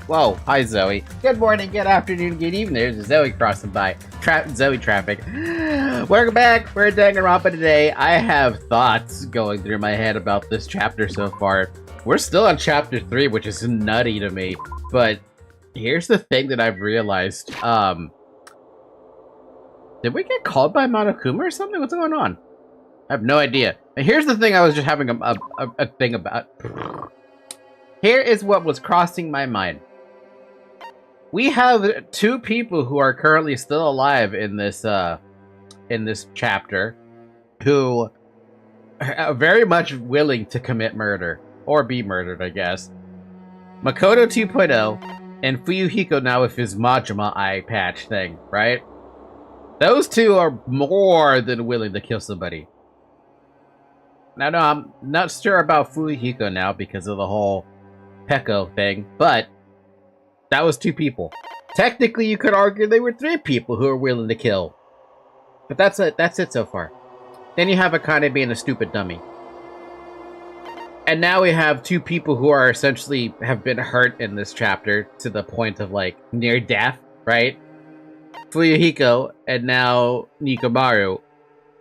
Whoa, hi Zoe. Good morning, good afternoon, good evening. There's Zoe crossing by. Zoe traffic. Welcome back. We're at Danganronpa today. I have thoughts going through my head about this chapter so far. We're still on chapter 3, which is nutty to me. But here's the thing that I've realized. Did we get called by Monokuma or something? What's going on? I have no idea. And here's the thing I was just having a thing about. Here is what was crossing my mind. We have two people who are currently still alive in this chapter who are very much willing to commit murder. Or be murdered, I guess. Makoto 2.0 and Fuyohiko now with his Majima eye patch thing, right? Those two are more than willing to kill somebody. Now, no, I'm not sure about Fuyohiko now because of the whole Peko thing, but that was two people. Technically, you could argue they were three people who are willing to kill. But that's it so far. Then you have Akane being a stupid dummy. And now we have two people who are essentially have been hurt in this chapter to the point of like near death, right? Fuyohiko and now Nekomaru.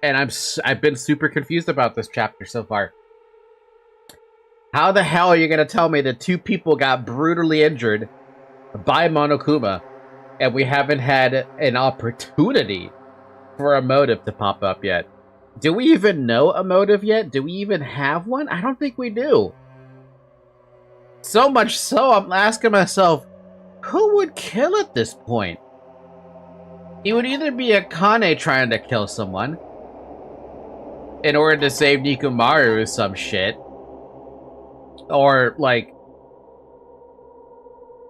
And I've been super confused about this chapter so far. How the hell are you gonna tell me that two people got brutally injured by Monokuma and we haven't had an opportunity for a motive to pop up yet? Do we even know a motive yet? Do we even have one? I don't think we do. So much so, I'm asking myself, who would kill at this point? It would either be Akane trying to kill someone in order to save Nekomaru or some shit. Or, like,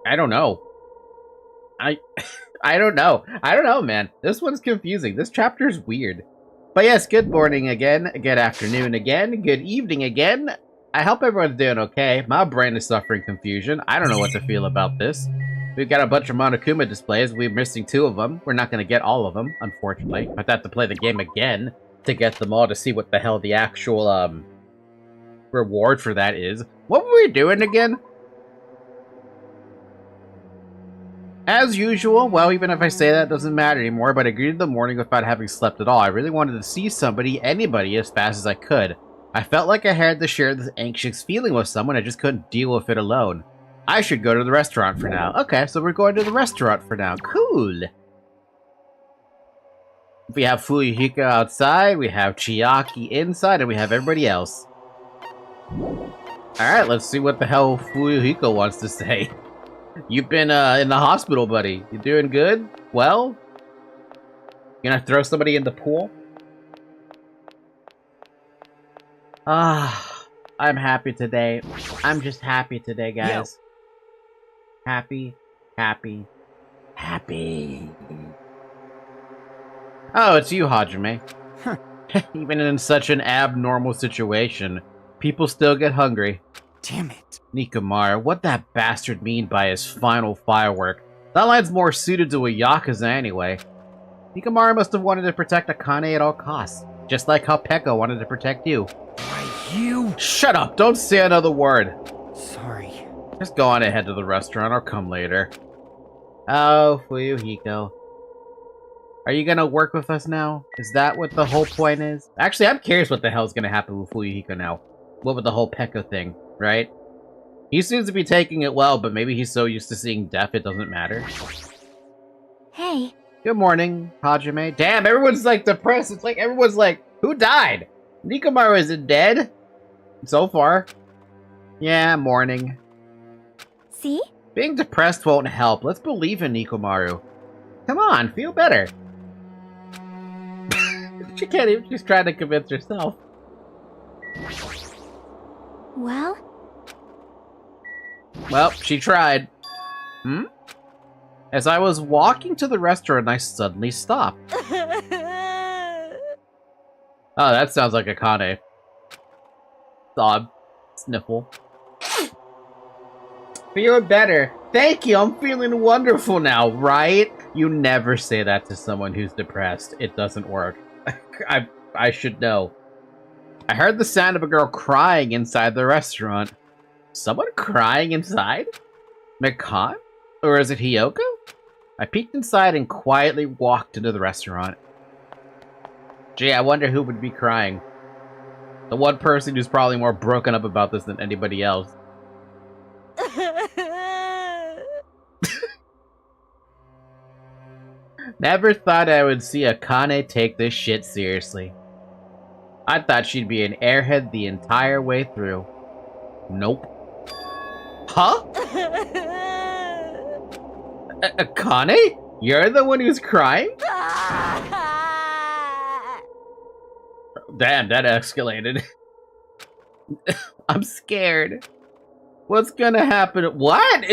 I don't know. I don't know. I don't know, man. This one's confusing. This chapter's weird. But yes, good morning again, good afternoon again, good evening again. I hope everyone's doing okay. My brain is suffering confusion. I don't know what to feel about this. We've got a bunch of Monokuma displays. We're missing 2 of them. We're not going to get all of them, unfortunately. I'd have to play the game again to get them all to see what the hell the actual reward for that is. What were we doing again? As usual, well, even if I say that, it doesn't matter anymore, but I greeted the morning without having slept at all. I really wanted to see somebody, anybody, as fast as I could. I felt like I had to share this anxious feeling with someone. I just couldn't deal with it alone. I should go to the restaurant for now. Okay, so we're going to the restaurant for now. Cool. We have Fuyohiko outside, we have Chiaki inside, and we have everybody else. Alright, let's see what the hell Fuyohiko wants to say. You've been in the hospital, buddy. You doing good? Well? You gonna throw somebody in the pool? Ah, I'm happy today. I'm just happy today, guys. Yo. Happy, happy, happy. Oh, it's you, Hajime. Huh. Even in such an abnormal situation, people still get hungry. Damn it. Nekomaru, what that bastard mean by his final firework? That line's more suited to a Yakuza anyway. Nekomaru must have wanted to protect Akane at all costs, just like how Pekka wanted to protect you. Why, you? Shut up! Don't say another word! Sorry. Just go on ahead to the restaurant or come later. Oh, Fuyohiko. Are you gonna work with us now? Is that what the whole point is? Actually, I'm curious what the hell's gonna happen with Fuyohiko now. What with the whole Pekka thing, right? He seems to be taking it well, but maybe he's so used to seeing death it doesn't matter. Hey. Good morning, Hajime. Damn, everyone's like depressed. It's like everyone's like, who died? Nekomaru isn't dead. So far. Yeah, morning. See? Being depressed won't help. Let's believe in Nekomaru. Come on, feel better. She can't even, she's trying to convince herself. Well? Well, she tried. Hmm? As I was walking to the restaurant, I suddenly stopped. Oh, that sounds like Akane. Sob. Sniffle. Feeling better. Thank you, I'm feeling wonderful now, right? You never say that to someone who's depressed. It doesn't work. I should know. I heard the sound of a girl crying inside the restaurant. Someone crying inside? Mikan? Or is it Hiyoko? I peeked inside and quietly walked into the restaurant. Gee, I wonder who would be crying. The one person who's probably more broken up about this than anybody else. Never thought I would see Akane take this shit seriously. I thought she'd be an airhead the entire way through. Nope. Huh? Akane? You're the one who's crying? Damn, that escalated. I'm scared. What's gonna happen? What?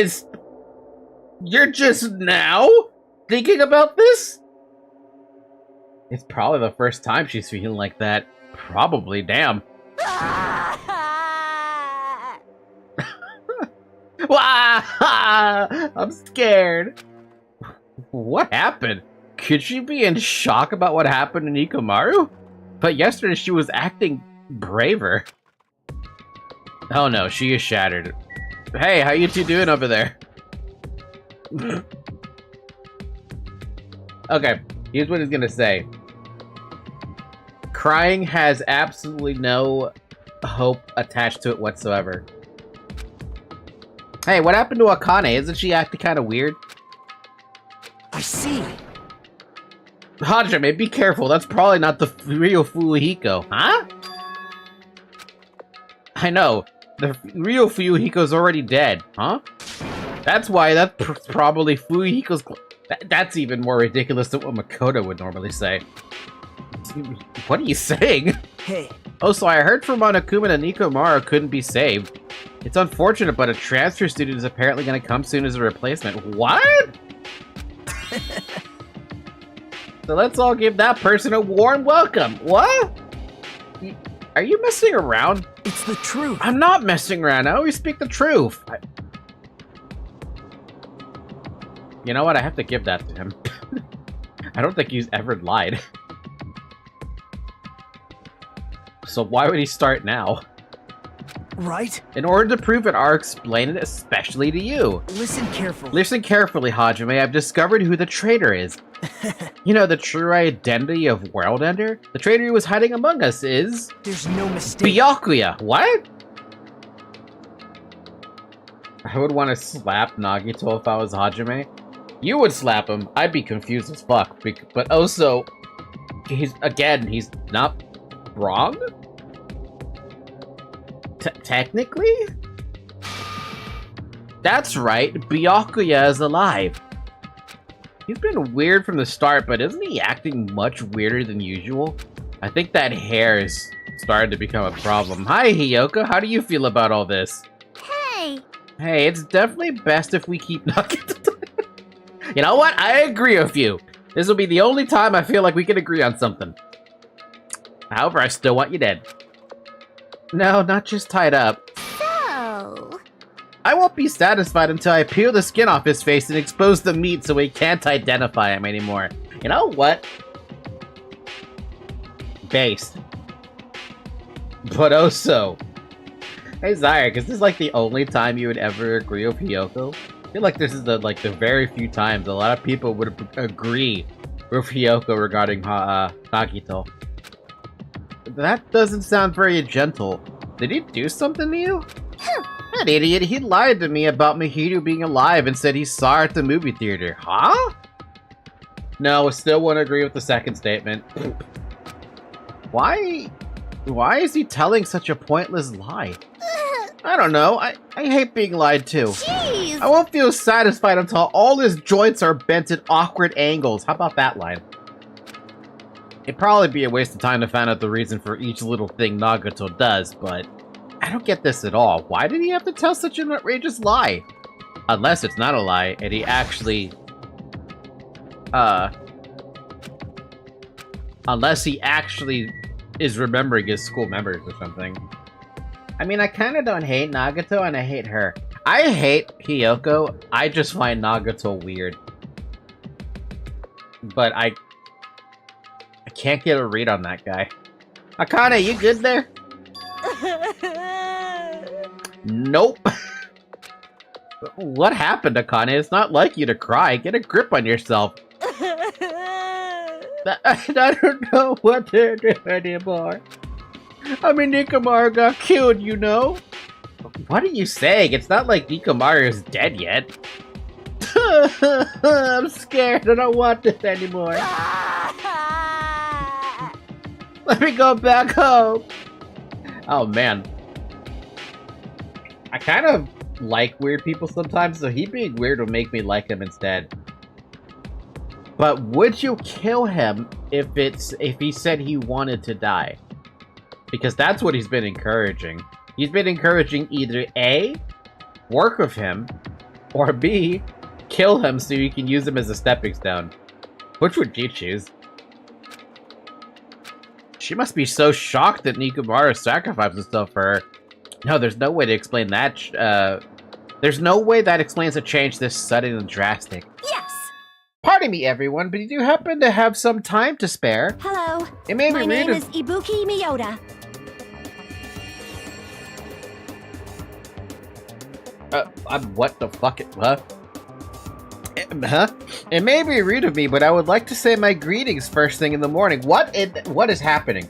You're just now thinking about this? It's probably the first time she's feeling like that. Probably, damn. I'm scared. What happened? Could she be in shock about what happened to Nekomaru? But yesterday she was acting braver. Oh no, she is shattered. Hey, how you two doing over there? Okay, here's what he's gonna say. Crying has absolutely no hope attached to it whatsoever. Hey, what happened to Akane? Isn't she acting kind of weird? I see. Hajime, be careful. That's probably not the real Fuyohiko. Huh? I know. The real Fuyohiko's already dead. Huh? That's why that's probably Fuyohiko's... That's even more ridiculous than what Makoto would normally say. What are you saying? Hey. Oh, so I heard from Monokuma that Nekomaru couldn't be saved. It's unfortunate, but a transfer student is apparently going to come soon as a replacement. What? So let's all give that person a warm welcome. What? Are you messing around? It's the truth. I'm not messing around. I always speak the truth. You know what? I have to give that to him. I don't think he's ever lied. So why would he start now? Right? In order to prove it, I'll explain it especially to you. Listen carefully. Listen carefully, Hajime. I've discovered who the traitor is. You know, the true identity of Worldender? The traitor who was hiding among us is... There's no mistake. Byakuya. What? I would want to slap Nagito if I was Hajime. You would slap him. I'd be confused as fuck. But also, he's not wrong? Technically? That's right, Byakuya is alive. He's been weird from the start, but isn't he acting much weirder than usual? I think that hair is starting to become a problem. Hi, Hiyoko, how do you feel about all this? Hey! Hey, it's definitely best if we keep Nagito. You know what? I agree with you. This will be the only time I feel like we can agree on something. However, I still want you dead. No, not just tied up. So... I won't be satisfied until I peel the skin off his face and expose the meat so we can't identify him anymore. You know what? Based. But also... Hey, Zyre, is this like the only time you would ever agree with Hiyoko? I feel like this is the very few times a lot of people would agree with Hiyoko regarding Nagito. That doesn't sound very gentle. Did he do something to you? That idiot, he lied to me about Mahiru being alive and said he saw her at the movie theater. Huh? No, still won't agree with the second statement. Why is he telling such a pointless lie? I don't know, I hate being lied to. Jeez! I won't feel satisfied until all his joints are bent at awkward angles. How about that line? It'd probably be a waste of time to find out the reason for each little thing Nagito does, but I don't get this at all. Why did he have to tell such an outrageous lie? Unless it's not a lie, and he actually... Unless he actually is remembering his school members or something. I mean, I kinda don't hate Nagito, and I hate her. I hate Hiyoko, I just find Nagito weird. But I can't get a read on that guy. Akane, you good there? Nope. What happened, Akane? It's not like you to cry. Get a grip on yourself. I don't know what to do anymore. I mean, Nekomaru got killed, you know? What are you saying? It's not like Nekomaru is dead yet. I'm scared. I don't want this anymore. Let me go back home. Oh, man. I kind of like weird people sometimes, so he being weird would make me like him instead. But would you kill him if he said he wanted to die? Because that's what he's been encouraging. He's been encouraging either A, work with him, or B, kill him so you can use him as a stepping stone. Which would you choose? She must be so shocked that Nekomaru sacrificed himself for her. No, there's no way to explain that. There's no way that explains a change this sudden and drastic. Yes! Pardon me, everyone, but you do happen to have some time to spare. Hello. It may My be name rude is Ibuki Miyoda. What the fuck? Huh? Huh? It may be rude of me, but I would like to say my greetings first thing in the morning. What is happening?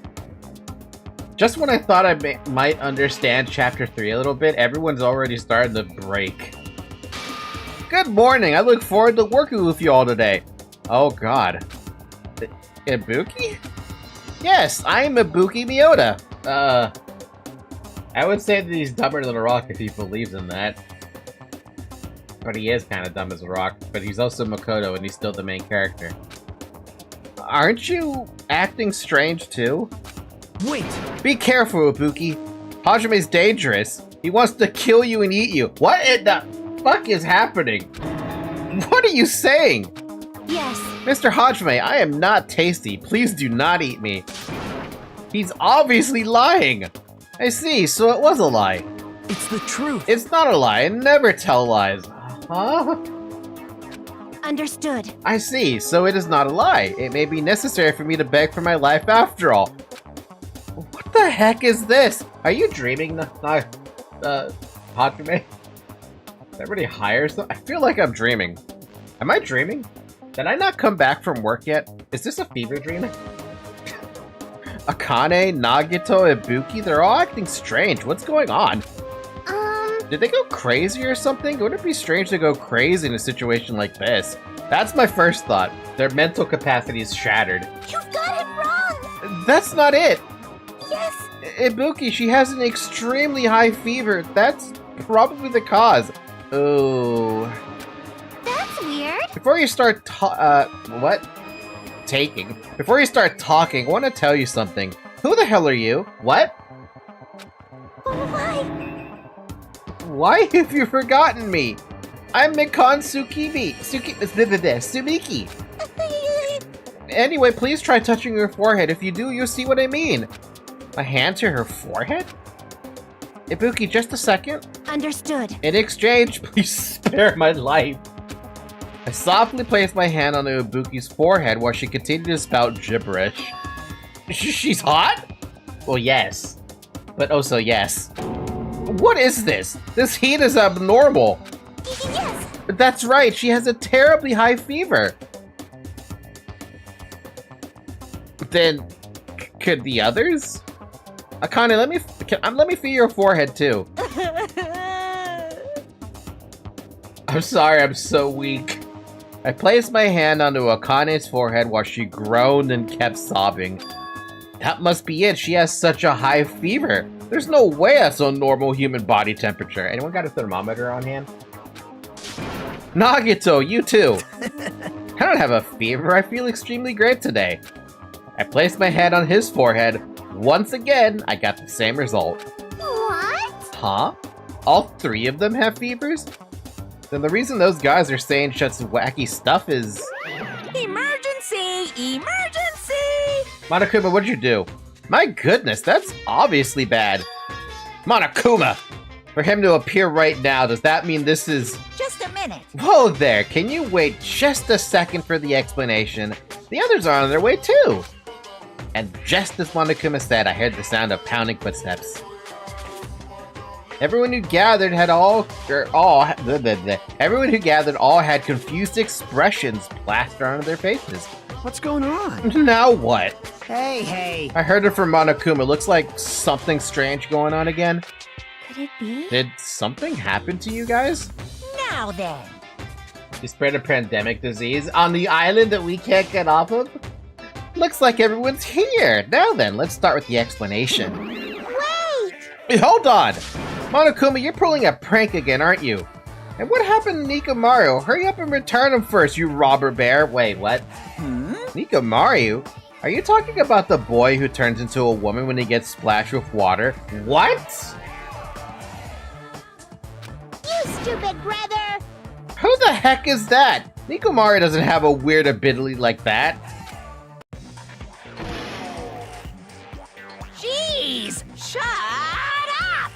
Just when I thought I might understand Chapter 3 a little bit, everyone's already starting to break. Good morning! I look forward to working with you all today. Oh god. Ibuki? Yes, I am Ibuki Miyota. I would say that he's dumber than a rock if he believes in that. But he is kind of dumb as a rock, but he's also Makoto and he's still the main character. Aren't you acting strange too? Wait! Be careful, Ibuki. Hajime's dangerous. He wants to kill you and eat you. What in the fuck is happening? What are you saying? Yes. Mr. Hajime, I am not tasty. Please do not eat me. He's obviously lying. I see, so it was a lie. It's the truth. It's not a lie. I never tell lies. Huh? Understood. I see, so it is not a lie. It may be necessary for me to beg for my life after all. What the heck is this? Are you dreaming, Hajime? Is everybody high or something? I feel like I'm dreaming. Am I dreaming? Did I not come back from work yet? Is this a fever dream? Akane, Nagito, Ibuki, they're all acting strange. What's going on? Did they go crazy or something? Would it be strange to go crazy in a situation like this? That's my first thought. Their mental capacity is shattered. You've got it wrong! That's not it! Yes! Ibuki, she has an extremely high fever. That's probably the cause. Oh. That's weird. Before you start Before you start talking, I want to tell you something. Who the hell are you? What? Why? Why have you forgotten me? I'm Mikon Sumiki. Anyway, please try touching her forehead. If you do, you'll see what I mean. My hand to her forehead? Ibuki, just a second. Understood. In exchange, please spare my life. I softly placed my hand on Ibuki's forehead while she continued to spout gibberish. She's hot? Well, yes. But also yes. What is this? This heat is abnormal. Yes. That's right, she has a terribly high fever. Then, could the others? Akane, let me feel your forehead too. I'm sorry, I'm so weak. I placed my hand onto Akane's forehead while she groaned and kept sobbing. That must be it, she has such a high fever. There's no way that's a normal human body temperature. Anyone got a thermometer on hand? Nagito, you too. I don't have a fever, I feel extremely great today. I placed my hand on his forehead. Once again, I got the same result. What? Huh? All three of them have fevers? Then the reason those guys are saying such wacky stuff is... Emergency! Emergency! Monokuma, what'd you do? My goodness, that's obviously bad. Monokuma! For him to appear right now, does that mean this is... Just a minute. Whoa there, can you wait just a second for the explanation? The others are on their way too. And just as Monokuma said, I heard the sound of pounding footsteps. Everyone who gathered all had confused expressions plastered onto their faces. What's going on? Now what? Hey. I heard it from Monokuma. Looks like something strange going on again. Could it be? Did something happen to you guys? Now then. You spread a pandemic disease on the island that we can't get off of? Looks like everyone's here. Now then, let's start with the explanation. Wait! Hey, hold on! Monokuma, you're pulling a prank again, aren't you? And what happened to Nekomaru? Hurry up and return him first, you robber bear. Wait, what? Nekomaru? Are you talking about the boy who turns into a woman when he gets splashed with water? What? You stupid brother! Who the heck is that? Nekomaru doesn't have a weird ability like that. Jeez! Shut up!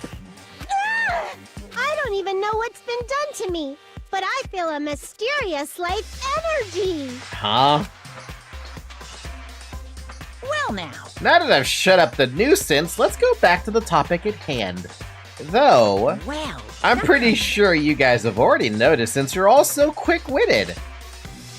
I don't even know what's been done to me, but I feel a mysterious, like, energy. Huh? Well now. Now that I've shut up the nuisance, let's go back to the topic at hand. Though, Well, I'm pretty sure you guys have already noticed since you're all so quick-witted.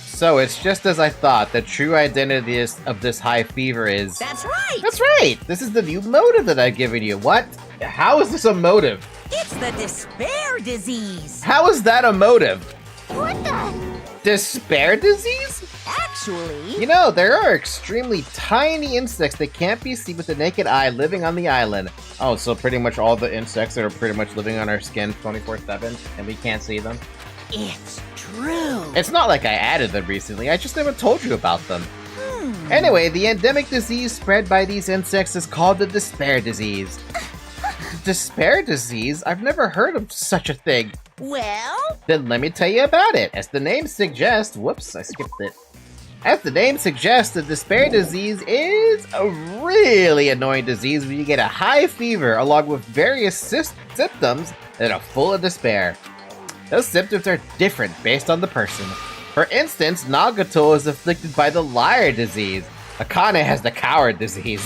So it's just as I thought, the true identity of this high fever is... that's right! That's right! This is the new motive that I've given you. What? How is this a motive? It's the despair disease! How is that a motive? What the? Despair disease? Actually... You know, there are extremely tiny insects that can't be seen with the naked eye living on the island. Oh, so pretty much all the insects that are pretty much living on our skin 24/7 and we can't see them? It's true! It's not like I added them recently, I just never told you about them. Anyway, the endemic disease spread by these insects is called the despair disease. Despair disease? I've never heard of such a thing. Well... Then let me tell you about it. As the name suggests... Whoops, I skipped it. As the name suggests, the despair disease is a really annoying disease where you get a high fever along with various symptoms that are full of despair. Those symptoms are different based on the person. For instance, Nagato is afflicted by the liar disease. Akane has the coward disease.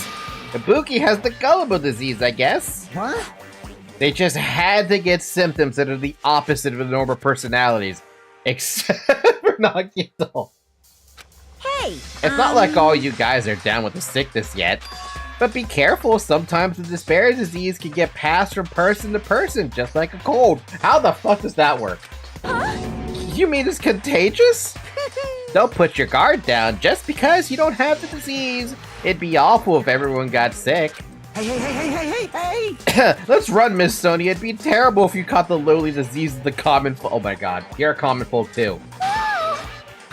Ibuki has the gullible disease, I guess. What? They just had to get symptoms that are the opposite of the normal personalities. Except for Nagito. Hey! It's not like all you guys are down with the sickness yet. But be careful, sometimes the despair disease can get passed from person to person, just like a cold. How the fuck does that work? Huh? You mean it's contagious? Don't put your guard down just because you don't have the disease. It'd be awful if everyone got sick. Hey! Let's run, Miss Sony. It'd be terrible if you caught the lowly disease of the common folk. Oh my god, you're a common folk too.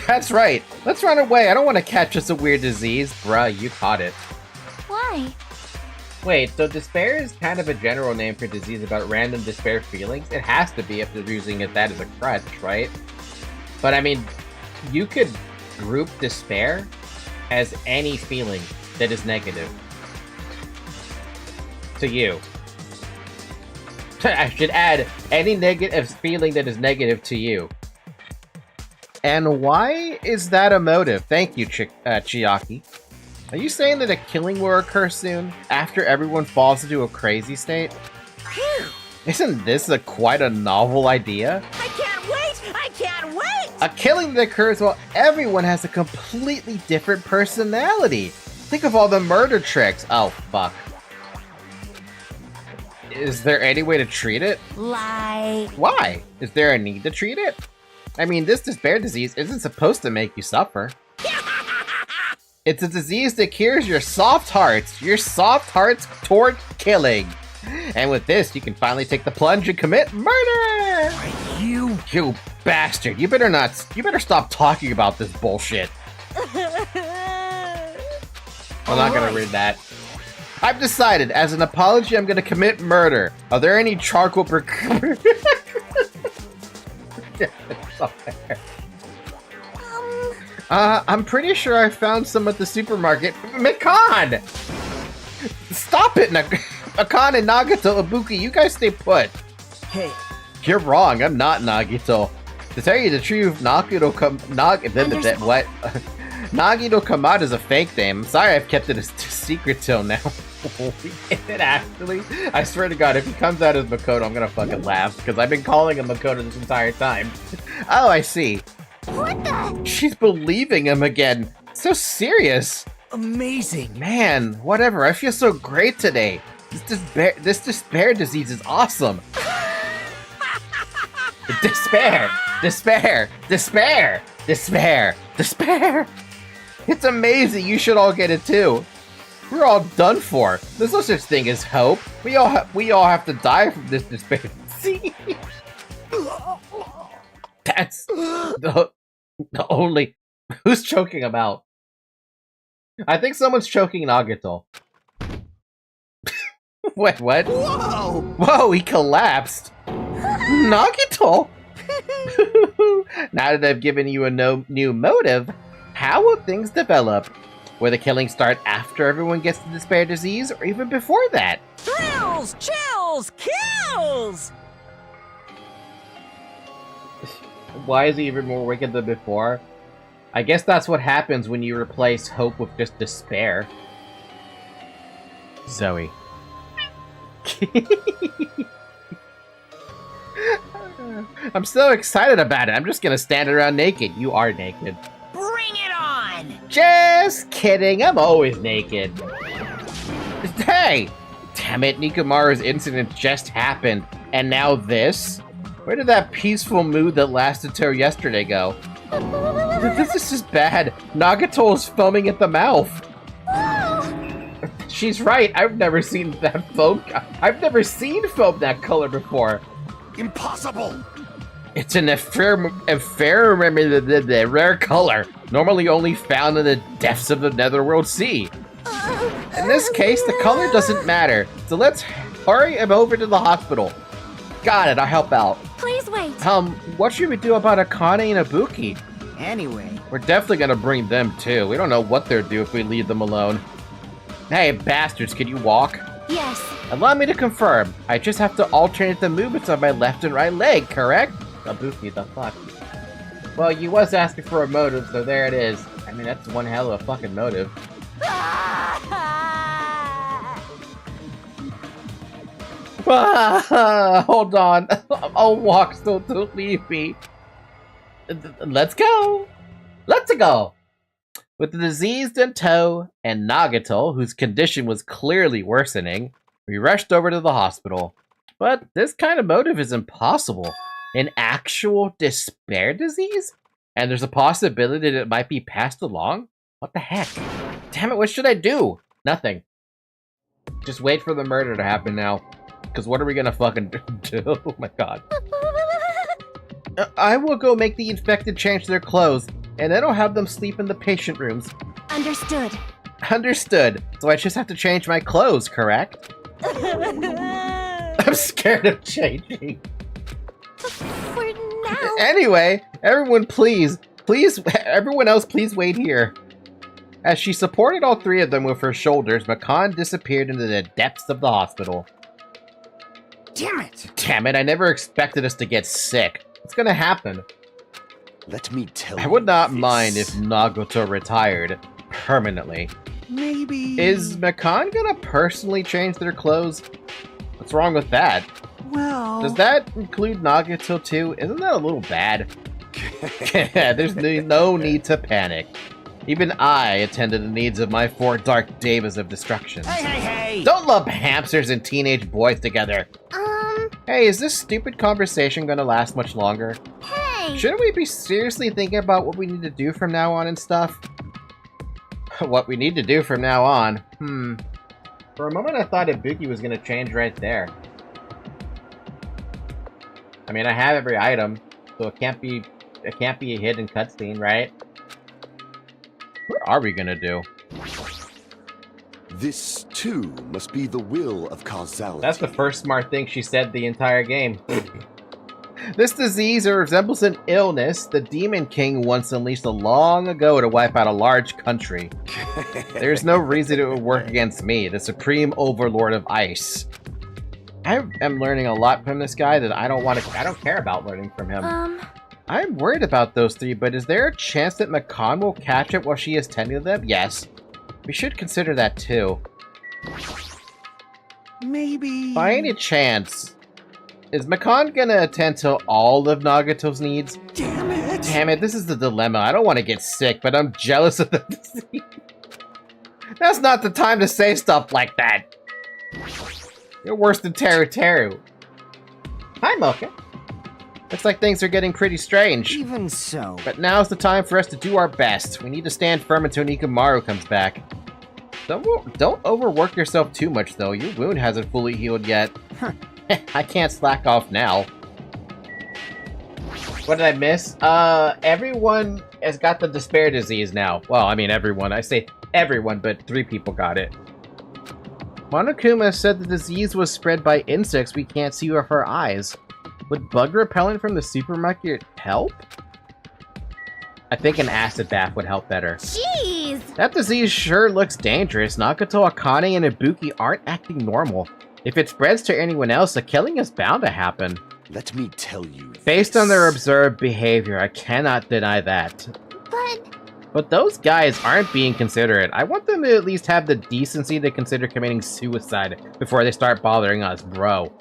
That's right. Let's run away. I don't want to catch us a weird disease. Bruh, you caught it. Why? Wait, so despair is kind of a general name for disease about random despair feelings? It has to be if they're using it that as a crutch, right? But I mean, you could group despair as any feeling that is negative. To you. I should add any negative feeling that is negative to you. And why is that a motive? Thank you, Chiaki. Are you saying that a killing will occur soon, after everyone falls into a crazy state? Phew! Isn't this quite a novel idea? I can't wait! I can't wait! A killing that occurs while everyone has a completely different personality. Think of all the murder tricks. Oh, fuck. Is there any way to treat it? Like... Why? Is there a need to treat it? I mean, this despair disease isn't supposed to make you suffer. It's a disease that cures your soft hearts toward killing. And with this, you can finally take the plunge and commit murder! You bastard, you better stop talking about this bullshit. I'm not gonna read that. I've decided, as an apology, I'm gonna commit murder. Are there any charcoal I'm pretty sure I found some at the supermarket. Mikan! Stop it, Akane, Nagato, Ibuki, you guys stay put. Hey. You're wrong, I'm not Nagito. To tell you the truth, Nagito Kamada is a fake name. I'm sorry I've kept it a secret till now. Is it actually? I swear to god, if he comes out as Makoto, I'm gonna fucking laugh, because I've been calling him Makoto this entire time. Oh, I see. What the? She's believing him again. So serious. Amazing. Man, whatever, I feel so great today. This despair disease is awesome. Despair! It's amazing, you should all get it too. We're all done for. There's no such thing as hope. We all have to die from this despair disease. That's the only... Who's choking him out? I think someone's choking Nagato. Wait, what? Whoa! Whoa, he collapsed. Nagito! Now that I've given you a new motive, how will things develop? Will the killing start after everyone gets the despair disease, or even before that? Thrills, chills, kills! Why is he even more wicked than before? I guess that's what happens when you replace hope with just despair. Zoe. I'm so excited about it. I'm just gonna stand around naked. You are naked. Bring it on! Just kidding. I'm always naked. Hey! Damn it, Nekomaru's incident just happened. And now this? Where did that peaceful mood that lasted till yesterday go? This is just bad. Nagato is foaming at the mouth. She's right. I've never seen that foam. I've never seen foam that color before. Impossible! It's an rare color, normally only found in the depths of the Netherworld Sea. In this case, the color doesn't matter, so let's hurry him over to the hospital. Got it, I'll help out. Please wait. What should we do about Akane and Ibuki? Anyway. We're definitely gonna bring them too. We don't know what they'll do if we leave them alone. Hey, bastards, can you walk? Yes. Allow me to confirm. I just have to alternate the movements of my left and right leg, correct? Ibuki, the fuck? Well, you was asking for a motive, so there it is. I mean, that's one hell of a fucking motive. Hold on. I'll walk, so don't leave me. Let's go. Let's go. With the diseased in tow and Nagato, whose condition was clearly worsening, we rushed over to the hospital. But this kind of motive is impossible. An actual despair disease? And there's a possibility that it might be passed along? What the heck? Damn it, what should I do? Nothing. Just wait for the murder to happen now. Because what are we gonna fucking do? Oh my god. I will go make the infected change their clothes, and then I'll have them sleep in the patient rooms. Understood. Understood. So I just have to change my clothes, correct? I'm scared of changing. For now. Anyway, everyone everyone else please wait here. As she supported all three of them with her shoulders, Makan disappeared into the depths of the hospital. Damn it! Damn it, I never expected us to get sick. What's gonna happen? Let me tell you. I would not this. mind if Nagato retired permanently. Maybe... Is Makan gonna personally change their clothes? What's wrong with that? Well... Does that include Nagato too? Isn't that a little bad? There's no need to panic. Even I attended the needs of my 4 dark devas of destruction. Hey! Don't lump hamsters and teenage boys together. Hey, is this stupid conversation gonna last much longer? Hey! Shouldn't we be seriously thinking about what we need to do from now on and stuff? What we need to do from now on? For a moment I thought Ibuki was gonna change right there. I mean, I have every item, so it can't be a hidden cutscene, right? What are we gonna do? This, too, must be the will of causality. That's the first smart thing she said the entire game. This disease resembles an illness the Demon King once unleashed long ago to wipe out a large country. There's no reason it would work against me, the supreme overlord of ice. I am learning a lot from this guy that I don't care about learning from him. I'm worried about those 3, but is there a chance that Makan will catch it while she is tending to them? Yes. We should consider that too. Maybe... By any chance, is Makan gonna attend to all of Nagato's needs? Damn it! Damn it, this is the dilemma. I don't want to get sick, but I'm jealous of the disease. That's not the time to say stuff like that. You're worse than Teru Teru. Hi, Mocha. Looks like things are getting pretty strange. Even so. But now's the time for us to do our best. We need to stand firm until Nekomaru comes back. Don't overwork yourself too much, though. Your wound hasn't fully healed yet. I can't slack off now. What did I miss? Everyone has got the despair disease now. Well, I mean everyone. I say everyone, but 3 people got it. Monokuma said the disease was spread by insects we can't see with our eyes. Would bug repellent from the supermarket help? I think an acid bath would help better. Jeez! That disease sure looks dangerous. Nagato, Akane, and Ibuki aren't acting normal. If it spreads to anyone else, a killing is bound to happen. Let me tell you. Based on their observed behavior, I cannot deny that. But those guys aren't being considerate. I want them to at least have the decency to consider committing suicide before they start bothering us, bro.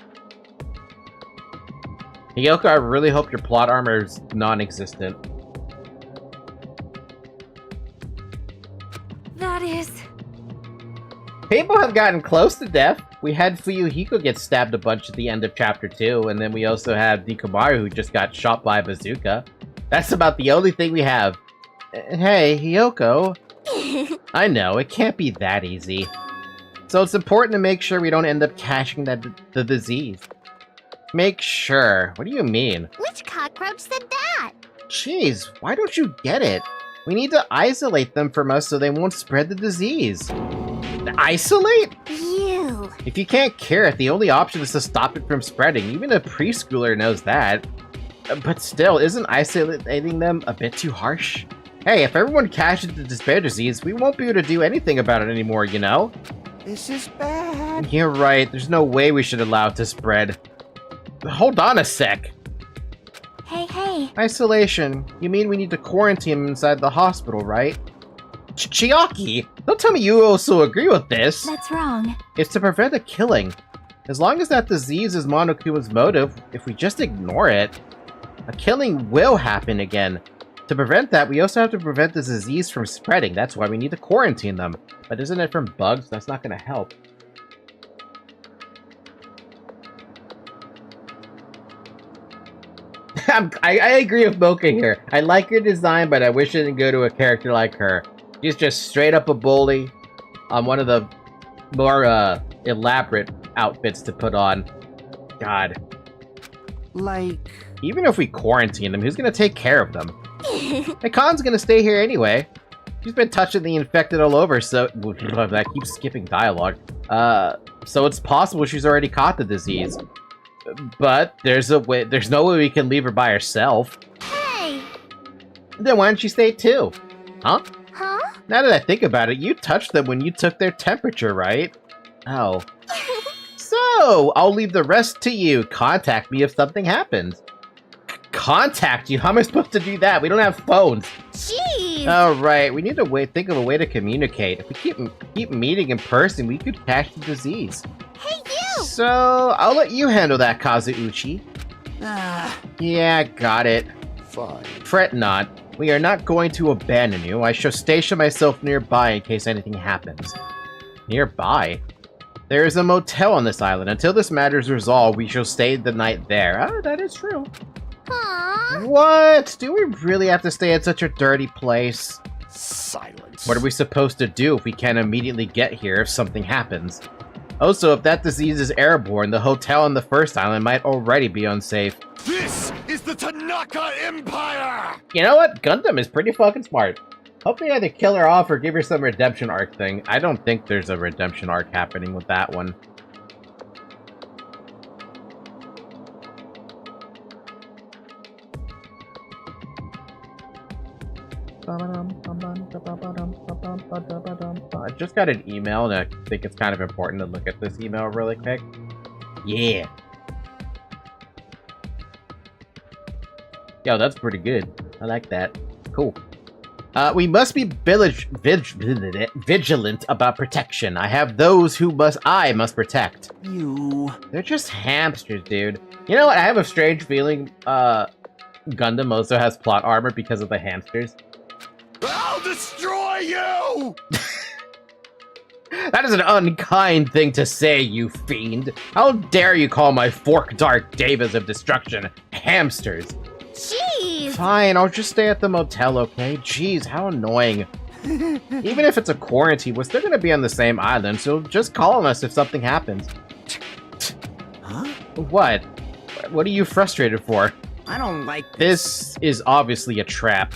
Hiyoko, I really hope your plot armor is non-existent. That is... People have gotten close to death. We had Fuyohiko get stabbed a bunch at the end of Chapter 2, and then we also have Nekomaru who just got shot by a bazooka. That's about the only thing we have. Hey, Hiyoko. I know, it can't be that easy. So it's important to make sure we don't end up catching the disease. Make sure? What do you mean? Which cockroach said that? Jeez, why don't you get it? We need to isolate them from us so they won't spread the disease. Isolate? You. If you can't cure it, the only option is to stop it from spreading. Even a preschooler knows that. But still, isn't isolating them a bit too harsh? Hey, if everyone catches the despair disease, we won't be able to do anything about it anymore, you know? This is bad. You're right, there's no way we should allow it to spread. Hold on a sec. Hey. Isolation. You mean we need to quarantine him inside the hospital, right? Chiaki! Don't tell me you also agree with this! That's wrong. It's to prevent a killing. As long as that disease is Monokuma's motive, if we just ignore it, a killing will happen again. To prevent that, we also have to prevent the disease from spreading. That's why we need to quarantine them. But isn't it from bugs? That's not gonna help. I agree with Mocha here. I like her design, but I wish it didn't go to a character like her. She's just straight up a bully on one of the more elaborate outfits to put on. God. Like... Even if we quarantine them, who's gonna take care of them? Khan's gonna stay here anyway. She's been touching the infected all over, so... I keep skipping dialogue. So it's possible she's already caught the disease. But there's no way we can leave her by herself. Hey. Then why don't you stay too? Huh? Huh? Now that I think about it, you touched them when you took their temperature, right? Oh. So, I'll leave the rest to you. Contact me if something happens. Contact you? How am I supposed to do that? We don't have phones. Jeez. Alright, we need to think of a way to communicate. If we keep meeting in person, we could catch the disease. Hey, you. So, I'll let you handle that, Kazuuchi. Yeah, got it. Fine. Fret not. We are not going to abandon you. I shall station myself nearby in case anything happens. Nearby? There is a motel on this island. Until this matter is resolved, we shall stay the night there. Ah, that is true. Aww. What? Do we really have to stay at such a dirty place? Silence. What are we supposed to do if we can't immediately get here if something happens? Also, if that disease is airborne, the hotel on the first island might already be unsafe. This is the Tanaka Empire! You know what? Gundam is pretty fucking smart. Hope they either kill her off or give her some redemption arc thing. I don't think there's a redemption arc happening with that one. I just got an email and I think it's kind of important to look at this email really quick. Yeah. Yo, that's pretty good. I like that. Cool. We must be vigilant about protection. I have those who I must protect. You... They're just hamsters, dude. You know what? I have a strange feeling Gundam also has plot armor because of the hamsters. I'll destroy you! That is an unkind thing to say, you fiend. How dare you call my fork dark devas of destruction hamsters? Jeez. Fine, I'll just stay at the motel, okay? Jeez, how annoying. Even if it's a quarantine, we're still gonna be on the same island, so just call on us if something happens. Huh? What? What are you frustrated for? I don't like This is obviously a trap.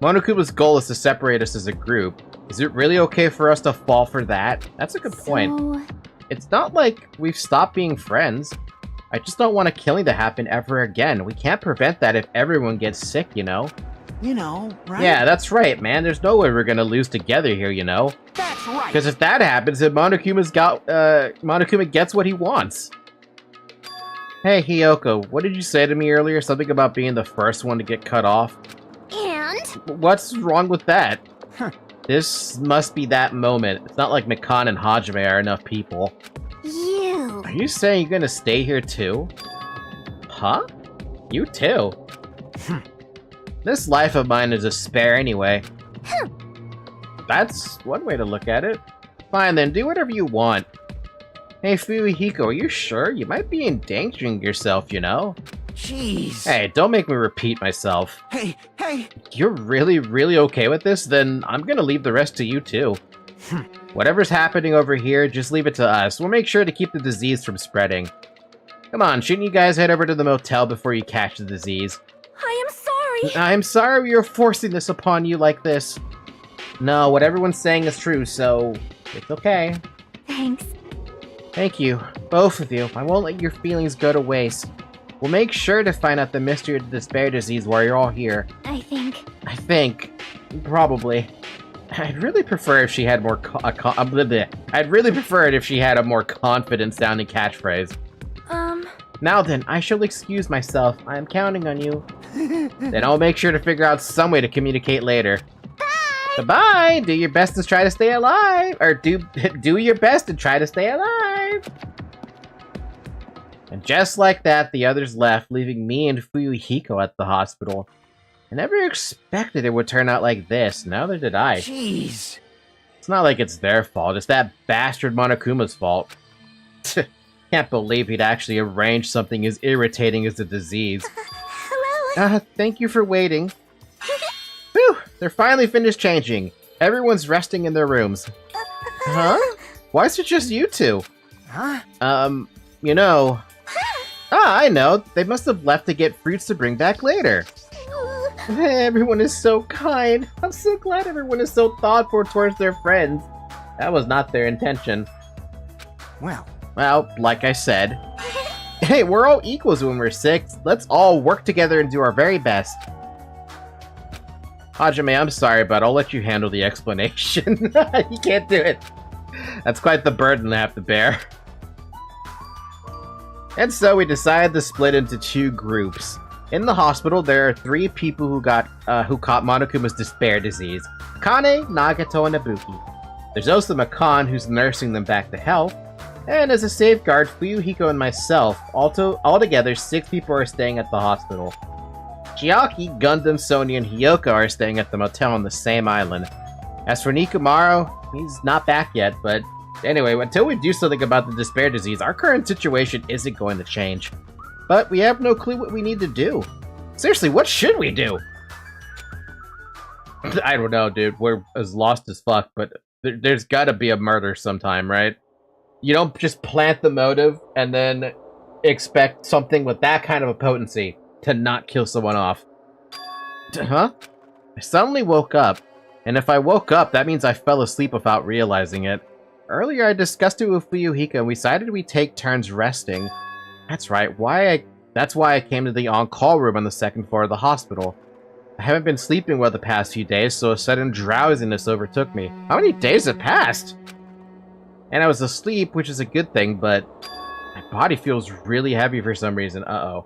Monokuma's goal is to separate us as a group. Is it really okay for us to fall for that? That's a good point. So... It's not like we've stopped being friends. I just don't want a killing to happen ever again. We can't prevent that if everyone gets sick, you know? You know, right? Yeah, that's right, man. There's no way we're gonna lose together here, you know? That's right. Because if that happens, then Monokuma gets what he wants. Hey, Hiyoko, what did you say to me earlier? Something about being the first one to get cut off? And? What's wrong with that? This must be that moment. It's not like Mikan and Hajime are enough people. You. Are you saying you're gonna stay here too? Huh? You too. This life of mine is a spare anyway. That's one way to look at it. Fine then, do whatever you want. Hey Fuyohiko, are you sure? You might be endangering yourself, you know? Jeez. Hey, don't make me repeat myself. Hey. You're really okay with this? Then I'm gonna leave the rest to you too. Whatever's happening over here, just leave it to us. We'll make sure to keep the disease from spreading. Come on, shouldn't you guys head over to the motel before you catch the disease? I am sorry. I'm sorry we are forcing this upon you like this. No, what everyone's saying is true, so it's okay. Thanks. Thank you, both of you. I won't let your feelings go to waste. We'll make sure to find out the mystery of the despair disease while you're all here. I think. Probably. I'd really prefer if she had more I'd really prefer it if she had a more confident-sounding catchphrase. Now then, I shall excuse myself. I am counting on you. Then I'll make sure to figure out some way to communicate later. Goodbye! Do your best to try to stay alive! Or do your best to try to stay alive! And just like that, the others left, leaving me and Fuyohiko at the hospital. I never expected it would turn out like this, neither did I. Jeez. It's not like it's their fault, it's that bastard Monokuma's fault. Can't believe he'd actually arrange something as irritating as the disease. Hello. Thank you for waiting. Whew, they're finally finished changing. Everyone's resting in their rooms. Huh? Why is it just you two? Huh? You know... I know. They must have left to get fruits to bring back later. Everyone is so kind. I'm so glad everyone is so thoughtful towards their friends. That was not their intention. Well, like I said. Hey, we're all equals when we're sick. Let's all work together and do our very best. Hajime, I'm sorry, but I'll let you handle the explanation. You can't do it. That's quite the burden to have to bear. And so we decided to split into two groups. In the hospital, there are 3 people who caught Monokuma's despair disease: Kane, Nagato, and Ibuki. There's also Makan, who's nursing them back to health. And as a safeguard, Fuyohiko and myself, altogether 6 people are staying at the hospital. Chiaki, Gundam, Sonia, and Hiyoko are staying at the motel on the same island. As for Nekomaru, he's not back yet, but anyway, until we do something about the despair disease, our current situation isn't going to change. But we have no clue what we need to do. Seriously, what should we do? I don't know, dude. We're as lost as fuck, but there's gotta be a murder sometime, right? You don't just plant the motive and then expect something with that kind of a potency to not kill someone off. Huh? I suddenly woke up, and if I woke up, that means I fell asleep without realizing it. Earlier, I discussed it with Fuyohiko, and we decided we'd take turns resting. That's right, that's why I came to the on-call room on the 2nd floor of the hospital. I haven't been sleeping well the past few days, so a sudden drowsiness overtook me. How many days have passed? And I was asleep, which is a good thing, but my body feels really heavy for some reason. Uh-oh.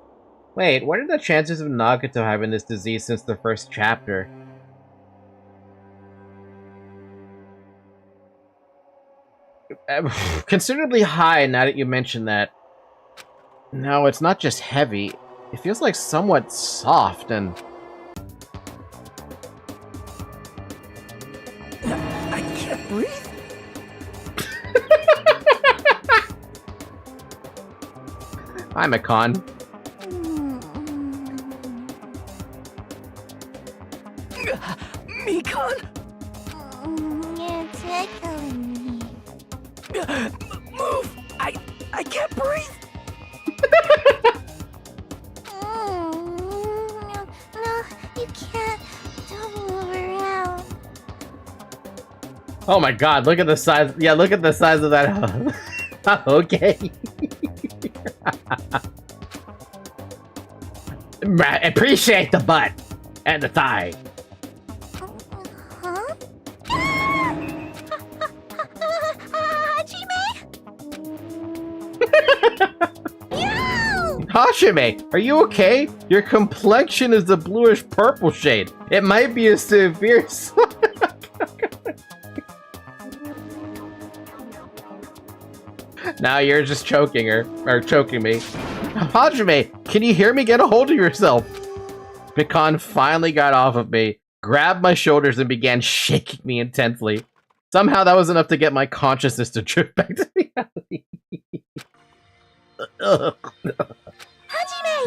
Wait, what are the chances of Nagato having this disease since the first chapter? Considerably high, now that you mention that. No, it's not just heavy. It feels like somewhat soft and... I can't breathe. Hi, Makan. Mikan! You're tickling me. Move! I can't breathe! No, you can't. Don't move around. Oh my god, look at the size. Yeah, look at the size of that. Okay. Appreciate the butt and the thigh. Huh? Hajime? Hajime, are you okay? Your complexion is a bluish purple shade. It might be a severe Now you're just choking her, or choking me. Hajime, Can you hear me? Get a hold of yourself. Pecan finally got off of me, grabbed my shoulders, and began shaking me intensely. Somehow that was enough to get my consciousness to drift back to reality. Hajime!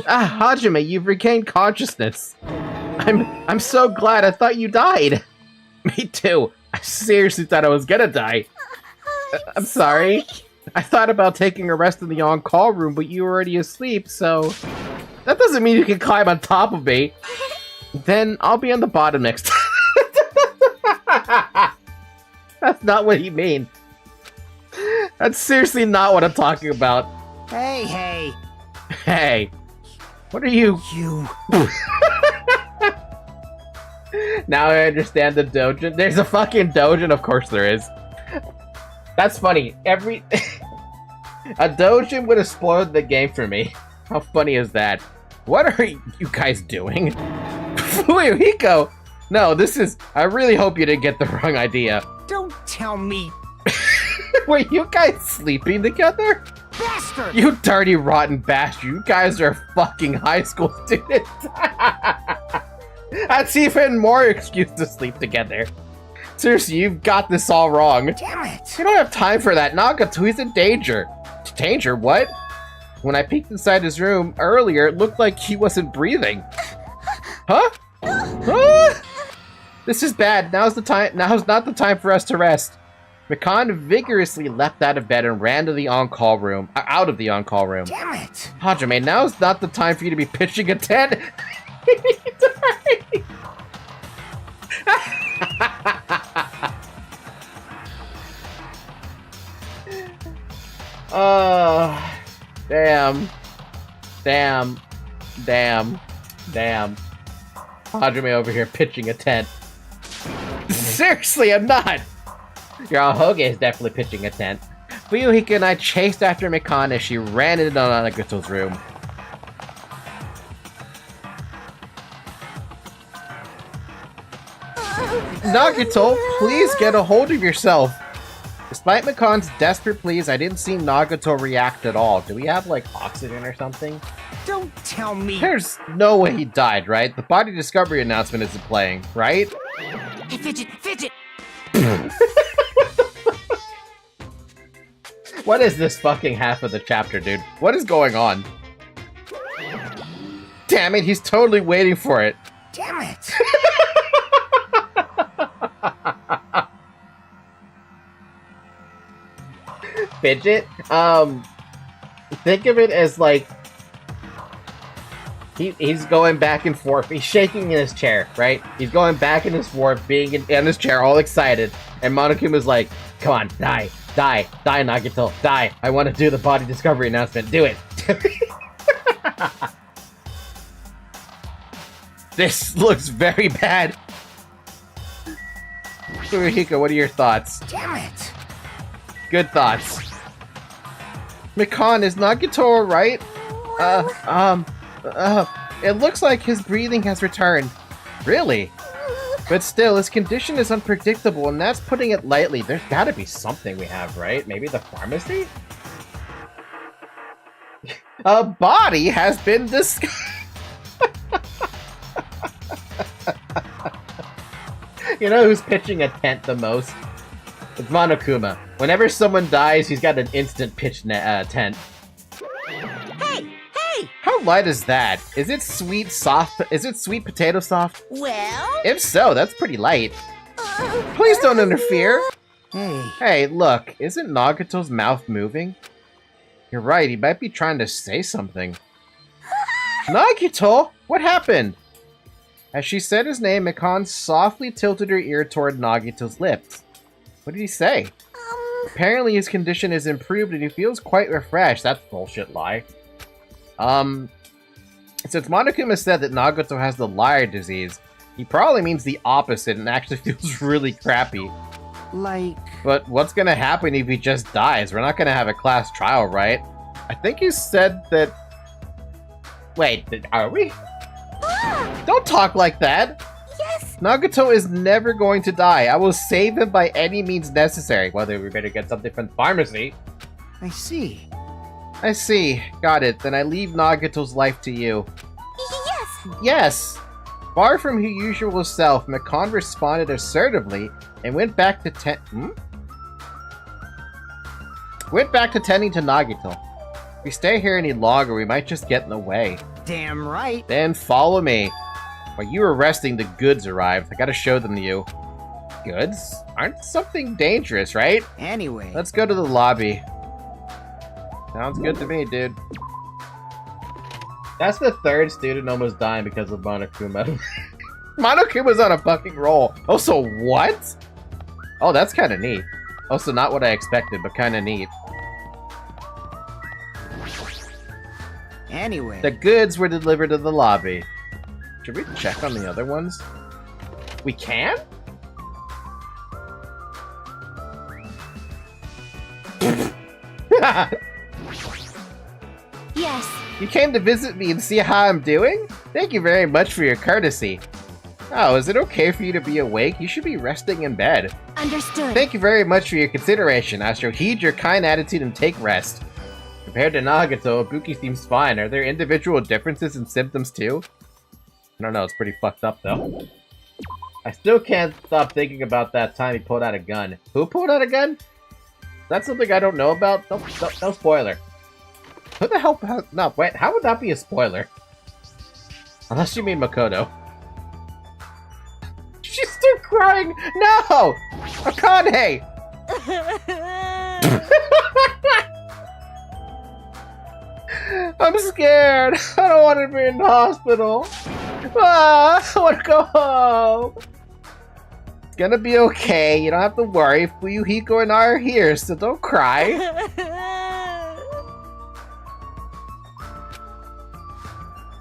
Hajime, you've regained consciousness. I'm so glad. I thought you died. Me too. I seriously thought I was gonna die. I'm sorry. I thought about taking a rest in the on-call room, but you were already asleep, so... That doesn't mean you can climb on top of me. Then I'll be on the bottom next time. That's not what he means. That's seriously not what I'm talking about. Hey. Hey. What are you... You. Now I understand the doujin. There's a fucking doujin, of course there is. That's funny. A doujin would have spoiled the game for me. How funny is that? What are you guys doing? Fuyohiko! No, this is... I really hope you didn't get the wrong idea. Don't tell me. Were you guys sleeping together? Bastard! You dirty, rotten bastard. You guys are fucking high school students. That's even more excuse to sleep together. Seriously, you've got this all wrong. Damn it! You don't have time for that. Nagato, he's in danger. Danger? What? When I peeked inside his room earlier, it looked like he wasn't breathing. Huh? Huh? This is bad. Now's not the time for us to rest. Mikan vigorously leapt out of bed and ran to the on-call room. Out of the on-call room. Damn it! Hajime, now's not the time for you to be pitching a tent. Damn. Hajime over here pitching a tent. Seriously, I'm not! Your Hoge is definitely pitching a tent. Fuyohiko and I chased after Mikan as she ran into Nagato's room. Nagato, please get a hold of yourself! Despite Mikan's desperate pleas, I didn't see Nagato react at all. Do we have, like, oxygen or something? Don't tell me. There's no way he died, right? The body discovery announcement isn't playing, right? Hey, fidget! What is this fucking half of the chapter, dude? What is going on? Damn it, he's totally waiting for it. Damn it! Fidget? Think of it as like... He's going back and forth. He's shaking in his chair, right? He's going back and forth, being in his chair, all excited. And Monokuma's like, come on, die, Nagato, die. I want to do the body discovery announcement. Do it. This looks very bad. Fuyohiko, what are your thoughts? Damn it! Good thoughts. Mikan, is Nagato alright? It looks like his breathing has returned. Really? But still, his condition is unpredictable, and that's putting it lightly. There's gotta be something we have, right? Maybe the pharmacy? A body has been discovered. You know who's pitching a tent the most? It's Monokuma. Whenever someone dies, he's got an instant pitch tent. Hey! How light is that? Is it sweet soft? Is it sweet potato soft? Well? If so, that's pretty light. Please don't interfere. Hey. Hey, look, isn't Nagato's mouth moving? You're right, he might be trying to say something. Nagato, what happened? As she said his name, Mikan softly tilted her ear toward Nagato's lips. What did he say? Apparently his condition is improved and he feels quite refreshed. That's bullshit lie. Since Monokuma said that Nagato has the liar disease, he probably means the opposite and actually feels really crappy. Like... But what's gonna happen if he just dies? We're not gonna have a class trial, right? I think he said that... Wait, are we? Don't talk like that! Yes! Nagato is never going to die. I will save him by any means necessary. Whether we better get something from the pharmacy. I see. I see. Got it. Then I leave Nagato's life to you. Yes! Yes! Far from her usual self, Makan responded assertively and went back to Went back to tending to Nagato. If we stay here any longer, we might just get in the way. Damn right. Then follow me. While you were resting, the goods arrived. I gotta show them to you. Goods? Aren't something dangerous, right? Anyway. Let's go to the lobby. Sounds good to me, dude. That's the third student almost dying because of Monokuma. Monokuma's on a fucking roll. Also, what? Oh, that's kind of neat. Also, not what I expected, but kind of neat. Anyway. The goods were delivered to the lobby. Should we check on the other ones? We can? Yes. You came to visit me and see how I'm doing? Thank you very much for your courtesy. Oh, is it okay for you to be awake? You should be resting in bed. Understood. Thank you very much for your consideration. I shall heed your kind attitude and take rest. Compared to Nagato, Ibuki seems fine. Are there individual differences in symptoms too? I don't know, it's pretty fucked up though. I still can't stop thinking about that time he pulled out a gun. Who pulled out a gun? That's something I don't know about? No spoiler. Who the hell? No, wait, how would that be a spoiler? Unless you mean Makoto. She's still crying! No! Akane! I'm scared. I don't want to be in the hospital. I want to go home. It's gonna be okay. You don't have to worry. Fuyohiko and I are here, so don't cry.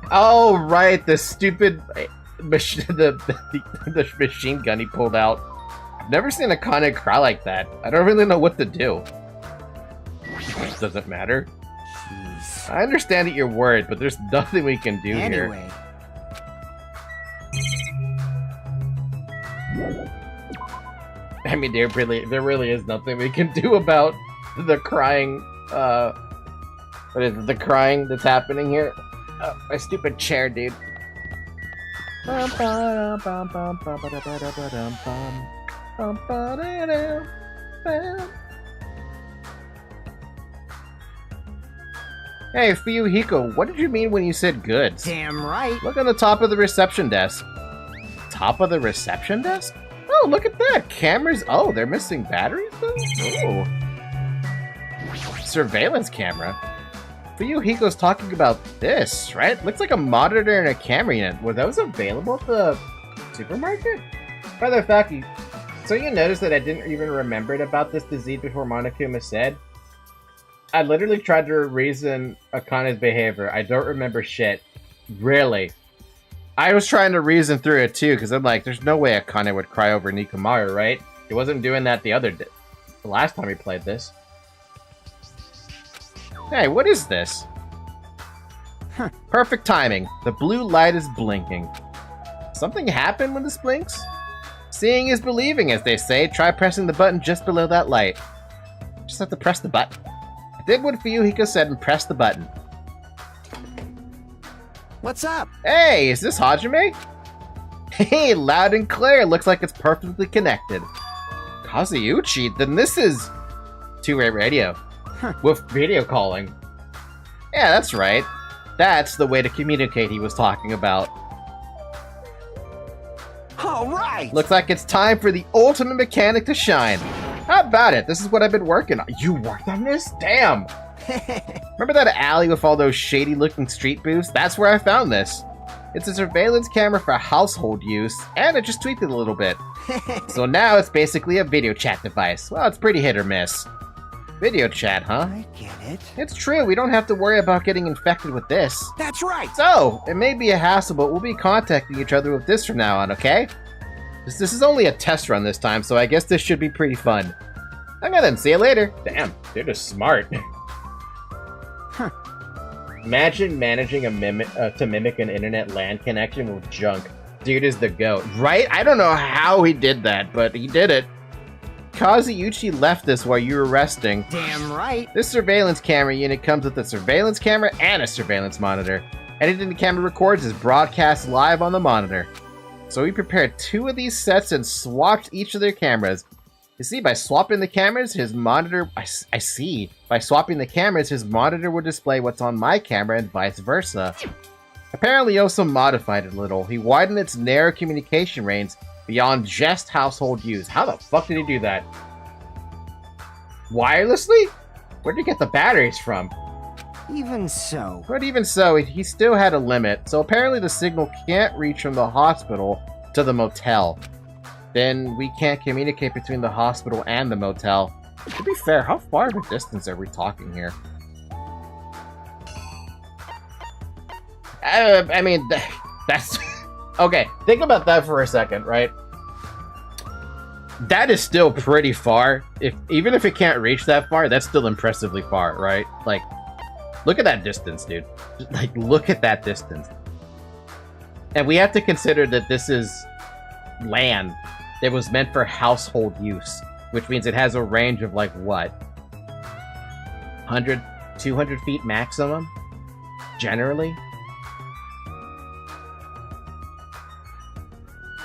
Oh, right, the stupid the machine gun he pulled out. I've never seen Akane cry like that. I don't really know what to do. Doesn't matter. Jeez. I understand that you're worried, but there's nothing we can do here. Anyway. I mean, there really is nothing we can do about the crying, what is it, the crying that's happening here? My stupid chair, dude. Hey, Fuyohiko, what did you mean when you said goods? Damn right. Look on the top of the reception desk. Top of the reception desk? Oh, look at that! Cameras. Oh, they're missing batteries though? Oh. Surveillance camera. Fuyohiko's talking about this, right? Looks like a monitor and a camera unit. Were those available at the supermarket? By the fact, so you noticed that I didn't even remember about this disease before Monokuma said? I literally tried to reason Akane's behavior. I don't remember shit. Really. I was trying to reason through it too, because I'm like, there's no way Akane would cry over Nekomaru, right? He wasn't doing that the last time he played this. Hey, what is this? Huh. Perfect timing. The blue light is blinking. Something happened when this blinks? Seeing is believing, as they say. Try pressing the button just below that light. Just have to press the button. I did what Fuyohiko said and pressed the button. What's up? Hey, is this Hajime? Hey, loud and clear. Looks like it's perfectly connected. Kazuuchi? Then this is two-way radio. Huh. With video calling. Yeah, that's right. That's the way to communicate he was talking about. All right. Looks like it's time for the ultimate mechanic to shine. How about it? This is what I've been working on. You worked on this? Damn. Remember that alley with all those shady-looking street booths? That's where I found this. It's a surveillance camera for household use, and I just tweaked it a little bit. So now it's basically a video chat device. Well, it's pretty hit or miss. Video chat, huh? I get it. It's true, we don't have to worry about getting infected with this. That's right. So, it may be a hassle, but we'll be contacting each other with this from now on, okay? This is only a test run this time, so I guess this should be pretty fun. Okay then, see you later. Damn, they're just smart. Huh. Imagine managing to mimic an internet LAN connection with junk. Dude is the GOAT. Right? I don't know how he did that, but he did it. Kazuuchi left this while you were resting. Damn right. This surveillance camera unit comes with a surveillance camera and a surveillance monitor. Anything the camera records is broadcast live on the monitor. So we prepared 2 of these sets and swapped each of their cameras. You see, by swapping the cameras, his monitor... I see. By swapping the cameras, his monitor will display what's on my camera and vice versa. Apparently, he also modified it a little. He widened its narrow communication range beyond just household use. How the fuck did he do that? Wirelessly? Where'd he get the batteries from? Even so. But even so, he still had a limit, so apparently the signal can't reach from the hospital to the motel. Then we can't communicate between the hospital and the motel. To be fair, how far of a distance are we talking here? I mean, that's... Okay, think about that for a second, right? That is still pretty far. Even if it can't reach that far, that's still impressively far, right? Like, look at that distance, dude. Like, look at that distance. And we have to consider that this is land that was meant for household use, which means it has a range of, like, what? 100, 200 feet maximum? Generally?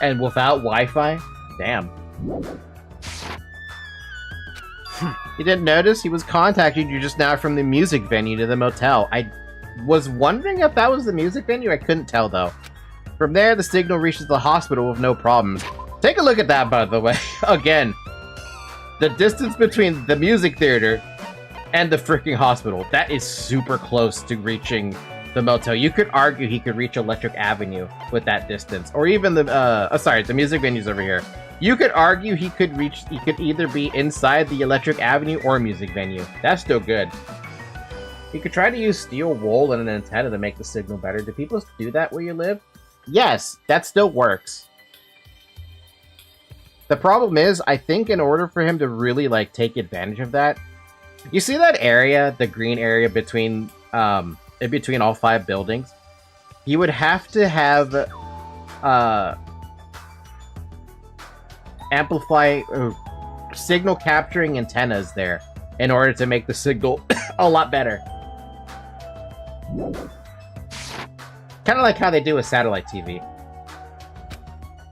And without Wi-Fi? Damn. You didn't notice? He was contacting you just now from the music venue to the motel. I was wondering if that was the music venue. I couldn't tell, though. From there, the signal reaches the hospital with no problems. Take a look at that, by the way. Again, the distance between the music theater and the freaking hospital. That is super close to reaching the motel. You could argue he could reach Electric Avenue with that distance. Or even the, sorry, the music venue's over here. You could argue he could either be inside the Electric Avenue or music venue. That's still good. You could try to use steel wool and an antenna to make the signal better. Do people do that where you live? Yes, that still works. The problem is, I think in order for him to really, like, take advantage of that, you see that area, the green area between, in between all 5 buildings? He would have to have, signal capturing antennas there in order to make the signal a lot better. Kind of like how they do with satellite TV.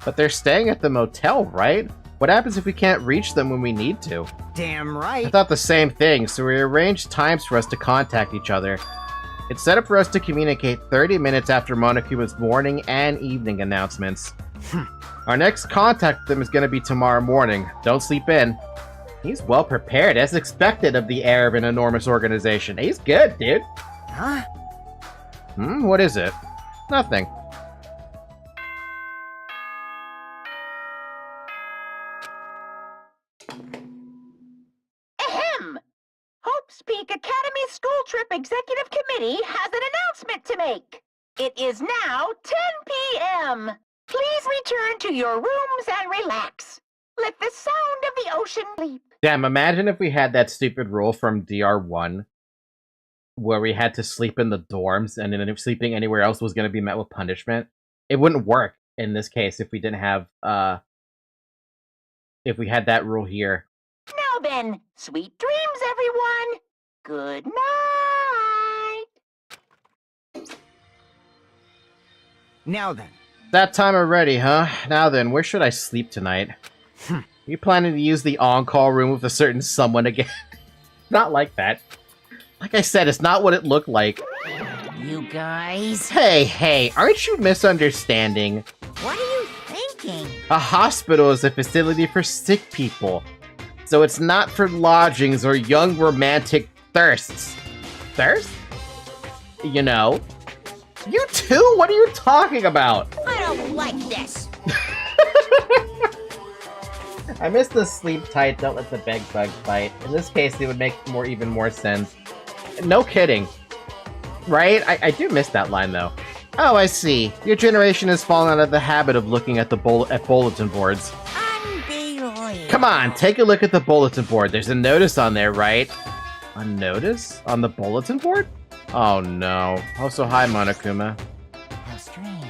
But they're staying at the motel, right? What happens if we can't reach them when we need to? Damn right. I thought the same thing, so we arranged times for us to contact each other. It's set up for us to communicate 30 minutes after Monokuma's morning and evening announcements. Our next contact with them is going to be tomorrow morning. Don't sleep in. He's well prepared, as expected of the heir of an enormous organization. He's good, dude. Huh? What is it? Nothing. Ahem! Hope's Peak Academy School Trip Executive Committee has an announcement to make. It is now 10 p.m. Please return to your rooms and relax. Let the sound of the ocean sleep. Damn, imagine if we had that stupid rule from DR1 where we had to sleep in the dorms, and then if sleeping anywhere else was going to be met with punishment. It wouldn't work in this case if we didn't have, if we had that rule here. Now then, sweet dreams, everyone. Good night. Now then. That time already, huh? Now then, where should I sleep tonight? You planning to use the on-call room with a certain someone again? Not like that. Like I said, it's not what it looked like. You guys. Hey, aren't you misunderstanding? What are you thinking? A hospital is a facility for sick people. So it's not for lodgings or young romantic thirsts. Thirst? You know. You too? What are you talking about? I don't like this. I miss the sleep tight, don't let the bed bug bite. In this case, it would make even more sense. No kidding. Right? I do miss that line, though. Oh, I see. Your generation has fallen out of the habit of looking at the bulletin boards. Unbelievable. Come on, take a look at the bulletin board. There's a notice on there, right? A notice? On the bulletin board? Oh, no. Also, hi, Monokuma. How strange.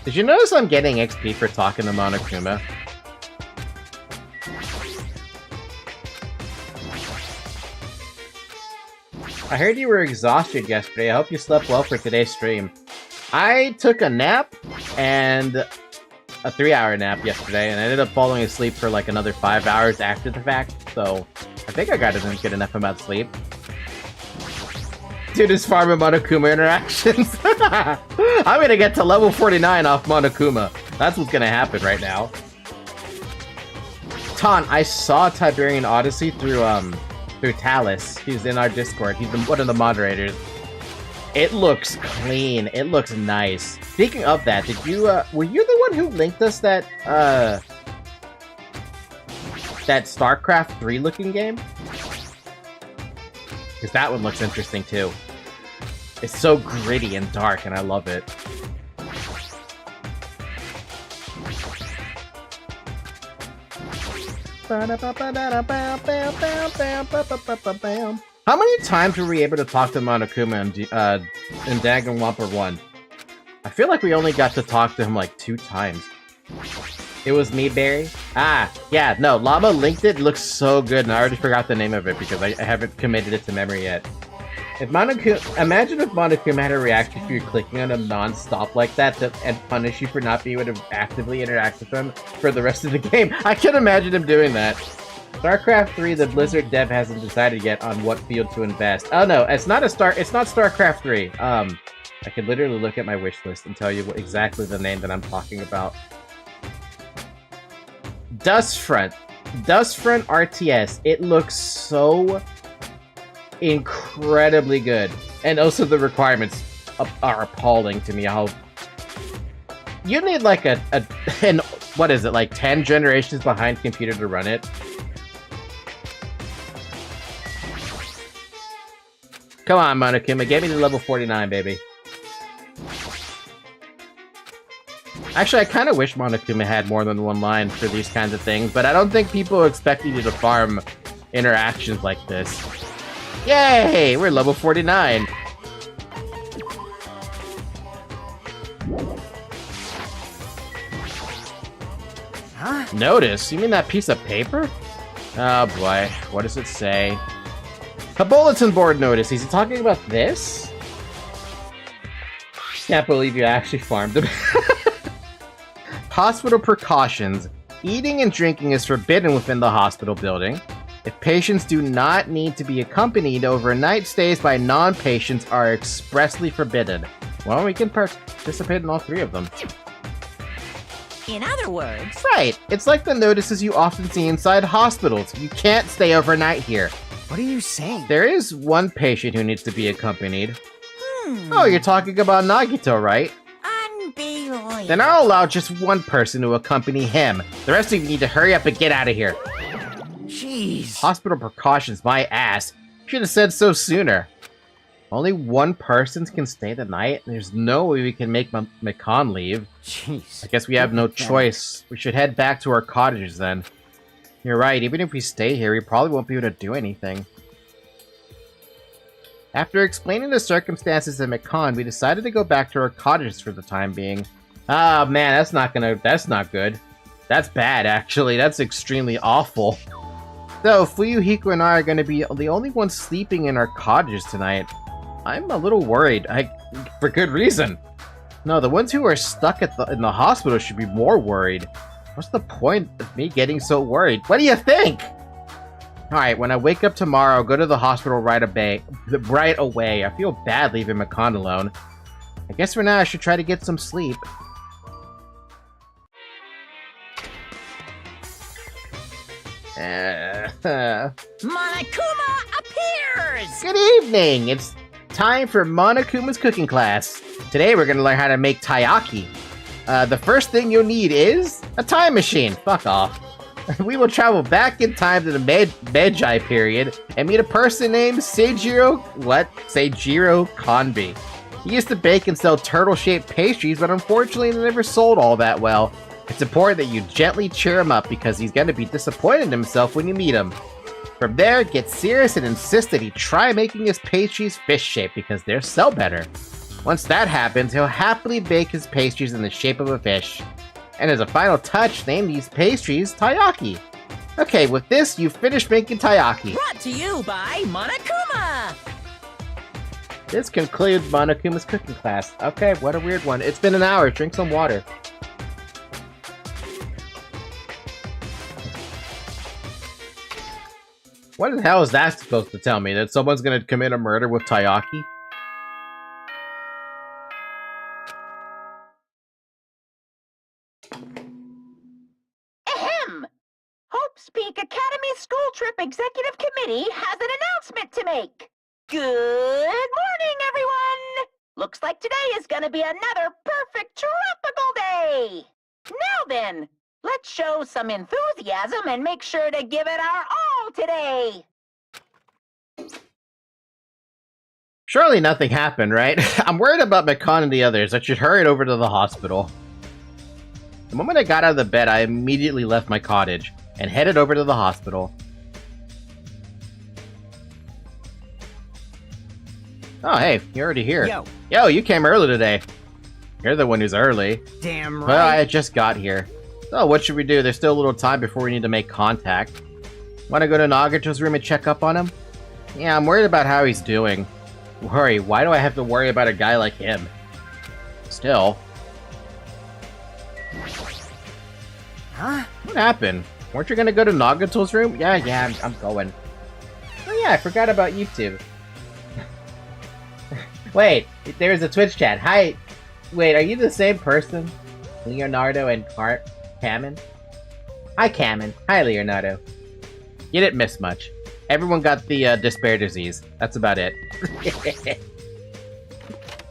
Did you notice I'm getting XP for talking to Monokuma? I heard you were exhausted yesterday. I hope you slept well for today's stream. I took a nap, and a 3-hour nap yesterday, and I ended up falling asleep for like another 5 hours after the fact, so I think I got a good enough amount of sleep. Dude, this farm of Monokuma interactions. I'm gonna get to level 49 off Monokuma. That's what's gonna happen right now. Ton, I saw Tiberian Odyssey through Talus. He's in our Discord. He's one of the moderators. It looks clean. It looks nice. Speaking of that, did you were you the one who linked us that StarCraft 3 looking game? Because that one looks interesting too. It's so gritty and dark, and I love it. How many times were we able to talk to Monokuma in Danganronpa 1? I feel like we only got to talk to him like 2 times. It was me, Barry? Ah, yeah, no, Llama linked it. It looks so good, and I already forgot the name of it because I haven't committed it to memory yet. Imagine if Monokuma had a reaction to you clicking on him non-stop like that and punish you for not being able to actively interact with him for the rest of the game. I can imagine him doing that. StarCraft 3, the Blizzard dev hasn't decided yet on what field to invest. Oh no, it's not StarCraft 3. I could literally look at my wish list and tell you exactly the name that I'm talking about. Dustfront RTS. It looks so incredibly good, and also the requirements are appalling to me. How you need like and what is it, like 10 generations behind computer to run it? Come on, Monokuma, get me to level 49, baby. Actually, I kind of wish Monokuma had more than one line for these kinds of things, but I don't think people are expecting you to farm interactions like this. Yay! We're level 49. Huh? Notice? You mean that piece of paper? Oh boy, what does it say? A bulletin board notice. Is he talking about this? Can't believe you actually farmed him. Hospital precautions. Eating and drinking is forbidden within the hospital building. If patients do not need to be accompanied, overnight stays by non-patients are expressly forbidden. Well, we can participate in all 3 of them. In other words... Right. It's like the notices you often see inside hospitals. You can't stay overnight here. What are you saying? There is one patient who needs to be accompanied. Oh, you're talking about Nagito, right? Unbelievable. Then I'll allow just one person to accompany him. The rest of you need to hurry up and get out of here. Jeez. Hospital precautions, my ass. Should have said so sooner. Only one person can stay the night? There's no way we can make Makan leave. Jeez. I guess we have no choice. We should head back to our cottages then. You're right, even if we stay here, we probably won't be able to do anything. After explaining the circumstances at Makan, we decided to go back to our cottages for the time being. Ah, man, that's not good. That's bad, actually. That's extremely awful. So, Fuyohiko and I are going to be the only ones sleeping in our cottages tonight. I'm a little worried, for good reason. No, the ones who are stuck in the hospital should be more worried. What's the point of me getting so worried? What do you think? Alright, when I wake up tomorrow, I'll go to the hospital right away. I feel bad leaving Makan alone. I guess for now I should try to get some sleep. Monokuma appears! Good evening! It's time for Monokuma's cooking class. Today we're gonna learn how to make taiyaki. The first thing you'll need is a time machine. Fuck off. We will travel back in time to the Meiji period and meet a person named Seijiro Kanbi. He used to bake and sell turtle-shaped pastries, but unfortunately they never sold all that well. It's important that you gently cheer him up because he's going to be disappointed in himself when you meet him. From there, get serious and insist that he try making his pastries fish-shaped because they'll sell better. Once that happens, he'll happily bake his pastries in the shape of a fish. And as a final touch, name these pastries taiyaki. Okay, with this, you've finished making taiyaki. Brought to you by Monokuma! This concludes Monokuma's cooking class. Okay, what a weird one. It's been an hour. Drink some water. What the hell is that supposed to tell me? That someone's gonna commit a murder with taiyaki? Ahem! Hope's Peak Academy School Trip Executive Committee has an announcement to make. Good morning, everyone! Looks like today is gonna be another perfect tropical day! Now then, let's show some enthusiasm and make sure to give it our all today! Surely nothing happened, right? I'm worried about Mikon and the others. I should hurry over to the hospital. The moment I got out of the bed, I immediately left my cottage and headed over to the hospital. Oh, hey, you're already here. Yo, you came early today. You're the one who's early. Damn right. Well, I just got here. So, what should we do? There's still a little time before we need to make contact. Want to go to Nagato's room and check up on him? Yeah, I'm worried about how he's doing. Worry? Why do I have to worry about a guy like him? Still. Huh? What happened? Weren't you gonna go to Nagato's room? Yeah, I'm going. Oh yeah, I forgot about YouTube. Wait, there's a Twitch chat. Hi. Wait, are you the same person? Leonardo and Cameron? Hi, Cameron. Hi, Leonardo. You didn't miss much. Everyone got the despair disease. That's about it.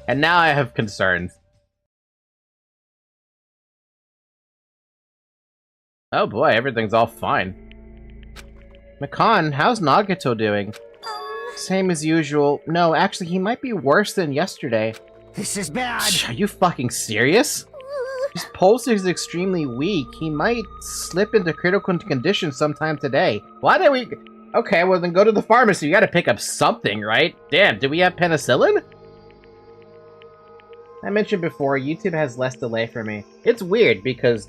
And now I have concerns. Oh boy, everything's all fine. Mikon, how's Nagato doing? Same as usual. No, actually, he might be worse than yesterday. This is bad. Are you fucking serious? His pulse is extremely weak. He might slip into critical condition sometime today. Why did we... Okay, well then go to the pharmacy. You gotta pick up something, right? Damn, do we have penicillin? I mentioned before, YouTube has less delay for me. It's weird because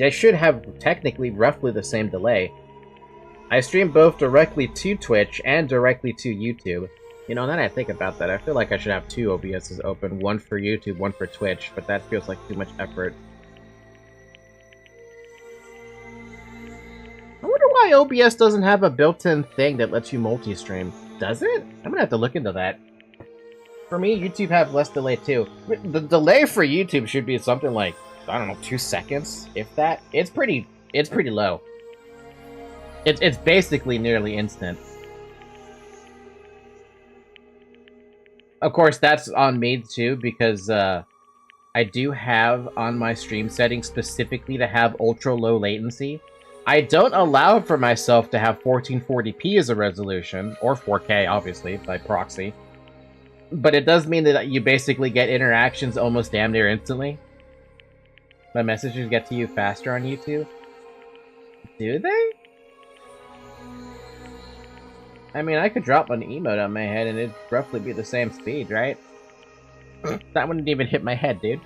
I should have technically roughly the same delay. I stream both directly to Twitch and directly to YouTube. You know, now that I think about that, I feel like I should have two OBSs open, one for YouTube, one for Twitch, but that feels like too much effort. I wonder why OBS doesn't have a built-in thing that lets you multi-stream. Does it? I'm gonna have to look into that. For me, YouTube have less delay too. The delay for YouTube should be something like, I don't know, 2 seconds, if that. It's pretty low. It's basically nearly instant. Of course, that's on me too, because I do have on my stream settings specifically to have ultra low latency. I don't allow for myself to have 1440p as a resolution, or 4K, obviously, by proxy. But it does mean that you basically get interactions almost damn near instantly. My messages get to you faster on YouTube. Do they? I mean, I could drop an emote on my head and it'd roughly be the same speed, right? That wouldn't even hit my head, dude.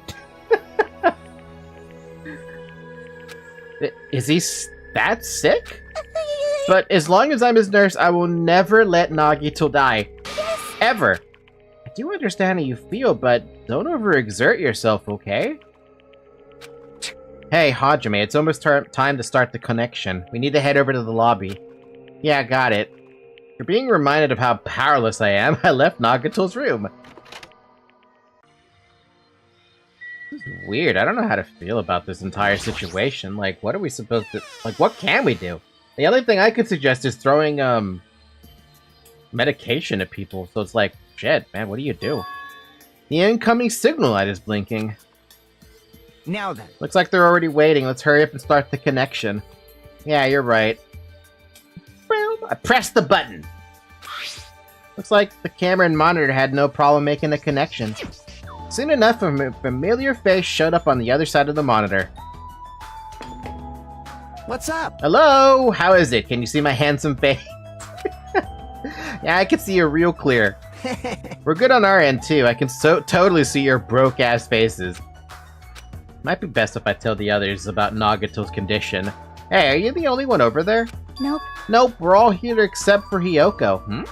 Is he that sick? But as long as I'm his nurse, I will never let Nagito die. Ever. I do understand how you feel, but don't overexert yourself, okay? Hey, Hajime, it's almost time to start the connection. We need to head over to the lobby. Yeah, got it. You're being reminded of how powerless I am. I left Nagato's room. This is weird. I don't know how to feel about this entire situation. Like, what are we supposed to... Like, what can we do? The only thing I could suggest is throwing, medication at people. So it's like, shit, man, what do you do? The incoming signal light is blinking. Now then. Looks like they're already waiting. Let's hurry up and start the connection. Yeah, you're right. I pressed the button. Looks like the camera and monitor had no problem making the connection. Soon enough, a familiar face showed up on the other side of the monitor. What's up? Hello? How is it? Can you see my handsome face? Yeah, I can see you real clear. We're good on our end, too. I can totally see your broke-ass faces. Might be best if I tell the others about Nagato's condition. Hey, are you the only one over there? Nope. Nope, we're all here except for Hiyoko.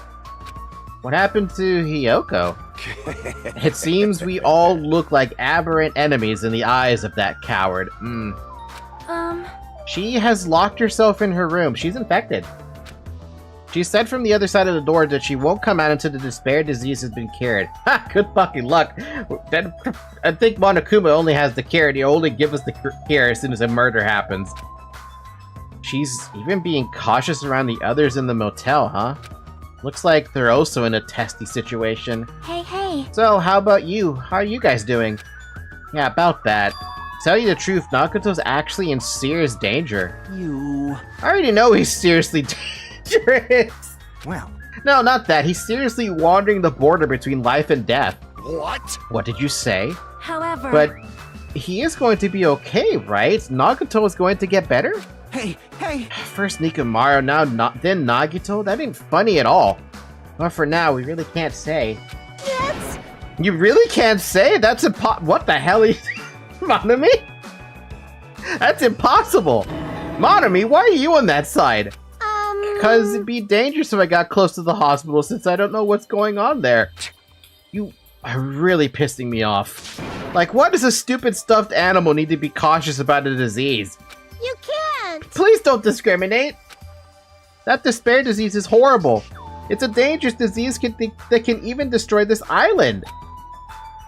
What happened to Hiyoko? It seems we all look like aberrant enemies in the eyes of that coward. She has locked herself in her room. She's infected. She said from the other side of the door that she won't come out until the despair disease has been cured. Ha! Good fucking luck. I think Monokuma only has the cure, and he'll only give us the cure as soon as a murder happens. She's even being cautious around the others in the motel, huh? Looks like they're also in a testy situation. Hey. So, how about you? How are you guys doing? Yeah, about that. Tell you the truth, Nakoto's actually in serious danger. You... I already know he's seriously dangerous. Well... No, not that. He's seriously wandering the border between life and death. What? What did you say? However... But he is going to be okay, right? Nakoto is going to get better? Hey! First Nekomaru, then Nagito? That ain't funny at all. Well, for now, we really can't say. Yes! You really can't say? That's what the hell is... Monami? That's impossible! Monami, why are you on that side? Because it'd be dangerous if I got close to the hospital since I don't know what's going on there. You are really pissing me off. Like, why does a stupid stuffed animal need to be cautious about a disease? You can't! Please don't discriminate! That despair disease is horrible. It's a dangerous disease that can even destroy this island.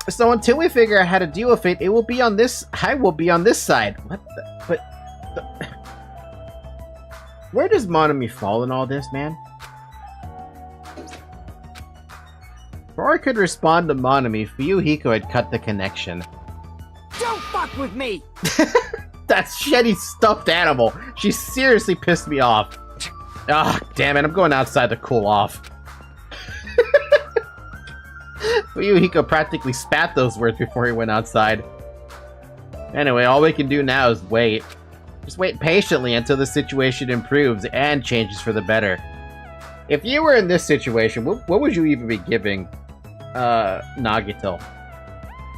So until we figure out how to deal with it, I will be on this side. What the... Where does Monami fall in all this, man? Before I could respond to Monami, Fuyohiko had cut the connection. Don't fuck with me! That shitty stuffed animal! She seriously pissed me off. Ah, damn it, I'm going outside to cool off. Fuyohiko practically spat those words before he went outside. Anyway, all we can do now is wait. Just wait patiently until the situation improves and changes for the better. If you were in this situation, what would you even be giving Nagito?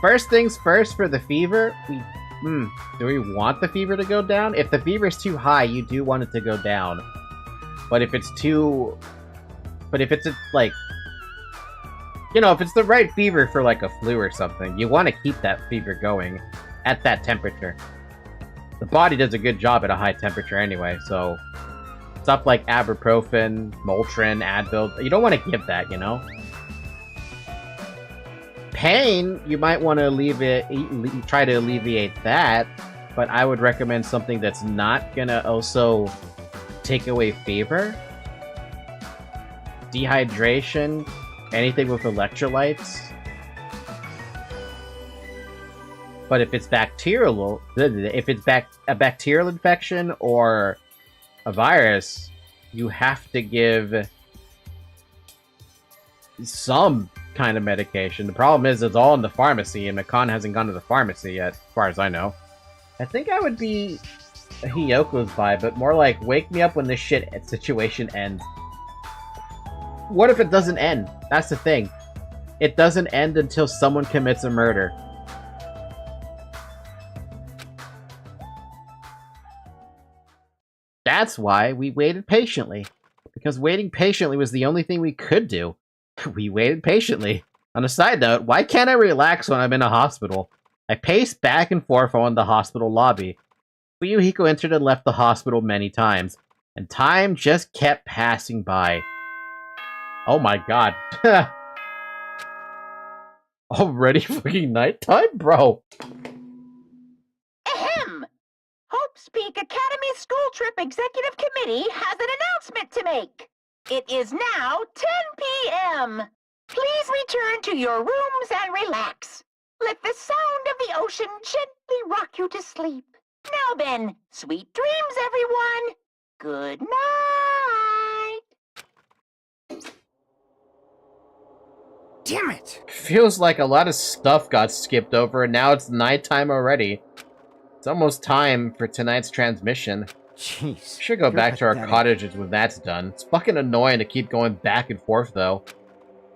First things first, for the fever, do we want the fever to go down? If the fever is too high, you do want it to go down. But if it's like, you know, if it's the right fever for like a flu or something, you want to keep that fever going at that temperature. The body does a good job at a high temperature anyway, so stuff like ibuprofen, Motrin, Advil, you don't want to give that, you know? Pain, you might want to try to alleviate that, but I would recommend something that's not gonna also take away fever. Dehydration, anything with electrolytes. But if it's bacterial, if it's a bacterial infection or a virus, you have to give some kind of medication. The problem is it's all in the pharmacy, and Makan hasn't gone to the pharmacy yet, as far as I know. I think I would be Hiyoko's vibe, but more like, wake me up when this situation ends. What if it doesn't end? That's the thing. It doesn't end until someone commits a murder. That's why we waited patiently. Because waiting patiently was the only thing we could do. We waited patiently. On a side note, why can't I relax when I'm in a hospital? I paced back and forth on the hospital lobby. Fuyohiko entered and left the hospital many times, and time just kept passing by. Oh my god. Already fucking nighttime? Bro. Ahem! Hope's Peak Academy School Trip Executive Committee has an announcement to make. It is now 10 p.m. Please return to your rooms and relax. Let the sound of the ocean gently rock you to sleep. Now then, sweet dreams, everyone. Good night. Damn it! Feels like a lot of stuff got skipped over, and now it's nighttime already. It's almost time for tonight's transmission. Jeez. Should go back to our pathetic. cottages when that's done. It's fucking annoying to keep going back and forth, though.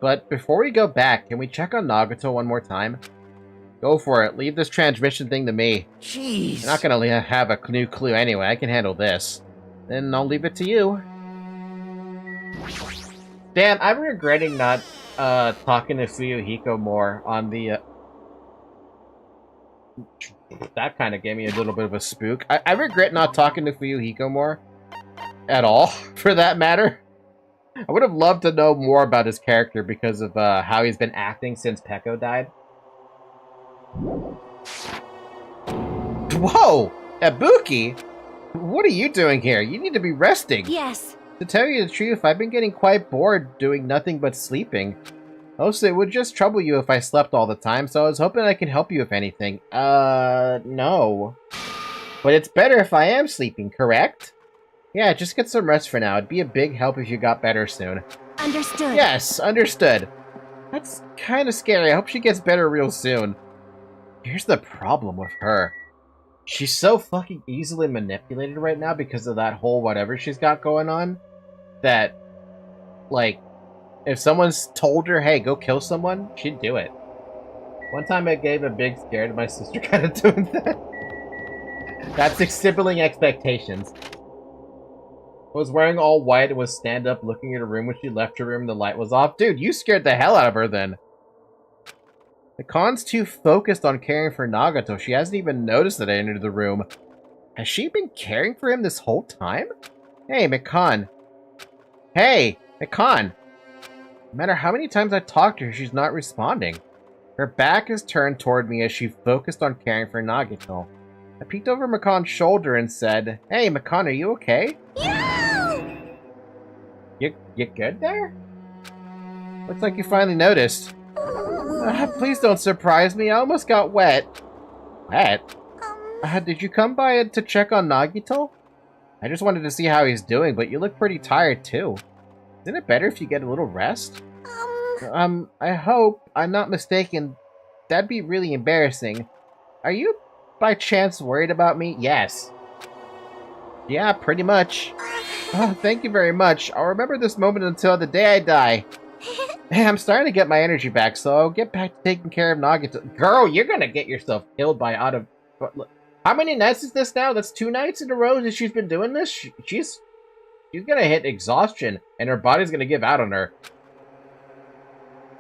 But before we go back, can we check on Nagato one more time? Go for it. Leave this transmission thing to me. Jeez. You're not gonna have a new clue anyway. I can handle this. Then I'll leave it to you. Damn, I'm regretting not talking to Fuyohiko more on the... That kind of gave me a little bit of a spook. I regret not talking to Fuyohiko more. At all, for that matter. I would have loved to know more about his character because of how he's been acting since Peko died. Whoa! Ibuki! What are you doing here? You need to be resting. Yes. To tell you the truth, I've been getting quite bored doing nothing but sleeping. Also, it would just trouble you if I slept all the time, so I was hoping I could help you if anything. No. But it's better if I am sleeping, correct? Yeah, just get some rest for now. It'd be a big help if you got better soon. Understood. Yes, understood. That's kind of scary. I hope she gets better real soon. Here's the problem with her. She's so fucking easily manipulated right now because of that whole whatever she's got going on, that, like, if someone's told her, hey, go kill someone, she'd do it. One time I gave a big scare to my sister kind of doing that. That's exhibiting expectations. I was wearing all white and was stand up looking at her room when she left her room and the light was off. Dude, you scared the hell out of her then. Mikan's too focused on caring for Nagato. She hasn't even noticed that I entered the room. Has she been caring for him this whole time? Hey, Mikan. Hey, Mikan. No matter how many times I talk to her, she's not responding. Her back is turned toward me as she focused on caring for Nagato. I peeked over Mikan's shoulder and said, Hey, Mikan, are you okay? You good there? Looks like you finally noticed. Please don't surprise me. I almost got wet. Wet? Did you come by to check on Nagito? I just wanted to see how he's doing, but you look pretty tired too. Isn't it better if you get a little rest? I hope I'm not mistaken. That'd be really embarrassing. Are you by chance worried about me? Yes. Yeah, pretty much. Oh, thank you very much. I'll remember this moment until the day I die. Hey, I'm starting to get my energy back, so I'll get back to taking care of Nagato. Girl, you're gonna get yourself killed by out of... How many nights is this now? That's 2 nights in a row that she's been doing this? She's gonna hit exhaustion, and her body's gonna give out on her.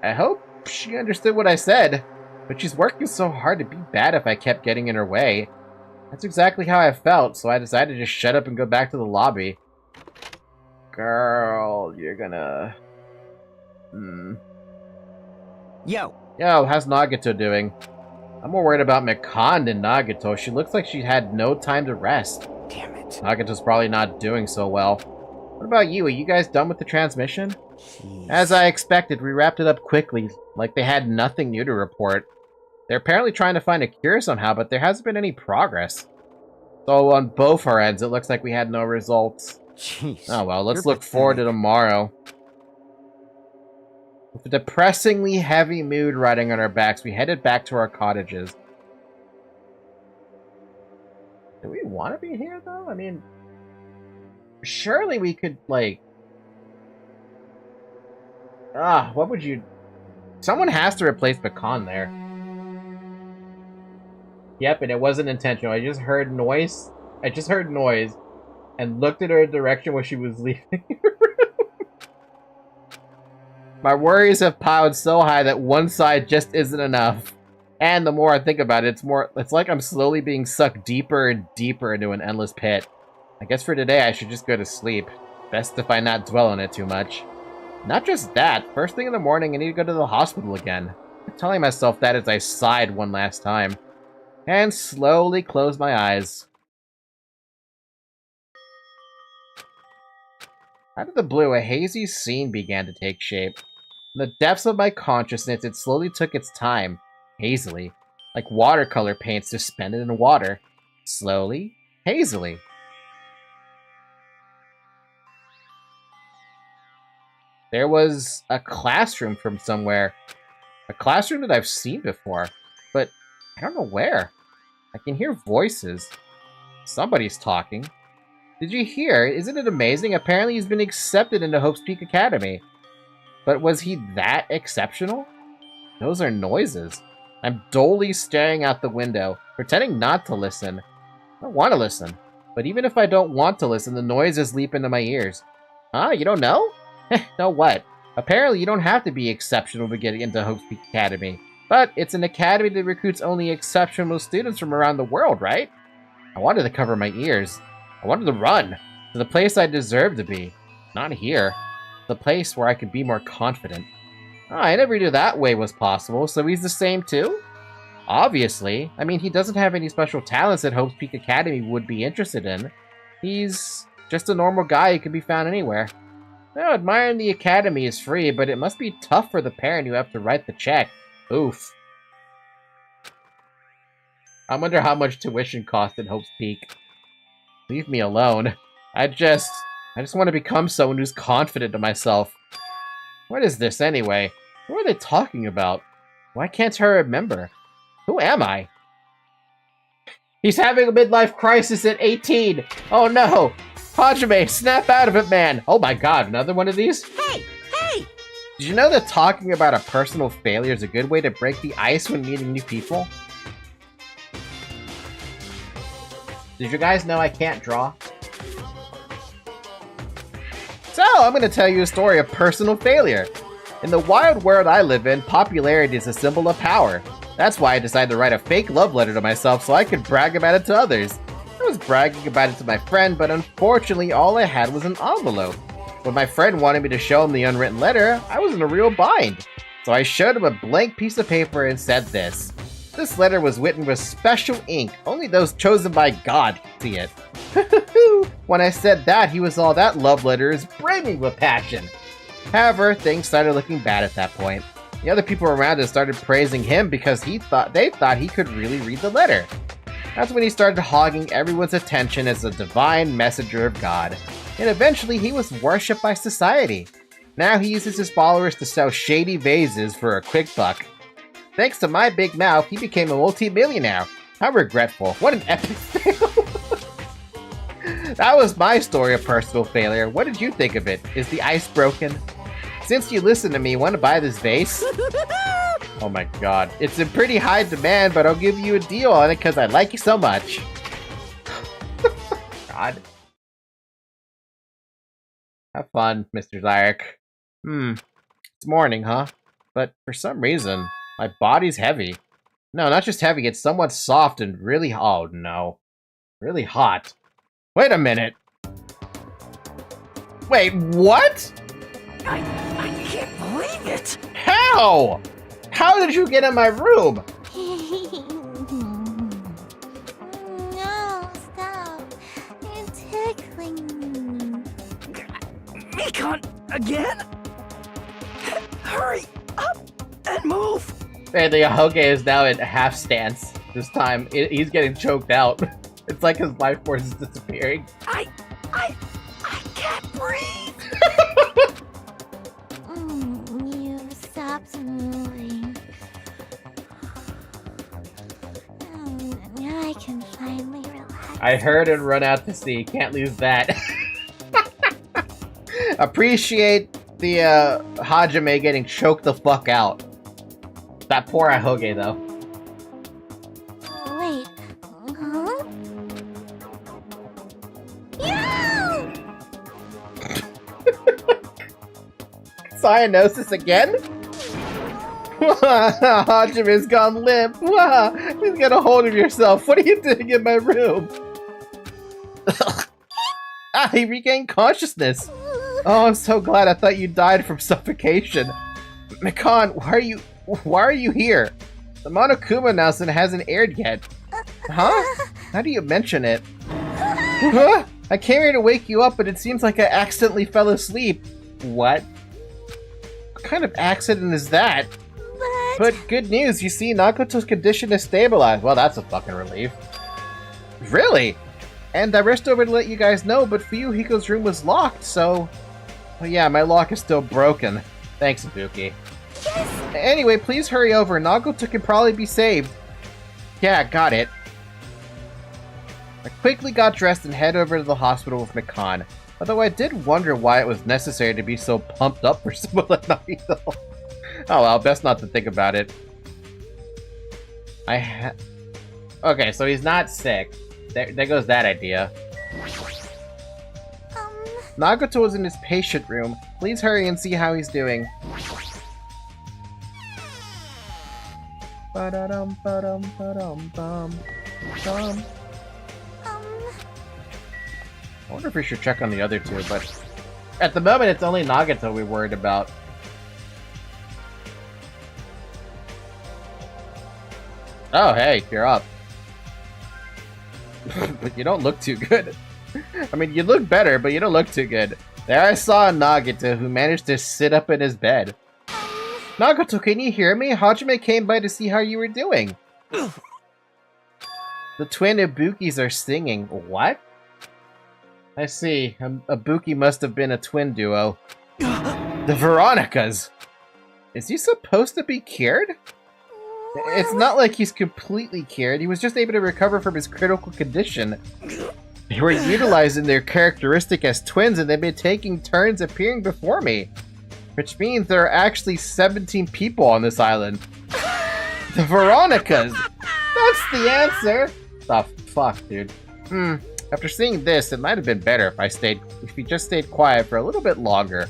I hope she understood what I said, but she's working so hard to be bad if I kept getting in her way. That's exactly how I felt, so I decided to just shut up and go back to the lobby. Girl, you're gonna... Yo, how's Nagato doing? I'm more worried about Mikan than Nagato. She looks like she had no time to rest. damn it. Nagato's probably not doing so well. What about you? Are you guys done with the transmission? Jeez. As I expected, we wrapped it up quickly, like they had nothing new to report. They're apparently trying to find a cure somehow, but there hasn't been any progress. So on both our ends, it looks like we had no results. Jeez. Oh well, let's You're look forward to pathetic. tomorrow. With a depressingly heavy mood riding on our backs, we headed back to our cottages. Do we want to be here, though? I mean, surely we could, like... what would you... Someone has to replace Pecan there. Yep, and it wasn't intentional. I just heard noise. And looked at her direction where she was leaving her room. My worries have piled so high that one side just isn't enough. And the more I think about it, it's like I'm slowly being sucked deeper and deeper into an endless pit. I guess for today I should just go to sleep. Best if I not dwell on it too much. Not just that, first thing in the morning I need to go to the hospital again. I'm telling myself that as I sighed one last time. And slowly close my eyes. Out of the blue, a hazy scene began to take shape. In the depths of my consciousness, it slowly took its time, hazily, like watercolor paint suspended in water. Slowly, hazily. There was a classroom from somewhere. A classroom that I've seen before, but I don't know where. I can hear voices. Somebody's talking. Did you hear? Isn't it amazing? Apparently he's been accepted into Hope's Peak Academy. But was he that exceptional? Those are noises. I'm dully staring out the window, pretending not to listen. I want to listen, but even if I don't want to listen, the noises leap into my ears. Huh? You don't know? Know what? Apparently you don't have to be exceptional to get into Hope's Peak Academy. But it's an academy that recruits only exceptional students from around the world, right? I wanted to cover my ears. I wanted to run to the place I deserve to be. Not here. The place where I could be more confident. Oh, I never knew that way was possible, so he's the same too? Obviously. I mean, he doesn't have any special talents that Hope's Peak Academy would be interested in. He's just a normal guy who can be found anywhere. Now, admiring the academy is free, but it must be tough for the parent who have to write the check. Oof. I wonder how much tuition cost at Hope's Peak. Leave me alone. I just want to become someone who's confident of myself. What is this anyway? What are they talking about? Why can't I remember? Who am I? He's having a midlife crisis at 18! Oh no! Hajime, snap out of it, man! Oh my god, another one of these? Hey! Hey! Did you know that talking about a personal failure is a good way to break the ice when meeting new people? Did you guys know I can't draw? So, I'm going to tell you a story of personal failure. In the wild world I live in, popularity is a symbol of power. That's why I decided to write a fake love letter to myself so I could brag about it to others. I was bragging about it to my friend, but unfortunately all I had was an envelope. When my friend wanted me to show him the unwritten letter, I was in a real bind. So I showed him a blank piece of paper and said this. This letter was written with special ink. Only those chosen by God could see it. When I said that, he was all, that love letter is brimming with passion. However, things started looking bad at that point. The other people around us started praising him because they thought he could really read the letter. That's when he started hogging everyone's attention as a divine messenger of God. And eventually he was worshipped by society. Now he uses his followers to sell shady vases for a quick buck. Thanks to my big mouth, he became a multi-millionaire. How regretful. What an epic fail. That was my story of personal failure. What did you think of it? Is the ice broken? Since you listened to me, want to buy this vase? Oh my god. It's in pretty high demand, but I'll give you a deal on it because I like you so much. God. Have fun, Mr. Zarek. It's morning, huh? But for some reason, my body's heavy. No, not just heavy, it's somewhat soft and really... Oh no. Really hot. Wait a minute. Wait, what? I can't believe it! How? How did you get in my room? No, stop. You're tickling me. Mikon, again? Hurry up and move! And the Ahoge is now in half stance. This time, he's getting choked out. It's like his life force is disappearing. I can't breathe! You stopped moving. Now I can finally relax. I heard and run out to sea. Can't lose that. Appreciate the Hajime getting choked the fuck out. That poor Ahoge, though. Wait. Huh? You! Cyanosis again? Hajime's gone limp. Please get a hold of yourself. What are you doing in my room? He regained consciousness. Oh, I'm so glad. I thought you died from suffocation. Mikon, why are you here? The Monokuma announcement hasn't aired yet. Huh? How do you mention it? I came here to wake you up, but it seems like I accidentally fell asleep. What? What kind of accident is that? But good news, you see, Nakoto's condition is stabilized. Well, that's a fucking relief. Really? And I rushed over to let you guys know, but Fuyohiko's room was locked, so... Well, yeah, my lock is still broken. Thanks, Ibuki. Yes! Anyway, please hurry over. Nakoto can probably be saved. Yeah, got it. I quickly got dressed and head over to the hospital with Mikon. Although I did wonder why it was necessary to be so pumped up for someone like Nagito. Oh well, best not to think about it. Okay, so he's not sick. There goes that idea. Nagito is in his patient room. Please hurry and see how he's doing. Ba-da-dum, ba-dum, ba-dum, bum, bum. I wonder if we should check on the other two, but at the moment it's only Nagito we're worried about. Oh, hey, you're up. But you don't look too good. I mean, you look better, but you don't look too good. There I saw a Nagito who managed to sit up in his bed. Nagito, can you hear me? Hajime came by to see how you were doing. The twin Ibukis are singing. What? I see. Ibuki must have been a twin duo. The Veronicas! Is he supposed to be cured? It's not like he's completely cured. He was just able to recover from his critical condition. They were utilizing their characteristic as twins and they've been taking turns appearing before me. Which means there are actually 17 people on this island. The Veronicas! That's the answer! The fuck, dude. After seeing this, it might have been better if we just stayed quiet for a little bit longer.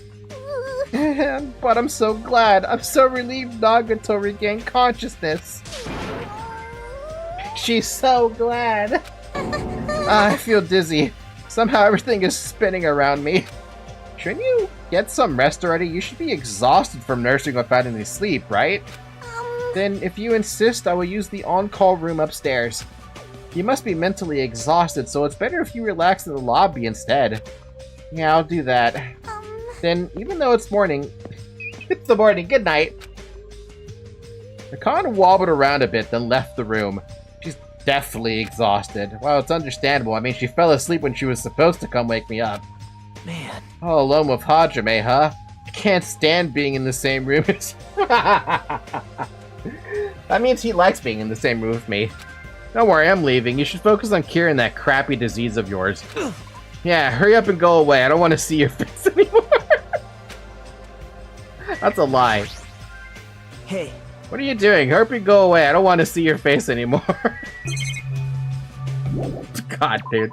But I'm so glad. I'm so relieved Nagito regained consciousness. She's so glad. I feel dizzy. Somehow everything is spinning around me. Shouldn't you get some rest already? You should be exhausted from nursing without any sleep, right? Then if you insist, I will use the on-call room upstairs. You must be mentally exhausted, so it's better if you relax in the lobby instead. Yeah, I'll do that. Then, even though it's morning, it's the morning, good night. Akane wobbled around a bit, then left the room. She's definitely exhausted. Well, it's understandable. I mean, she fell asleep when she was supposed to come wake me up. Man. All alone with Hajime, huh? I can't stand being in the same room as... That means he likes being in the same room with me. Don't worry, I'm leaving. You should focus on curing that crappy disease of yours. Yeah, hurry up and go away. I don't want to see your face anymore. That's a lie. Hey. What are you doing? Hurry up and go away. I don't want to see your face anymore. God, dude.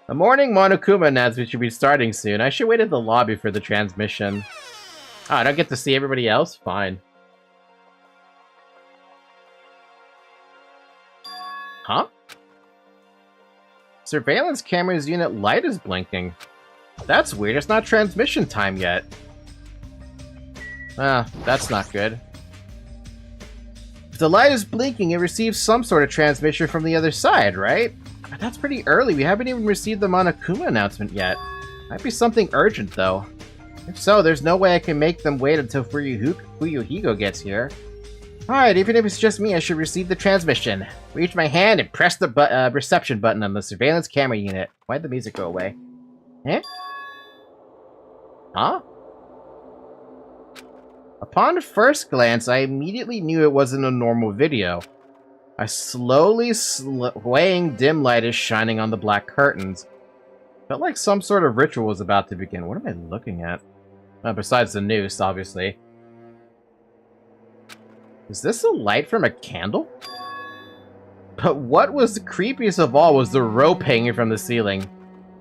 The morning Monokuma announcement should be starting soon. I should wait at the lobby for the transmission. Oh, I don't get to see everybody else? Fine. Huh? Surveillance camera's unit light is blinking. That's weird. It's not transmission time yet. Ah, that's not good. If the light is blinking, it receives some sort of transmission from the other side, right? But that's pretty early. We haven't even received the Monokuma announcement yet. Might be something urgent, though. If so, there's no way I can make them wait until Fuyohiko gets here. Alright, even if it's just me, I should receive the transmission. Reach my hand and press the reception button on the surveillance camera unit. Why'd the music go away? Eh? Huh? Upon first glance, I immediately knew it wasn't a normal video. A slowly swaying dim light is shining on the black curtains. Felt like some sort of ritual was about to begin. What am I looking at? Besides the noose, obviously. Is this a light from a candle? But what was the creepiest of all was the rope hanging from the ceiling.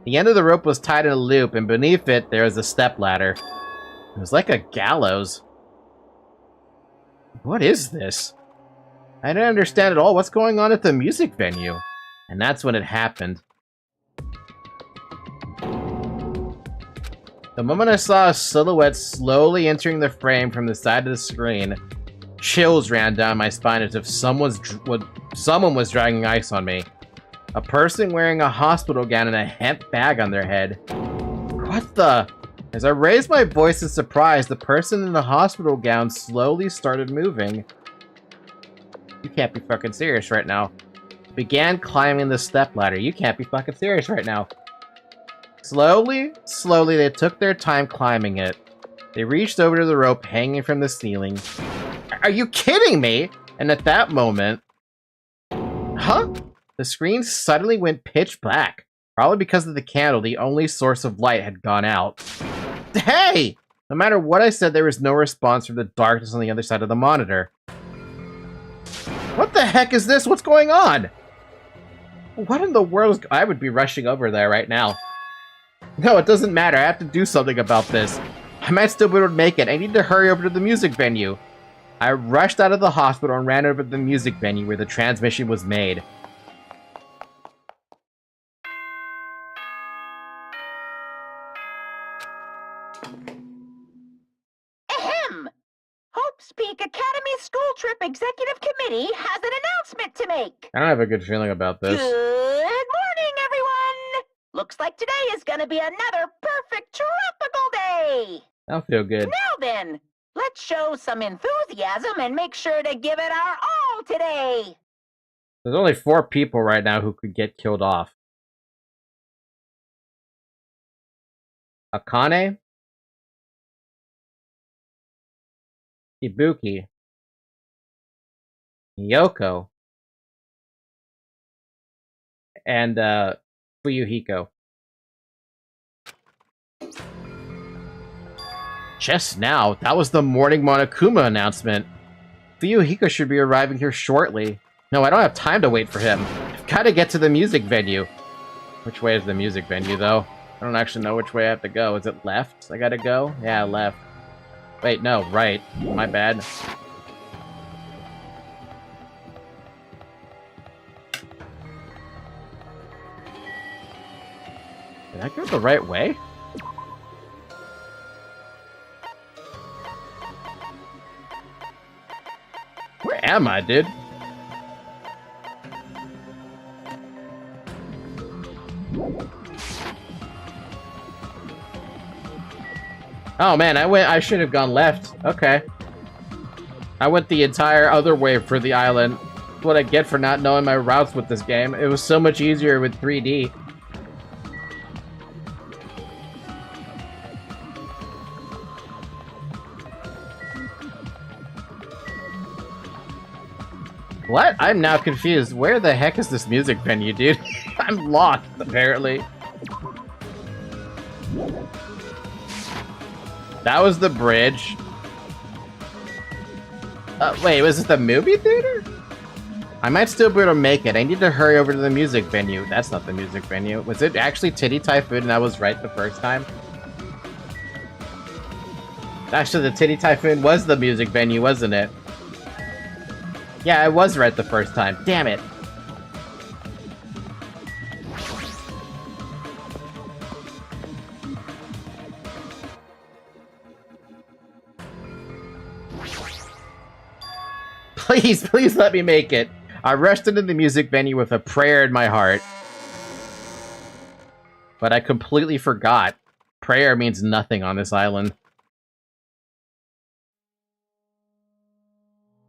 The end of the rope was tied in a loop, and beneath it, there was a stepladder. It was like a gallows. What is this? I didn't understand at all what's going on at the music venue. And that's when it happened. The moment I saw a silhouette slowly entering the frame from the side of the screen, chills ran down my spine as if someone was dragging ice on me. A person wearing a hospital gown and a hemp bag on their head. What the? As I raised my voice in surprise, the person in the hospital gown slowly started moving. You can't be fucking serious right now. Began climbing the stepladder. You can't be fucking serious right now. Slowly, they took their time climbing it. They reached over to the rope hanging from the ceiling. Are you kidding me? And at that moment... Huh? The screen suddenly went pitch black. Probably because of the candle, the only source of light had gone out. Hey! No matter what I said, there was no response from the darkness on the other side of the monitor. What the heck is this? What's going on? What in the world is... I would be rushing over there right now. No, it doesn't matter. I have to do something about this. I might still be able to make it. I need to hurry over to the music venue. I rushed out of the hospital and ran over to the music venue where the transmission was made. Ahem! Hope's Peak Academy School Trip Executive Committee has an announcement to make. I don't have a good feeling about this. Good morning, everyone! Looks like today is gonna be another perfect tropical day! I don't feel good. Now then, let's show some enthusiasm and make sure to give it our all today! There's only 4 people right now who could get killed off. Akane? Ibuki? Yoko? And, Fuyohiko. Just now, that was the morning Monokuma announcement. Fuyohiko should be arriving here shortly. No, I don't have time to wait for him. I've got to get to the music venue. Which way is the music venue, though? I don't actually know which way I have to go. Is it left I gotta go? Yeah, left. Wait, no, right. My bad. Did I go the right way? Where am I, dude? Oh man, I should have gone left. Okay. I went the entire other way for the island. That's what I get for not knowing my routes with this game. It was so much easier with 3D. What? I'm now confused. Where the heck is this music venue, dude? I'm lost, apparently. That was the bridge. Wait, was it the movie theater? I might still be able to make it. I need to hurry over to the music venue. That's not the music venue. Was it actually Titty Typhoon and I was right the first time? Actually, the Titty Typhoon was the music venue, wasn't it? Yeah, I was right the first time. Damn it. Please, please let me make it. I rushed into the music venue with a prayer in my heart. But I completely forgot. Prayer means nothing on this island.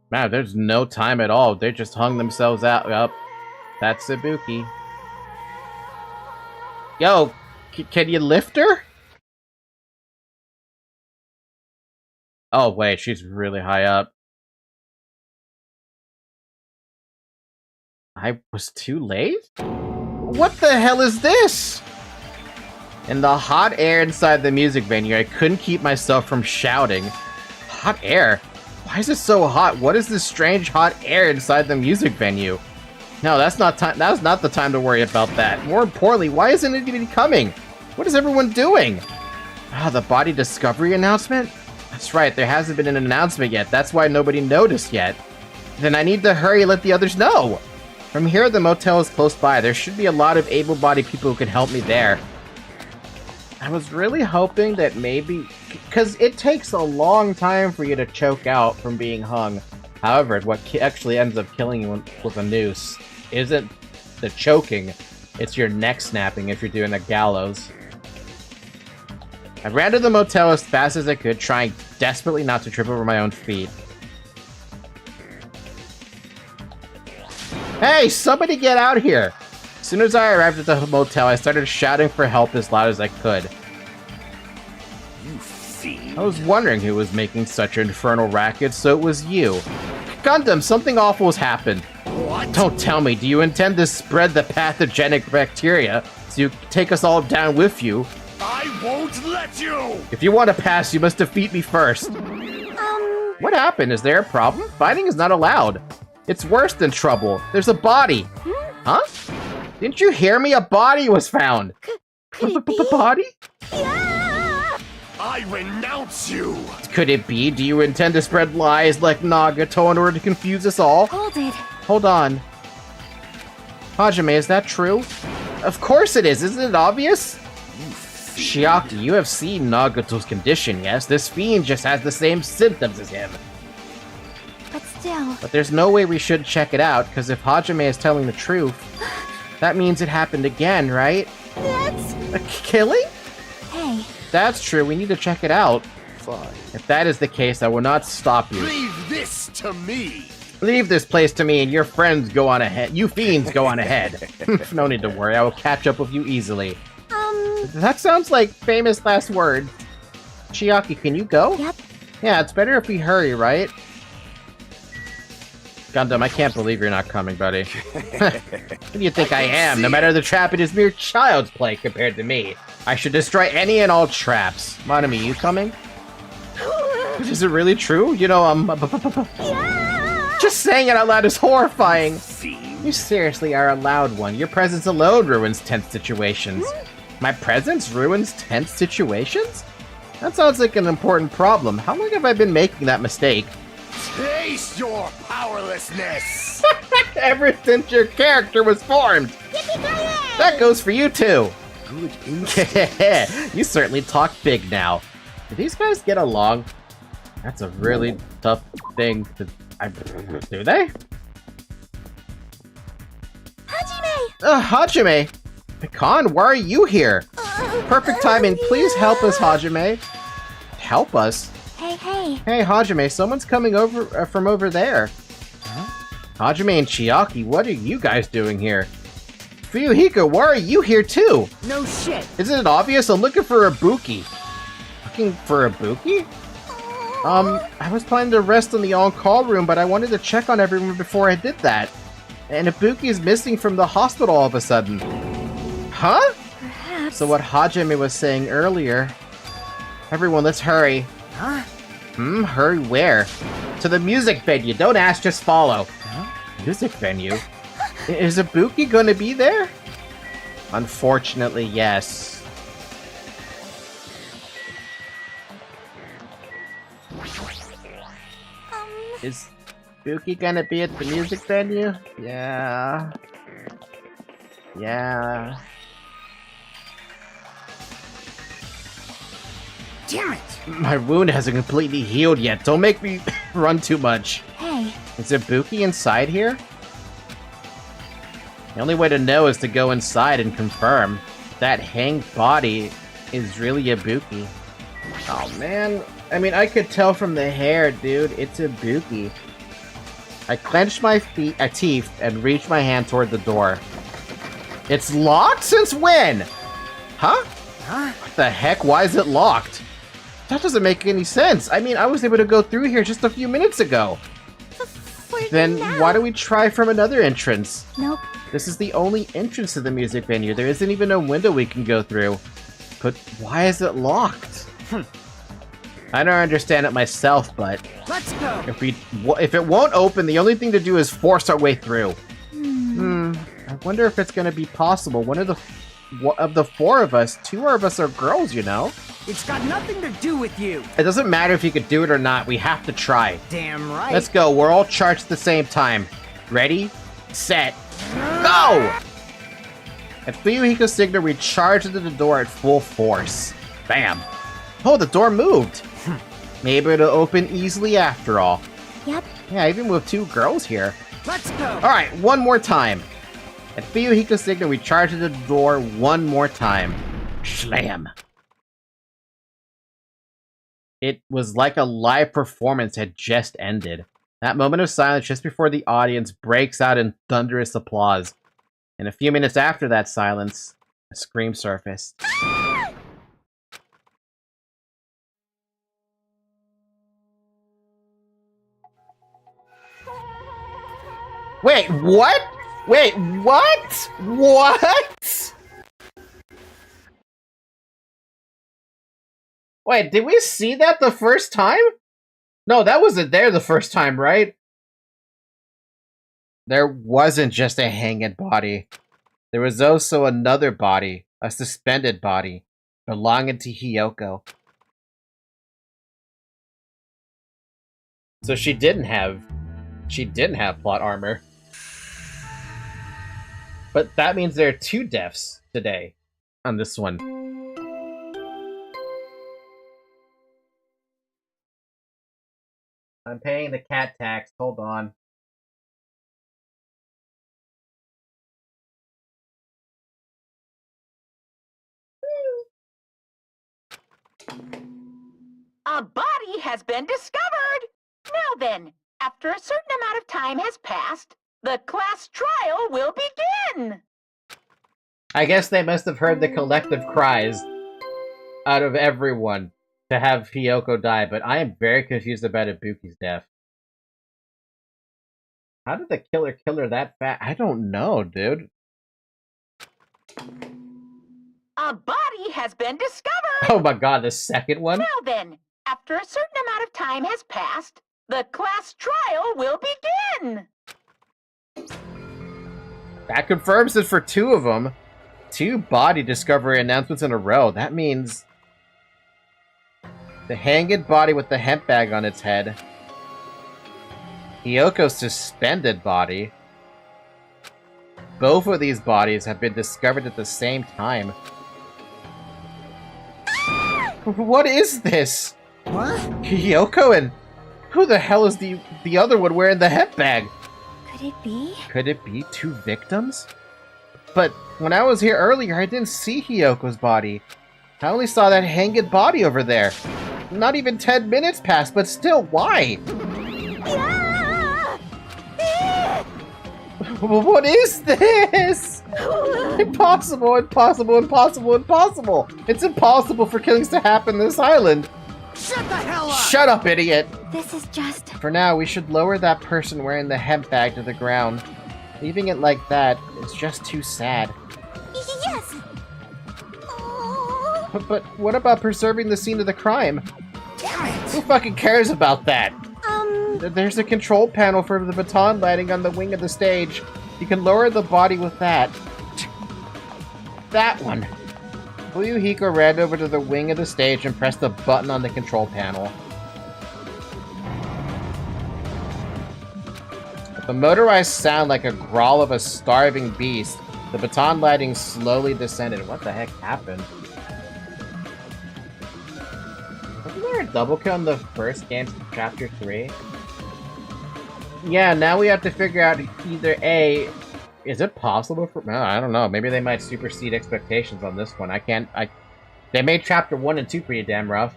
Man, there's no time at all. They just hung themselves out. Up. That's Ibuki. Yo, can you lift her? Oh, wait, she's really high up. I was too late? What the hell is this? In the hot air inside the music venue, I couldn't keep myself from shouting. Hot air? Why is it so hot? What is this strange hot air inside the music venue? No, that's not time. That was not the time to worry about that. More importantly, why isn't it even coming? What is everyone doing? Ah, the body discovery announcement? That's right, there hasn't been an announcement yet. That's why nobody noticed yet. Then I need to hurry and let the others know. From here, the motel is close by. There should be a lot of able-bodied people who can help me there. I was really hoping that maybe... Because it takes a long time for you to choke out from being hung. However, what actually ends up killing you with a noose isn't the choking, it's your neck snapping if you're doing a gallows. I ran to the motel as fast as I could, trying desperately not to trip over my own feet. Hey, somebody get out here! As soon as I arrived at the motel, I started shouting for help as loud as I could. You fiend. I was wondering who was making such an infernal racket, so it was you. Gundam, something awful has happened. What? What? Don't tell me, do you intend to spread the pathogenic bacteria so you take us all down with you? I won't let you! If you want to pass, you must defeat me first. What happened? Is there a problem? Fighting is not allowed. It's worse than trouble. There's a body. Huh? Didn't you hear me? A body was found. Could it be? Body? Yeah! I renounce you! Could it be? Do you intend to spread lies like Nagato in order to confuse us all? Hold it. Hold on. Hajime, is that true? Of course it is. Isn't it obvious? Chiaki, you have seen Nagato's condition, yes? This fiend just has the same symptoms as him. But still. But there's no way we should check it out, because if Hajime is telling the truth, that means it happened again, right? That's... A killing? Hey. That's true, we need to check it out. Fine. If that is the case, I will not stop you. Leave this to me! Leave this place to me and your friends go on ahead. You fiends go on ahead. No need to worry, I will catch up with you easily. That sounds like famous last word. Chiaki, can you go? Yep. Yeah, it's better if we hurry, right? Gundam, I can't believe you're not coming, buddy. What do you think I am? No matter the trap, it is mere child's play compared to me. I should destroy any and all traps. Monami, you coming? Is it really true? You know, Yeah! just saying it out loud is horrifying. See? You seriously are a loud one. Your presence alone ruins tense situations. My presence ruins tense situations? That sounds like an important problem. How long have I been making that mistake? Taste your powerlessness! Ever since your character was formed. Yippee-ki-yay! That goes for you too. Good insight. You certainly talk big now. Do these guys get along? That's a really tough thing to... do they? Hajime! Hajime! Pecan, why are you here? Perfect timing. Please help us, Hajime. Help us? Hey, hey. Hey, Hajime, someone's coming over from over there. Hajime and Chiaki, what are you guys doing here? Fuyohiko, why are you here too? No shit. Isn't it obvious? I'm looking for Ibuki. Looking for Ibuki? I was planning to rest in the on-call room, but I wanted to check on everyone before I did that. And Ibuki is missing from the hospital all of a sudden. Huh? Perhaps. So what Hajime was saying earlier... Everyone, let's hurry. Huh? Hurry where? To the music venue. Don't ask, just follow. Music venue? Is Ibuki gonna be there? Unfortunately, yes. Is Ibuki gonna be at the music venue? Yeah. Yeah. Damn it. My wound hasn't completely healed yet. Don't make me run too much. Hey. Is Ibuki inside here? The only way to know is to go inside and confirm. That hanged body is really Ibuki. Oh man. I mean, I could tell from the hair, dude. It's Ibuki. I clenched my teeth and reached my hand toward the door. It's locked? Since when? Huh? What the heck? Why is it locked? That doesn't make any sense. I mean, I was able to go through here just a few minutes ago. Then why don't we try from another entrance? Nope. This is the only entrance to the music venue. There isn't even a window we can go through. But why is it locked? I don't understand it myself, but Let's go. if it won't open, the only thing to do is force our way through. I wonder if it's going to be possible. One of the four of us, two of us are girls, you know? It's got nothing to do with you. It doesn't matter if you could do it or not. We have to try. Damn right. Let's go. We're all charged at the same time. Ready, set, go! At Fuyohiko's signal, we charge into the door at full force. Bam. Oh, the door moved. Maybe it'll open easily after all. Yep. Yeah, even with two girls here. Let's go. Alright, one more time. At Fuyohiko's signal, we charge into the door one more time. Slam. It was like a live performance had just ended. That moment of silence just before the audience breaks out in thunderous applause. And a few minutes after that silence, a scream surfaced. Wait, what? Wait, what? What? Wait, did we see that the first time? No, that wasn't there the first time, right? There wasn't just a hanged body. There was also another body, a suspended body, belonging to Hiyoko. So she didn't have plot armor. But that means there are 2 deaths today on this one. I'm paying the cat tax. Hold on. A body has been discovered! Now then, after a certain amount of time has passed, the class trial will begin! I guess they must have heard the collective cries out of everyone to have Hiyoko die, but I am very confused about Ibuki's death. How did the killer kill her that fast? I don't know, dude. A body has been discovered! Oh my god, the second one? Now then, after a certain amount of time has passed, the class trial will begin! That confirms it for 2 of them. 2 body discovery announcements in a row. That means the hanged body with the hemp bag on its head, Hiyoko's suspended body. Both of these bodies have been discovered at the same time. What is this? What? Hiyoko and who the hell is the other one wearing the hemp bag? Could it be? Could it be 2 victims? But when I was here earlier, I didn't see Hiyoko's body. I only saw that hanged body over there. Not even 10 minutes passed, but still, why? Yeah! What is this? Impossible, impossible, impossible, impossible! It's impossible for killings to happen on this island! Shut the hell up! Shut up, idiot! This is just... For now, we should lower that person wearing the hemp bag to the ground. Leaving it like that is just too sad. Yes! Oh. But what about preserving the scene of the crime? Damn it! Who fucking cares about that? There's a control panel for the baton lighting on the wing of the stage. You can lower the body with that. That one. Fuyohiko ran over to the wing of the stage and pressed the button on the control panel. The motorized sound like a growl of a starving beast. The baton lighting slowly descended. What the heck happened? Wasn't there a double kill in the first game, Chapter 3? Yeah, now we have to figure out either A, is it possible for... No, I don't know. Maybe they might supersede expectations on this one. They made Chapter 1 and 2 pretty damn rough.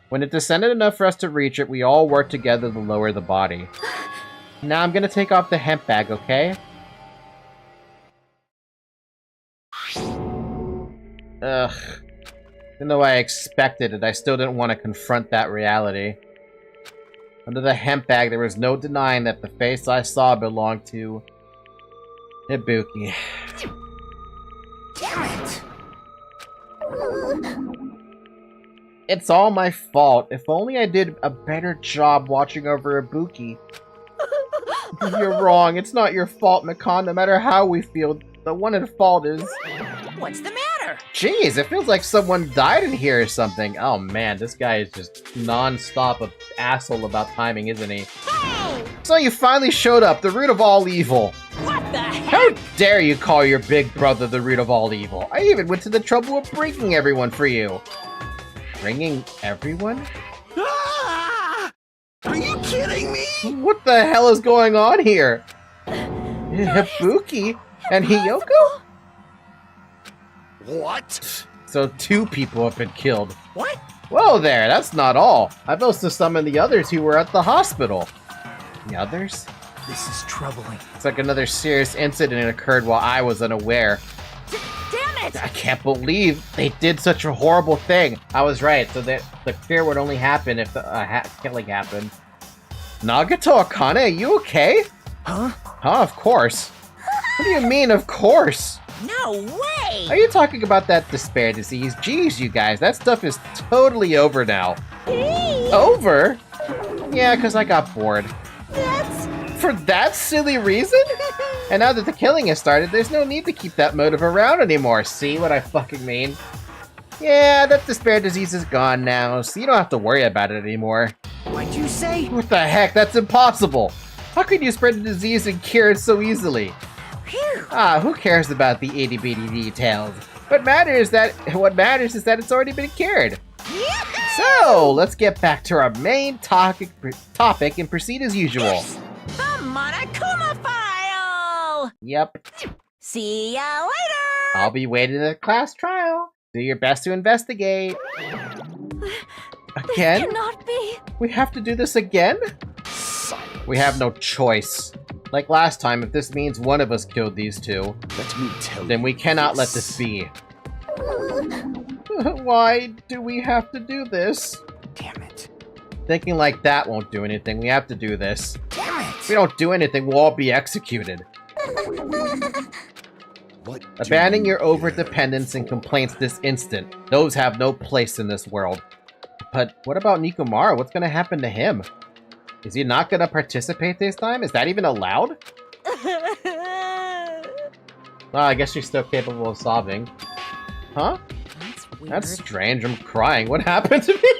When it descended enough for us to reach it, we all worked together to lower the body. Now I'm gonna take off the hemp bag, okay? Ugh. Even though I expected it, I still didn't want to confront that reality. Under the hemp bag, there was no denying that the face I saw belonged to... Ibuki. Damn it! It's all my fault. If only I did a better job watching over Ibuki. You're wrong. It's not your fault, Mikan. No matter how we feel, the one at fault is... What's the matter? Jeez, it feels like someone died in here or something. Oh man, this guy is just non-stop an asshole about timing, isn't he? Hey! So you finally showed up, the root of all evil. What the heck? How dare you call your big brother the root of all evil? I even went to the trouble of bringing everyone for you. Bringing everyone? Ah! Are you kidding me? What the hell is going on here? Ibuki and Hiyoko? What? So 2 people have been killed. What? Whoa there, that's not all. I've also summoned the others who were at the hospital. The others? This is troubling. It's like another serious incident occurred while I was unaware. Damn it! I can't believe they did such a horrible thing. I was right, so that the fear would only happen if the killing happened. Nagato Akane, you okay? Huh? Huh, of course. What do you mean, of course? No way! Are you talking about that despair disease? Jeez, you guys, that stuff is totally over now. Over? Yeah, because I got bored. That's... For that silly reason? And now that the killing has started, there's no need to keep that motive around anymore. See what I fucking mean? Yeah, that despair disease is gone now, so you don't have to worry about it anymore. What'd you say? What the heck? That's impossible! How could you spread the disease and cure it so easily? Phew. Ah, who cares about the itty-bitty details? What matters is that it's already been cured. So, let's get back to our main topic and proceed as usual. The Monokuma file! Yep. See ya later! I'll be waiting at the class trial. Do your best to investigate. Again? Cannot be. We have to do this again? We have no choice. Like last time, if this means one of us killed these two, Let me tell then we cannot let this be. Why do we have to do this? Damn it. Thinking like that won't do anything. We have to do this. Damn If it! we don't do anything, we'll all be executed. What Abandoning your overdependence and complaints this instant. Those have no place in this world. But what about Nekomaru? What's gonna happen to him? Is he not gonna participate this time? Is that even allowed? Well, I guess she's still capable of sobbing. Huh? That's weird. That's strange. I'm crying. What happened to me?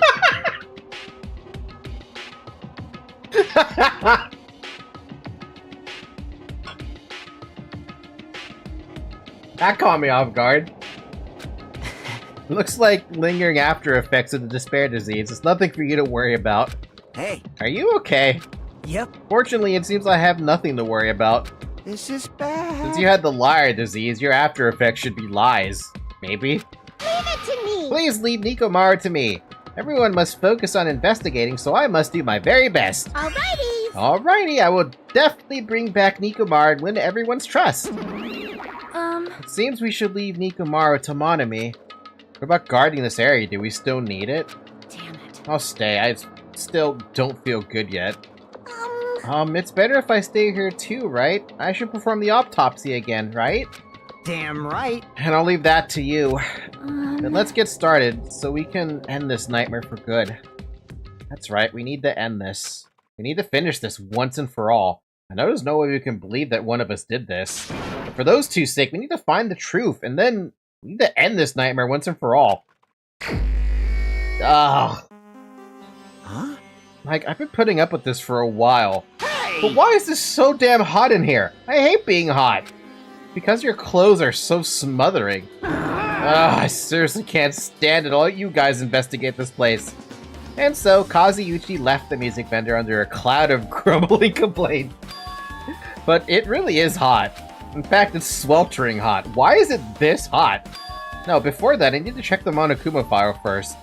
That caught me off guard. Looks like lingering after effects of the despair disease. It's nothing for you to worry about. Hey. Are you okay? Yep. Fortunately, it seems I have nothing to worry about. This is bad. Since you had the liar disease, your after effects should be lies. Maybe? Leave it to me. Please leave Nekomaru to me. Everyone must focus on investigating, so I must do my very best. Alrighty. Alrighty, I will definitely bring back Nekomaru and win everyone's trust. It seems we should leave Nekomaru to Monami. What about guarding this area? Do we still need it? Damn it. I'll stay. I still don't feel good yet. It's better if I stay here too, right? I should perform the autopsy again, right? Damn right. And I'll leave that to you. Then let's get started, so we can end this nightmare for good. That's right, we need to end this. We need to finish this once and for all. I know there's no way we can believe that one of us did this. But for those two's sake, we need to find the truth, and then we need to end this nightmare once and for all. Ugh. Huh? Like, I've been putting up with this for a while. Hey! But why is this so damn hot in here? I hate being hot. Because your clothes are so smothering. I seriously can't stand it. I'll let you guys investigate this place. And so, Kazuyuchi left the music vendor under a cloud of grumbling complaints. But it really is hot. In fact, it's sweltering hot. Why is it this hot? No, before that, I need to check the Monokuma file first.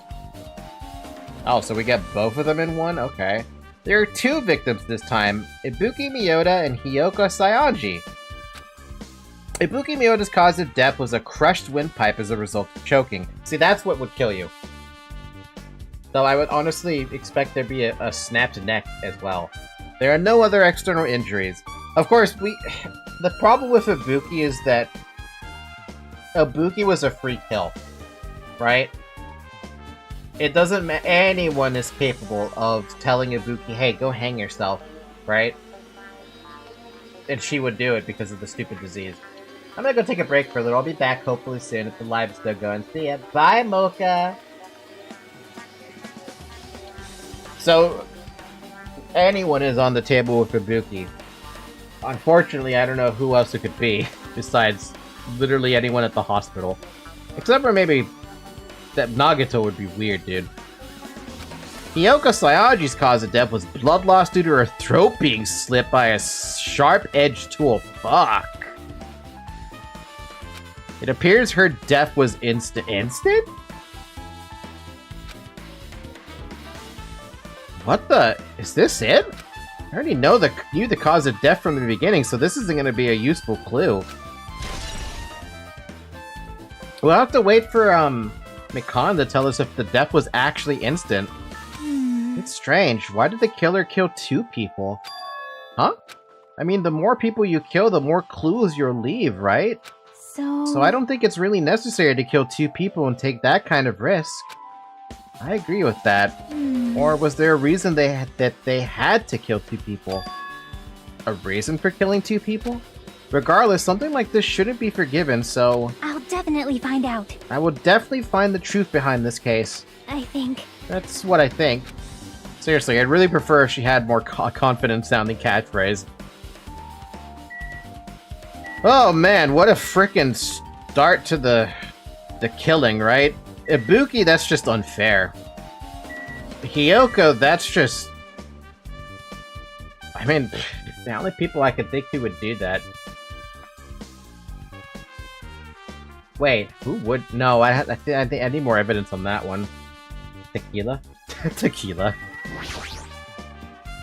Oh, so we get both of them in one? Okay. There are two victims this time, Ibuki Miyota and Hiyoko Saionji. Ibuki Miyota's cause of death was a crushed windpipe as a result of choking. See, that's what would kill you. Though I would honestly expect there be a snapped neck as well. There are no other external injuries. Of course, the problem with Ibuki is that Ibuki was a free kill, right? It doesn't anyone is capable of telling Ibuki, hey, go hang yourself, right? And she would do it because of the stupid disease. I'm gonna go take a break for a little. I'll be back hopefully soon if the live's still going. See ya. Bye, Mocha! So, anyone is on the table with Ibuki. Unfortunately, I don't know who else it could be, besides literally anyone at the hospital. Except for maybe that Nagato would be weird, dude. Hiyoko Saionji's cause of death was blood loss due to her throat being slit by a sharp-edged tool. Fuck. It appears her death was instant? What the? Is this it? I already knew the cause of death from the beginning, so this isn't going to be a useful clue. We'll have to wait for, Mikan to tell us if the death was actually instant. It's strange. Why did the killer kill two people? Huh? I mean, the more people you kill, the more clues you'll leave, right? So I don't think it's really necessary to kill 2 people and take that kind of risk. I agree with that. Or was there a reason that they had to kill 2 people? A reason for killing 2 people? Regardless, something like this shouldn't be forgiven, so... I'll definitely find out. I will definitely find the truth behind this case. I think. That's what I think. Seriously, I'd really prefer if she had more confident-sounding catchphrase. Oh man, what a frickin' start to the killing, right? Ibuki, that's just unfair. Hiyoko, that's just... I mean, the only people I could think who would do that. Wait, who would? No, I think I need more evidence on that one. Tequila? Tequila.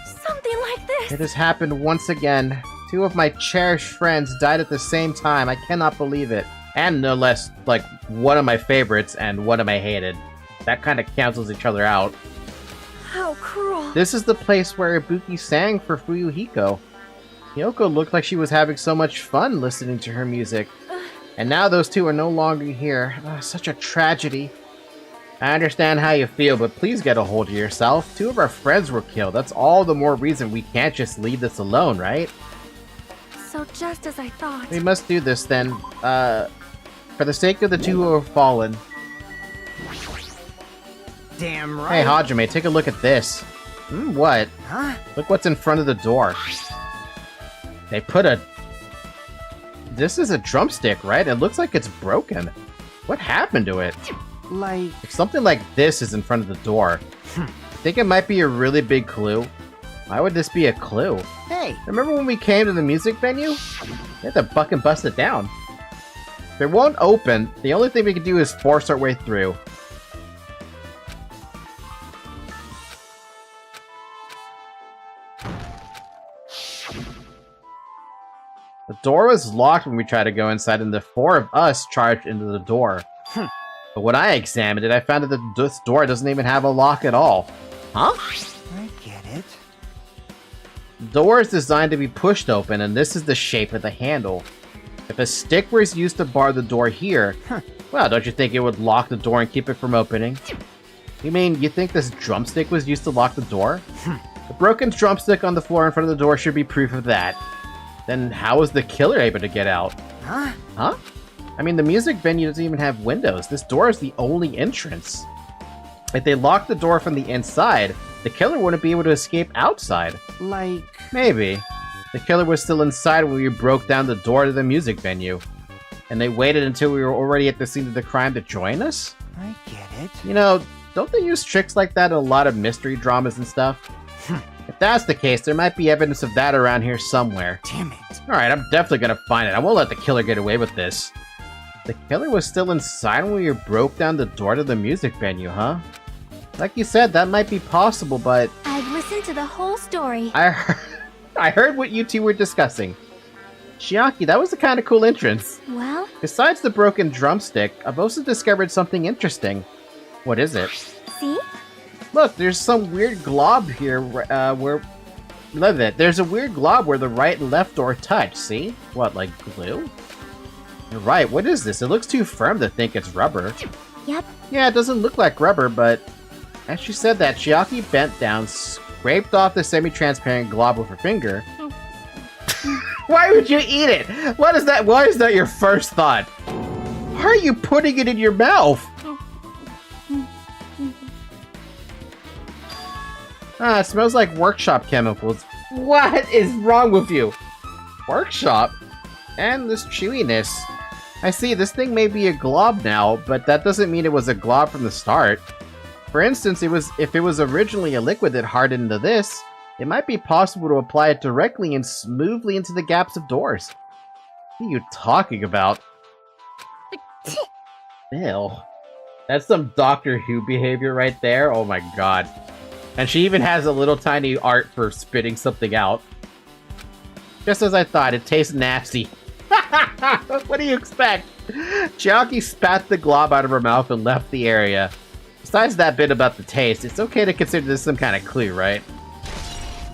Something like this. It has happened once again. 2 of my cherished friends died at the same time. I cannot believe it. And no less, like, one of my favorites and one of my hated. That kind of cancels each other out. How cruel. This is the place where Ibuki sang for Fuyohiko. Hiyoko looked like she was having so much fun listening to her music. And now those 2 are no longer here. Such a tragedy. I understand how you feel, but please get a hold of yourself. 2 of our friends were killed. That's all the more reason we can't just leave this alone, right? So just as I thought. We must do this then. For the sake of the 2 who have fallen. Damn right. Hey, Hajime, take a look at this. What? Huh? Look what's in front of the door. They put a... This is a drumstick, right? It looks like it's broken. What happened to it? Like... If something like this is in front of the door, I think it might be a really big clue. Why would this be a clue? Hey! Remember when we came to the music venue? We had to fucking bust it down. If it won't open, the only thing we can do is force our way through. The door was locked when we tried to go inside, and the 4 of us charged into the door. But when I examined it, I found that this door doesn't even have a lock at all. Huh? I get it. The door is designed to be pushed open, and this is the shape of the handle. If a stick was used to bar the door here, well, don't you think it would lock the door and keep it from opening? You mean, you think this drumstick was used to lock the door? The broken drumstick on the floor in front of the door should be proof of that. Then how was the killer able to get out? Huh? Huh? I mean, the music venue doesn't even have windows. This door is the only entrance. If they locked the door from the inside, the killer wouldn't be able to escape outside. Like... Maybe. The killer was still inside when we broke down the door to the music venue. And they waited until we were already at the scene of the crime to join us? I get it. You know, don't they use tricks like that in a lot of mystery dramas and stuff? If that's the case, there might be evidence of that around here somewhere. Damn it. Alright, I'm definitely gonna find it. I won't let the killer get away with this. The killer was still inside when we broke down the door to the music venue, huh? Like you said, that might be possible, but... I've listened to the whole story. I heard what you 2 were discussing. Chiaki, that was a kind of cool entrance. Well? Besides the broken drumstick, I've also discovered something interesting. What is it? See? Look, there's some weird glob here where... Look at it. There's a weird glob where the right and left door touch, see? What, like glue? You're right, what is this? It looks too firm to think it's rubber. Yep. Yeah, it doesn't look like rubber, but... As she said that, Chiaki bent down, scraped off the semi-transparent glob with her finger. Why would you eat it? What is that? Why is that your first thought? Why are you putting it in your mouth? Ah, it smells like workshop chemicals. What is wrong with you? Workshop? And this chewiness. I see, this thing may be a glob now, but that doesn't mean it was a glob from the start. For instance, if it was originally a liquid that hardened into this, it might be possible to apply it directly and smoothly into the gaps of doors. What are you talking about? Ew. That's some Doctor Who behavior right there. Oh my god. And she even has a little tiny art for spitting something out. Just as I thought, it tastes nasty. What do you expect? Chiaki spat the glob out of her mouth and left the area. Besides that bit about the taste, it's okay to consider this some kind of clue, right?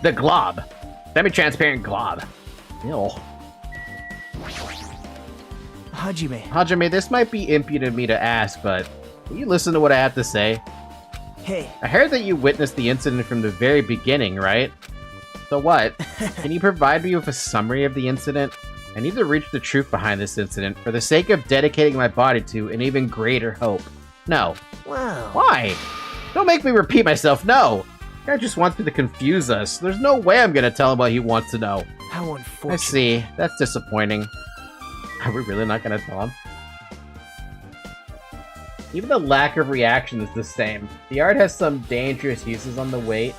The glob. Semi-transparent glob. Ew. Hajime, this might be impudent of me to ask, but will you listen to what I have to say? hey, I heard that you witnessed the incident from the very beginning, right? So what? Can you provide me with a summary of the incident? I need to reach the truth behind this incident for the sake of dedicating my body to an even greater hope. No. wow. Why? Don't make me repeat myself, no! The guy just wants me to confuse us. There's no way I'm gonna tell him what he wants to know. How I unfortunate. see. That's disappointing. Are we really not gonna tell him? Even the lack of reaction is the same. The art has some dangerous uses on the weight.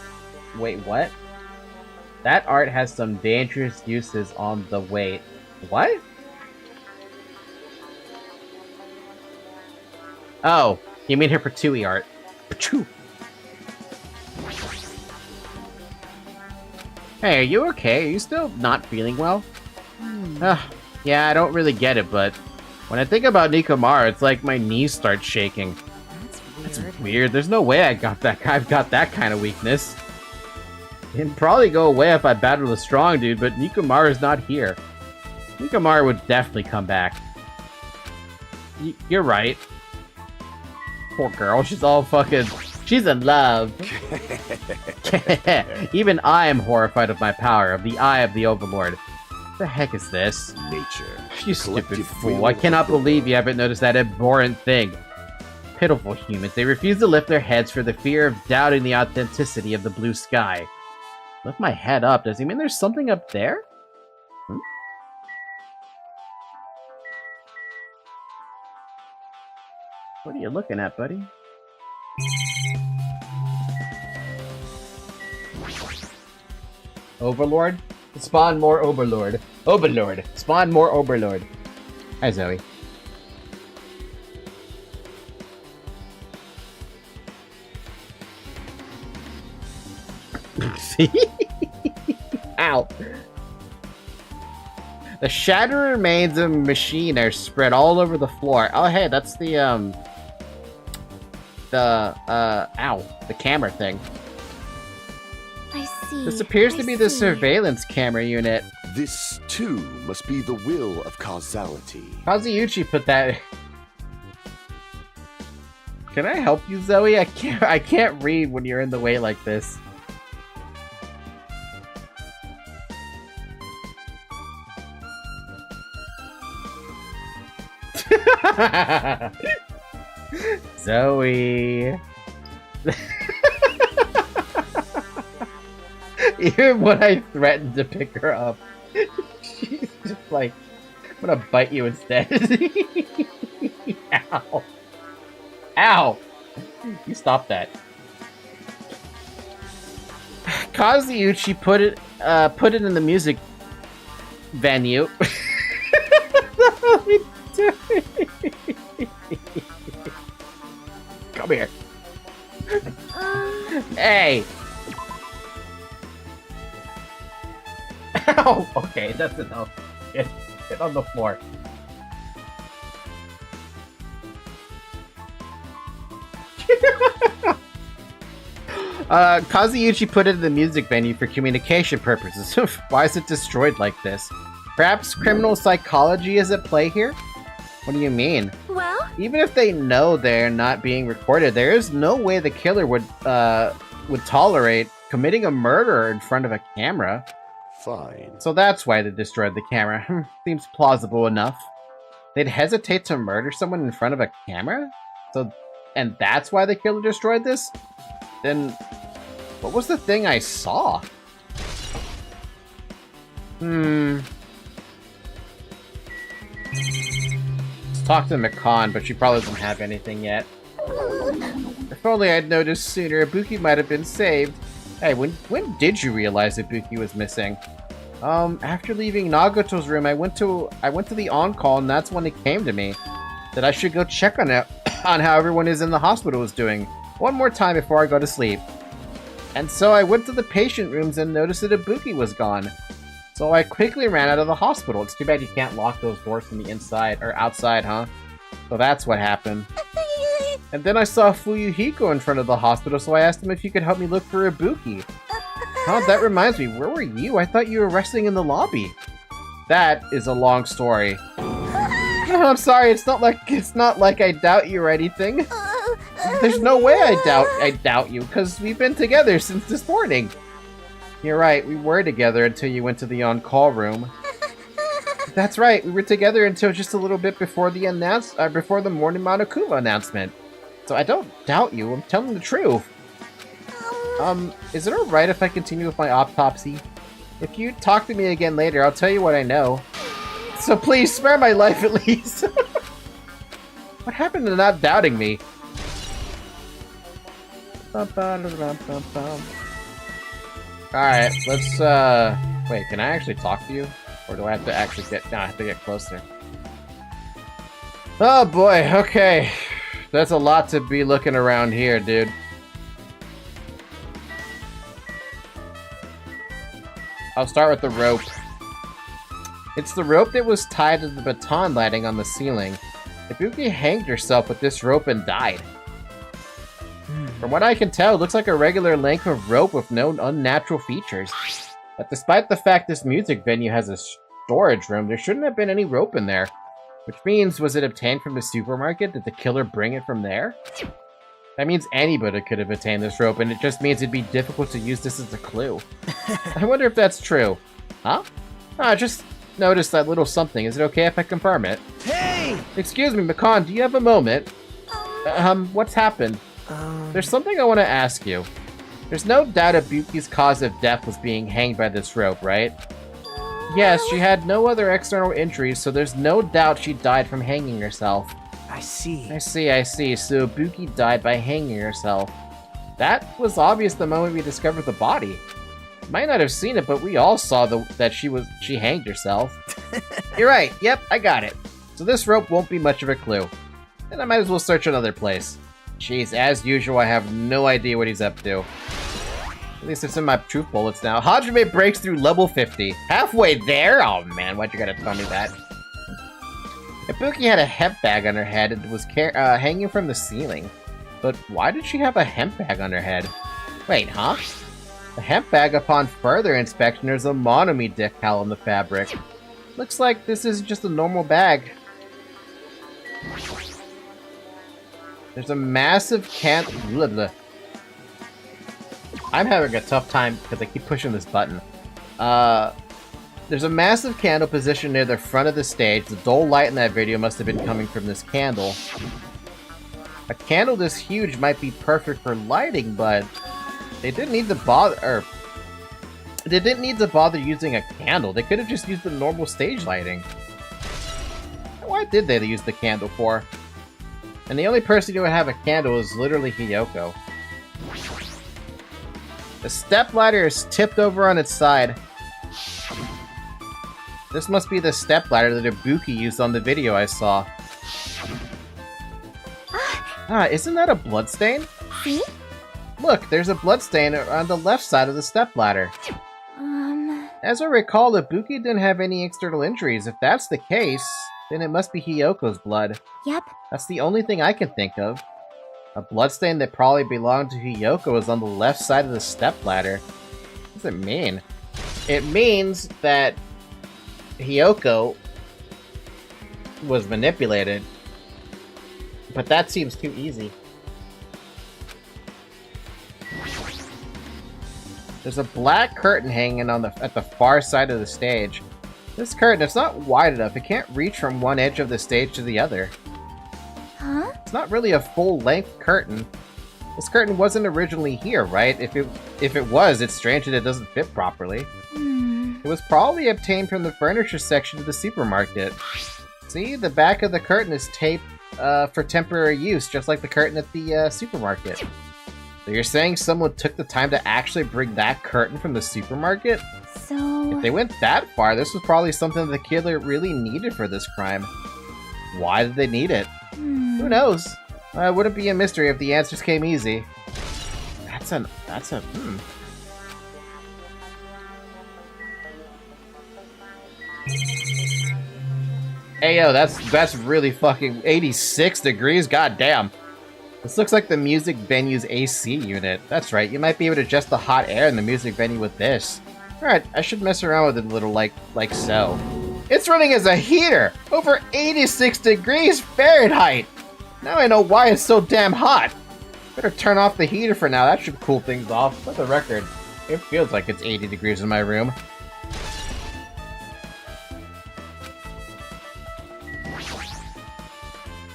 Wait, what? That art has some dangerous uses on the weight. What? Oh, you mean her Patooey art. Pachoo. Hey, are you okay? Are you still not feeling well? Yeah, I don't really get it, but when I think about Nekomaru, it's like my knees start shaking. That's weird. Weird. There's no way I've got that kind of weakness. It'd probably go away if I battled a strong dude, but Nekomaru's not here. Nekomaru would definitely come back. You're right. Poor girl, she's all fucking... She's in love. Even I am horrified of my power, of the eye of the Overlord. What the heck is this? Nature. You stupid Collective fool. will I cannot of the believe you world. haven't noticed that abhorrent thing. Pitiful humans. They refuse to lift their heads for the fear of doubting the authenticity of the blue sky. Lift my head up. Does he mean there's something up there? What are you looking at, buddy? Overlord? Spawn more Overlord. Overlord. Spawn more Overlord. Hi, Zoe. See? Ow. The shattered remains of a machine are spread all over the floor. Oh, hey, that's the camera thing. I see. This appears to I be the see. surveillance camera unit. This, too, must be the will of causality. Kazuuchi put that... Can I help you, Zoe? I can't read when you're in the way like this. Zoe. Even when I threatened to pick her up, she's just like, I'm gonna bite you instead. Ow. Ow! You stop that. Kazuuchi put it in the music venue. What are you doing? Come here. Hey! Ow! Okay, that's enough. Get on the floor. Kazuuchi put it in the music venue for communication purposes. Why is it destroyed like this? Perhaps criminal psychology is at play here? What do you mean? Well, Even if they know they're not being recorded, there is no way the killer would tolerate committing a murder in front of a camera. Fine. So that's why they destroyed the camera. Seems plausible enough. They'd hesitate to murder someone in front of a camera? And that's why the killer destroyed this? Then, what was the thing I saw? Let's talk to McCon, but she probably doesn't have anything yet. If only I'd noticed sooner, Ibuki might have been saved. Hey, when did you realize Ibuki was missing? After leaving Nagato's room, I went to the on-call, and that's when it came to me that I should go check on how everyone is in the hospital is doing one more time before I go to sleep. And so I went to the patient rooms and noticed that Ibuki was gone. So I quickly ran out of the hospital. It's too bad you can't lock those doors from the inside or outside, huh? So that's what happened. And then I saw Fuyohiko in front of the hospital, so I asked him if he could help me look for Ibuki. Oh, that reminds me, where were you? I thought you were resting in the lobby. that is a long story. No, I'm sorry, it's not like I doubt you or anything. There's no way I doubt you, because we've been together since this morning. You're right, we were together until you went to the on-call room. That's right, we were together until just a little bit before the before the morning Monokuma announcement. So I don't doubt you, I'm telling the truth. Is it alright if I continue with my autopsy? If you talk to me again later, I'll tell you what I know. So please, spare my life at least. What happened to not doubting me? Alright, let's, wait, can I actually talk to you? Or do I have to actually no, I have to get closer. Oh boy, okay. That's a lot to be looking around here, dude. I'll start with the rope. It's the rope that was tied to the baton lighting on the ceiling. Ibuki hanged herself with this rope and died. From what I can tell, it looks like a regular length of rope with no unnatural features. But despite the fact this music venue has a storage room, there shouldn't have been any rope in there. Which means, was it obtained from the supermarket? Did the killer bring it from there? That means anybody could have obtained this rope, and it just means it'd be difficult to use this as a clue. I wonder if that's true. Huh? I just noticed that little something. Is it okay if I confirm it? Hey! Excuse me, Makan, do you have a moment? What's happened? There's something I want to ask you. There's no doubt Ibuki's cause of death was being hanged by this rope, right? Yes, she had no other external injuries, so there's no doubt she died from hanging herself. I see. I see. So Ibuki died by hanging herself. That was obvious the moment we discovered the body. Might not have seen it, but we all saw that she hanged herself. You're right. Yep, I got it. So this rope won't be much of a clue. And I might as well search another place. Jeez, as usual, I have no idea what he's up to. At least it's in my truth bullets now. Hajime breaks through level 50. Halfway there? Oh man, why'd you gotta tell me that? Ibuki had a hemp bag on her head and was hanging from the ceiling. But why did she have a hemp bag on her head? Wait, huh? The hemp bag, upon further inspection, there's a Monomi decal on the fabric. Looks like this isn't just a normal bag. There's a massive I'm having a tough time because I keep pushing this button. There's a massive candle positioned near the front of the stage. The dull light in that video must have been coming from this candle. A candle this huge might be perfect for lighting, but they didn't need to bother using a candle. They could have just used the normal stage lighting. Why did they use the candle for? And the only person who would have a candle is literally Hiyoko. The stepladder is tipped over on its side. This must be the stepladder that Ibuki used on the video I saw. Isn't that a bloodstain? See? Look, there's a bloodstain on the left side of the stepladder. As I recall, Ibuki didn't have any external injuries. If that's the case, then it must be Hiyoko's blood. Yep. That's the only thing I can think of. A bloodstain that probably belonged to Hiyoko is on the left side of the stepladder. What does it mean? It means that Hiyoko was manipulated. But that seems too easy. There's a black curtain hanging at the far side of the stage. This curtain, it's not wide enough. It can't reach from one edge of the stage to the other. Huh? It's not really a full-length curtain. This curtain wasn't originally here, right? If it was, it's strange that it doesn't fit properly. It was probably obtained from the furniture section of the supermarket. See, the back of the curtain is taped for temporary use, just like the curtain at the supermarket. So you're saying someone took the time to actually bring that curtain from the supermarket? So... If they went that far, this was probably something the killer really needed for this crime. Why did they need it? Who knows? It wouldn't be a mystery if the answers came easy. Hey yo, that's really fucking 86 degrees, goddamn. This looks like the music venue's AC unit. That's right, you might be able to adjust the hot air in the music venue with this. Alright, I should mess around with it a little like so. It's running as a heater! Over 86 degrees Fahrenheit! Now I know why it's so damn hot! Better turn off the heater for now, that should cool things off. For the record, it feels like it's 80 degrees in my room.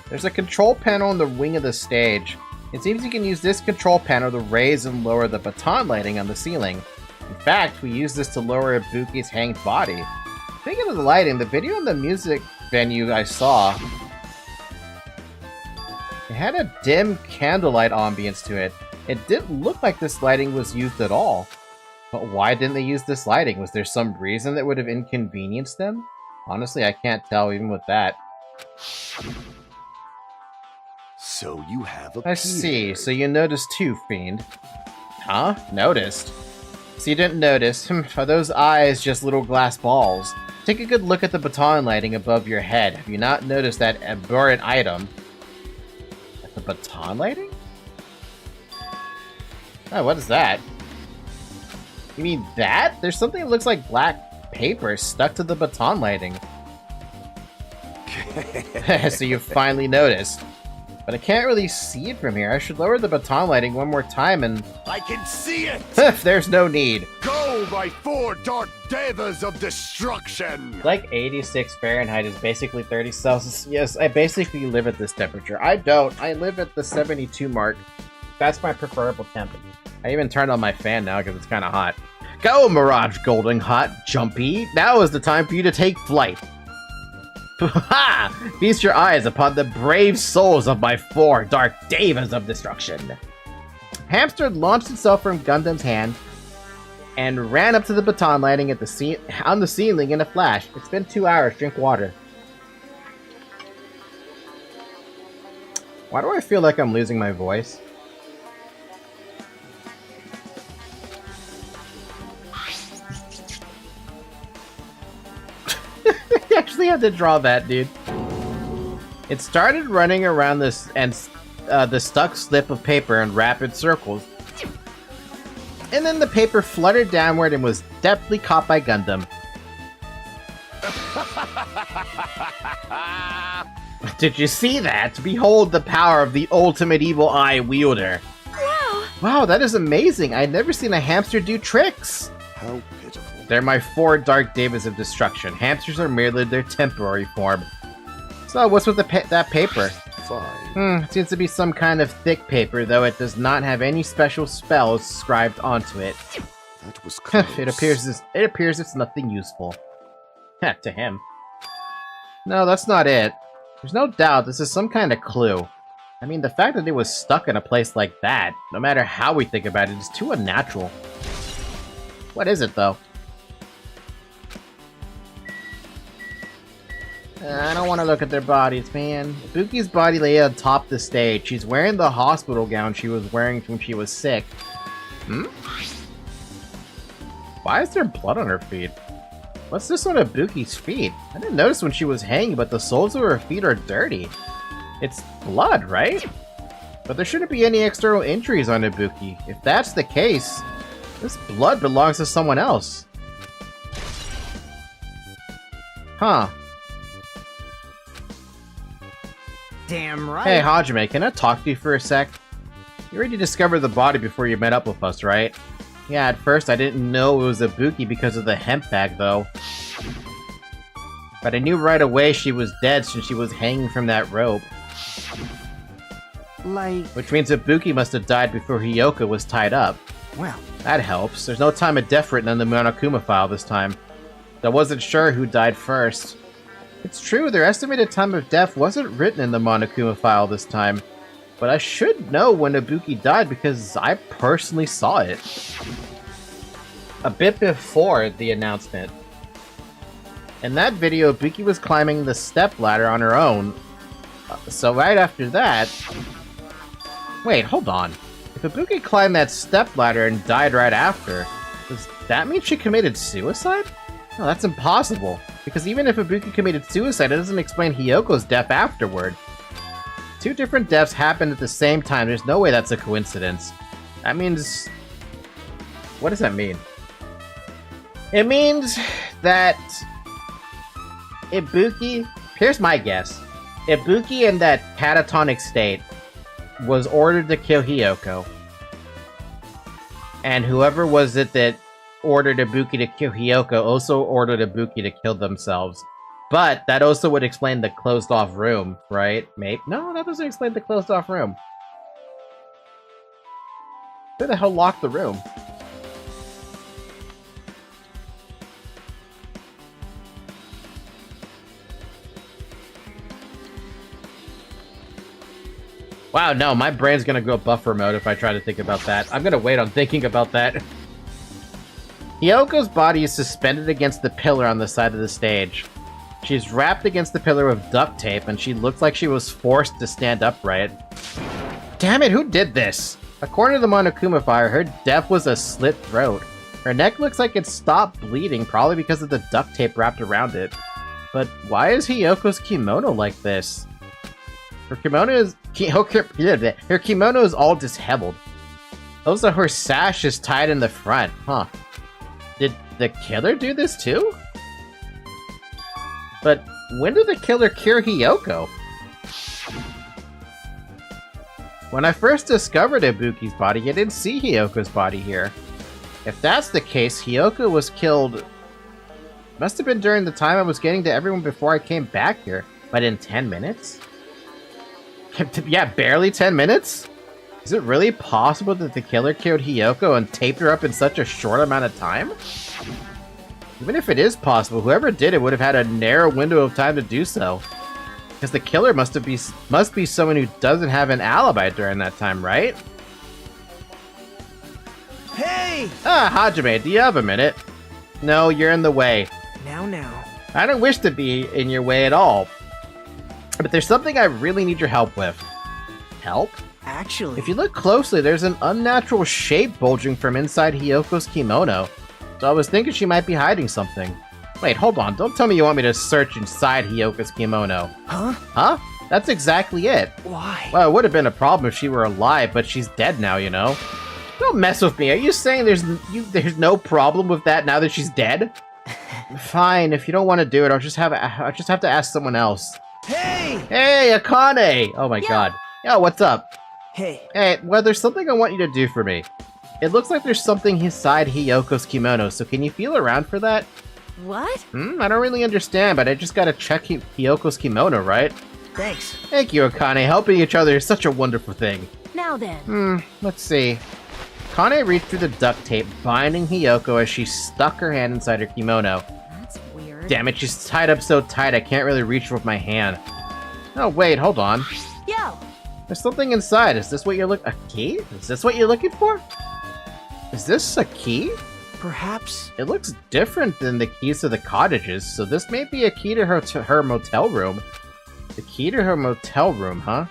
There's a control panel in the wing of the stage. It seems you can use this control panel to raise and lower the baton lighting on the ceiling. In fact, we use this to lower Ibuki's hanged body. Speaking of the lighting, the video in the music venue I saw, it had a dim candlelight ambience to it. It didn't look like this lighting was used at all. But why didn't they use this lighting? Was there some reason that would have inconvenienced them? Honestly, I can't tell even with that. So you have a I see, so you noticed too, Fiend. Huh? Noticed? So you didn't notice? Are those eyes just little glass balls? Take a good look at the baton lighting above your head. Have you not noticed that aberrant item? At the baton lighting? Oh, what is that? You mean that? There's something that looks like black paper stuck to the baton lighting. So you finally noticed. But I can't really see it from here. I should lower the baton lighting one more time and... I can see it! There's no need. Go, my 4 dark devas of destruction! Like 86 Fahrenheit is basically 30 Celsius. Yes, I basically live at this temperature. I don't. I live at the 72 mark. That's my preferable temperature. I even turned on my fan now because it's kind of hot. Go, Mirage Golden Hot Jumpy! Now is the time for you to take flight. Ha! Feast your eyes upon the brave souls of my 4 dark devas of destruction. Hamster launched itself from Gundam's hand and ran up to the baton lighting at the on the ceiling in a flash. It's been 2 hours. Drink water. Why do I feel like I'm losing my voice? You actually had to draw that, dude. It started running around this and the stuck slip of paper in rapid circles. And then the paper fluttered downward and was deftly caught by Gundam. Did you see that? Behold the power of the ultimate evil eye wielder. Wow! Wow, that is amazing. I'd never seen a hamster do tricks. How pitiful. They're my 4 dark devas of destruction. Hamsters are merely their temporary form. So, what's with that paper? Fine. It seems to be some kind of thick paper, though it does not have any special spells scribed onto it. That was close. It appears it's nothing useful. To him. No, that's not it. There's no doubt this is some kind of clue. I mean, the fact that it was stuck in a place like that, no matter how we think about it, is too unnatural. What is it, though? I don't want to look at their bodies, man. Ibuki's body lay on top of the stage. She's wearing the hospital gown she was wearing when she was sick. Why is there blood on her feet? What's this on Ibuki's feet? I didn't notice when she was hanging, but the soles of her feet are dirty. It's blood, right? But there shouldn't be any external injuries on Ibuki. If that's the case, this blood belongs to someone else. Huh. Damn right. Hey, Hajime, can I talk to you for a sec? You already discovered the body before you met up with us, right? Yeah, at first I didn't know it was Ibuki because of the hemp bag, though. But I knew right away she was dead since she was hanging from that rope. Like... Which means Ibuki must have died before Hiyoko was tied up. Well... That helps. There's no time of death written on the Monokuma file this time. I wasn't sure who died first. It's true, their estimated time of death wasn't written in the Monokuma file this time. But I should know when Ibuki died because I personally saw it. A bit before the announcement. In that video, Ibuki was climbing the step ladder on her own. So right after that... Wait, hold on. If Ibuki climbed that step ladder and died right after, does that mean she committed suicide? No, that's impossible. Because even if Ibuki committed suicide, it doesn't explain Hiyoko's death afterward. 2 different deaths happened at the same time. There's no way that's a coincidence. That means... What does that mean? It means that Ibuki, here's my guess. Ibuki in that catatonic state was ordered to kill Hiyoko. And whoever was it that ordered Ibuki to kill Hiyoko also ordered Ibuki to kill themselves. But that also would explain the closed-off room, right? Maybe? No, that doesn't explain the closed-off room. Who the hell locked the room? Wow, no, my brain's gonna go buffer mode if I try to think about that. I'm gonna wait on thinking about that. Hiyoko's body is suspended against the pillar on the side of the stage. She's wrapped against the pillar with duct tape, and she looks like she was forced to stand upright. Damn it, who did this? According to the Monokuma fire, her death was a slit throat. Her neck looks like it stopped bleeding, probably because of the duct tape wrapped around it. But why is Hiyoko's kimono like this? Her kimono is all disheveled. Also, her sash is tied in the front, huh? Did the killer do this too? But when did the killer cure Hiyoko? When I first discovered Ibuki's body, I didn't see Hiyoko's body here. If that's the case, Hiyoko was killed... Must have been during the time I was getting to everyone before I came back here. But in 10 minutes? Yeah, barely 10 minutes? Is it really possible that the killer killed Hiyoko and taped her up in such a short amount of time? Even if it is possible, whoever did it would have had a narrow window of time to do so. Because the killer must be someone who doesn't have an alibi during that time, right? Hey! Ah, Hajime, do you have a minute? No, you're in the way. Now. I don't wish to be in your way at all. But there's something I really need your help with. Help? Actually... If you look closely, there's an unnatural shape bulging from inside Hiyoko's kimono. So I was thinking she might be hiding something. Wait, hold on. Don't tell me you want me to search inside Hiyoko's kimono. Huh? Huh? That's exactly it. Why? Well, it would have been a problem if she were alive, but she's dead now, you know? Don't mess with me. Are you saying there's no problem with that now that she's dead? Fine, if you don't want to do it, I'll just have to ask someone else. Hey! Hey, Akane! Oh my god. Yo, what's up? Hey. Hey, well, there's something I want you to do for me. It looks like there's something inside Hiyoko's kimono, so can you feel around for that? What? I don't really understand, but I just gotta check Hiyoko's kimono, right? Thanks. Thank you, Akane. Helping each other is such a wonderful thing. Now then. Let's see. Akane reached through the duct tape, binding Hiyoko as she stuck her hand inside her kimono. That's weird. Damn it, she's tied up so tight I can't really reach with my hand. Oh, wait, hold on. Yo! There's something inside. Is this what you're a key? Is this what you're looking for? Is this a key? Perhaps... It looks different than the keys to the cottages, so this may be a key to her motel room. The key to her motel room, huh?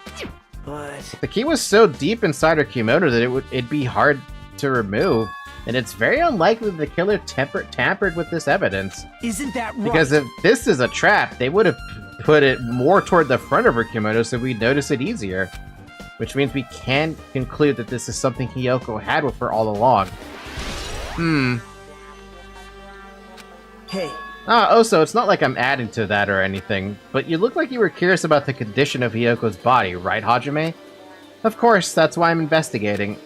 But... The key was so deep inside her kimono that it'd be hard to remove, and it's very unlikely the killer tampered with this evidence. Isn't that right? Because if this is a trap, they would have put it more toward the front of her kimono so we'd notice it easier. Which means we can conclude that this is something Hiyoko had with her all along. Hey. Also, it's not like I'm adding to that or anything, but you look like you were curious about the condition of Hiyoko's body, right, Hajime? Of course, that's why I'm investigating.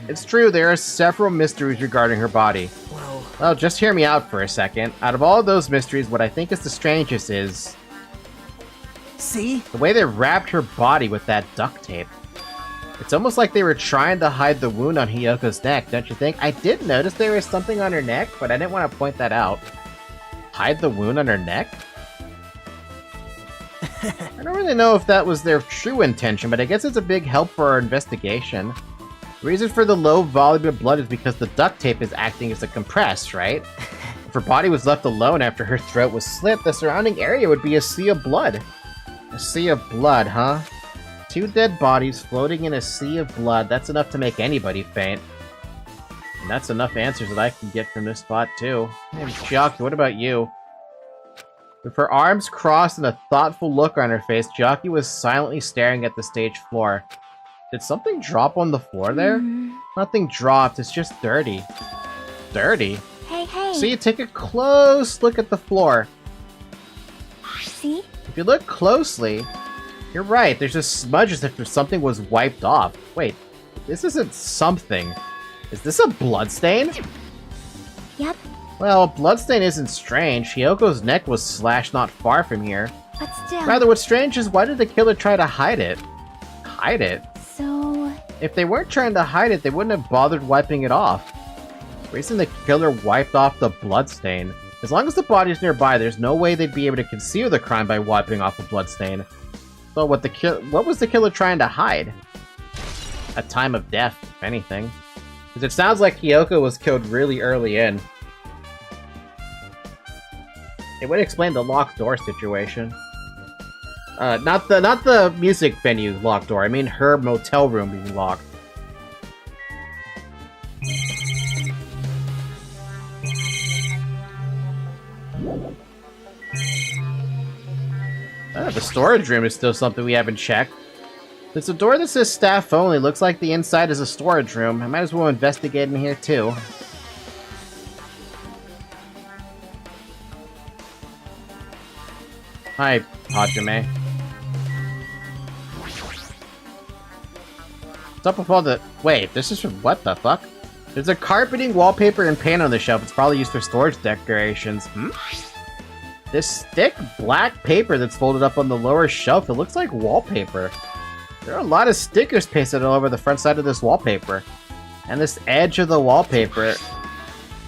It's true, there are several mysteries regarding her body. Well, just hear me out for a second. Out of all of those mysteries, what I think is the strangest is... See? the way they wrapped her body with that duct tape. It's almost like they were trying to hide the wound on Hiyoko's neck, don't you think? I did notice there was something on her neck, but I didn't want to point that out. Hide the wound on her neck? I don't really know if that was their true intention, but I guess it's a big help for our investigation. The reason for the low volume of blood is because the duct tape is acting as a compress, right? If her body was left alone after her throat was slit, the surrounding area would be a sea of blood. A sea of blood, huh? 2 dead bodies floating in a sea of blood. That's enough to make anybody faint. And that's enough answers that I can get from this spot, too. Hey, Chiaki, what about you? With her arms crossed and a thoughtful look on her face, Chiaki was silently staring at the stage floor. Did something drop on the floor there? Nothing dropped, it's just dirty. Dirty? Hey. So you take a close look at the floor. If you look closely, you're right. There's just smudges as if something was wiped off. Wait, this isn't something. Is this a bloodstain? Yep, Well, a bloodstain isn't strange. Hyoko's neck was slashed not far from here. but still. Rather, what's strange is why did the killer try to hide it? Hide it? So, If they weren't trying to hide it, they wouldn't have bothered wiping it off. The reason the killer wiped off the bloodstain. As long as the body's nearby, there's no way they'd be able to conceal the crime by wiping off a bloodstain. So what was the killer trying to hide? A time of death, if anything. Because it sounds like Hyoko was killed really early in. It would explain the locked door situation. Not the music venue locked door. I mean her motel room being locked. The storage room is still something we haven't checked. There's a door that says staff only. Looks like the inside is a storage room. I might as well investigate in here too. Hi, Hajime. What's up with all the... Wait, this is from... What the fuck? There's a carpeting, wallpaper, and paint on the shelf. It's probably used for storage decorations. This thick black paper that's folded up on the lower shelf, it looks like wallpaper. There are a lot of stickers pasted all over the front side of this wallpaper. And this edge of the wallpaper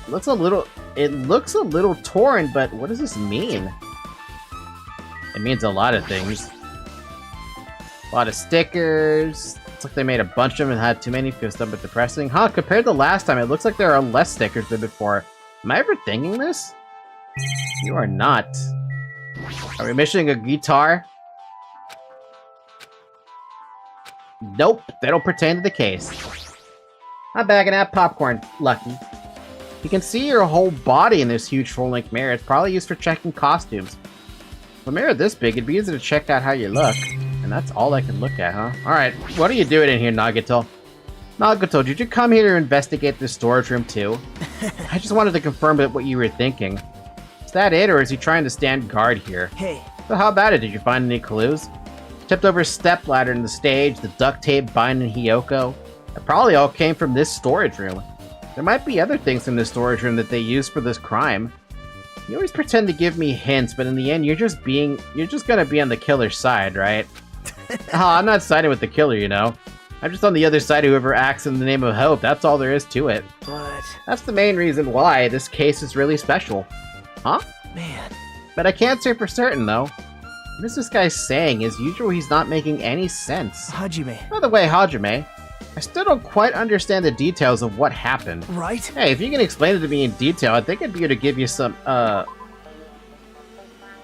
looks a little... It looks a little torn, but what does this mean? It means a lot of things. A lot of stickers. Looks like they made a bunch of them and had too many, feels a bit depressing. Huh, compared to last time, it looks like there are less stickers than before. Am I ever thinking this? You are not. Are we missing a guitar? Nope, they don't pertain to the case. I'm bagging that popcorn, Lucky. You can see your whole body in this huge full-length mirror. It's probably used for checking costumes. With a mirror this big, it'd be easy to check out how you look. And that's all I can look at, huh? Alright, what are you doing in here, Nagato? Nagato, did you come here to investigate this storage room too? I just wanted to confirm what you were thinking. Is that it, or is he trying to stand guard here? Hey, So how about it? Did you find any clues? Tipped over a stepladder in the stage, the duct tape binding Hyoko. It probably all came from this storage room. There might be other things in this storage room that they used for this crime. You always pretend to give me hints, but in the end, you're just gonna be on the killer's side, right? I'm not siding with the killer, you know. I'm just on the other side of whoever acts in the name of hope. That's all there is to it. but... That's the main reason why this case is really special. Huh? Man, But I can't say for certain, though. What is this guy saying? As usual, he's not making any sense. Hajime, By the way, Hajime, I still don't quite understand the details of what happened. right? Hey, if you can explain it to me in detail, I think I'd be able to give you some,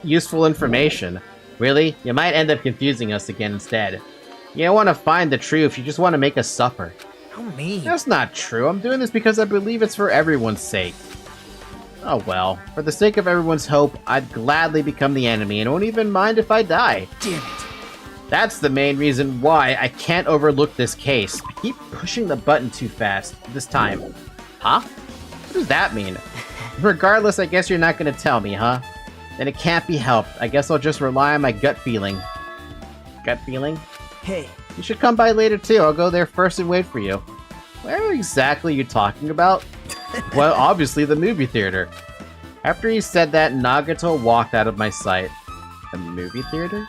useful information. Really? You might end up confusing us again instead. You don't want to find the truth, you just want to make us suffer. How mean. That's not true. I'm doing this because I believe it's for everyone's sake. Oh well, for the sake of everyone's hope, I'd gladly become the enemy and won't even mind if I die. Damn it. That's the main reason why I can't overlook this case. I keep pushing the button too fast this time. Huh? What does that mean? Regardless, I guess you're not gonna tell me, huh? Then it can't be helped. I guess I'll just rely on my gut feeling. Gut feeling? Hey, You should come by later too. I'll go there first and wait for you. Where exactly are you talking about? Well, obviously the movie theater. After he said that, Nagato walked out of my sight. The movie theater?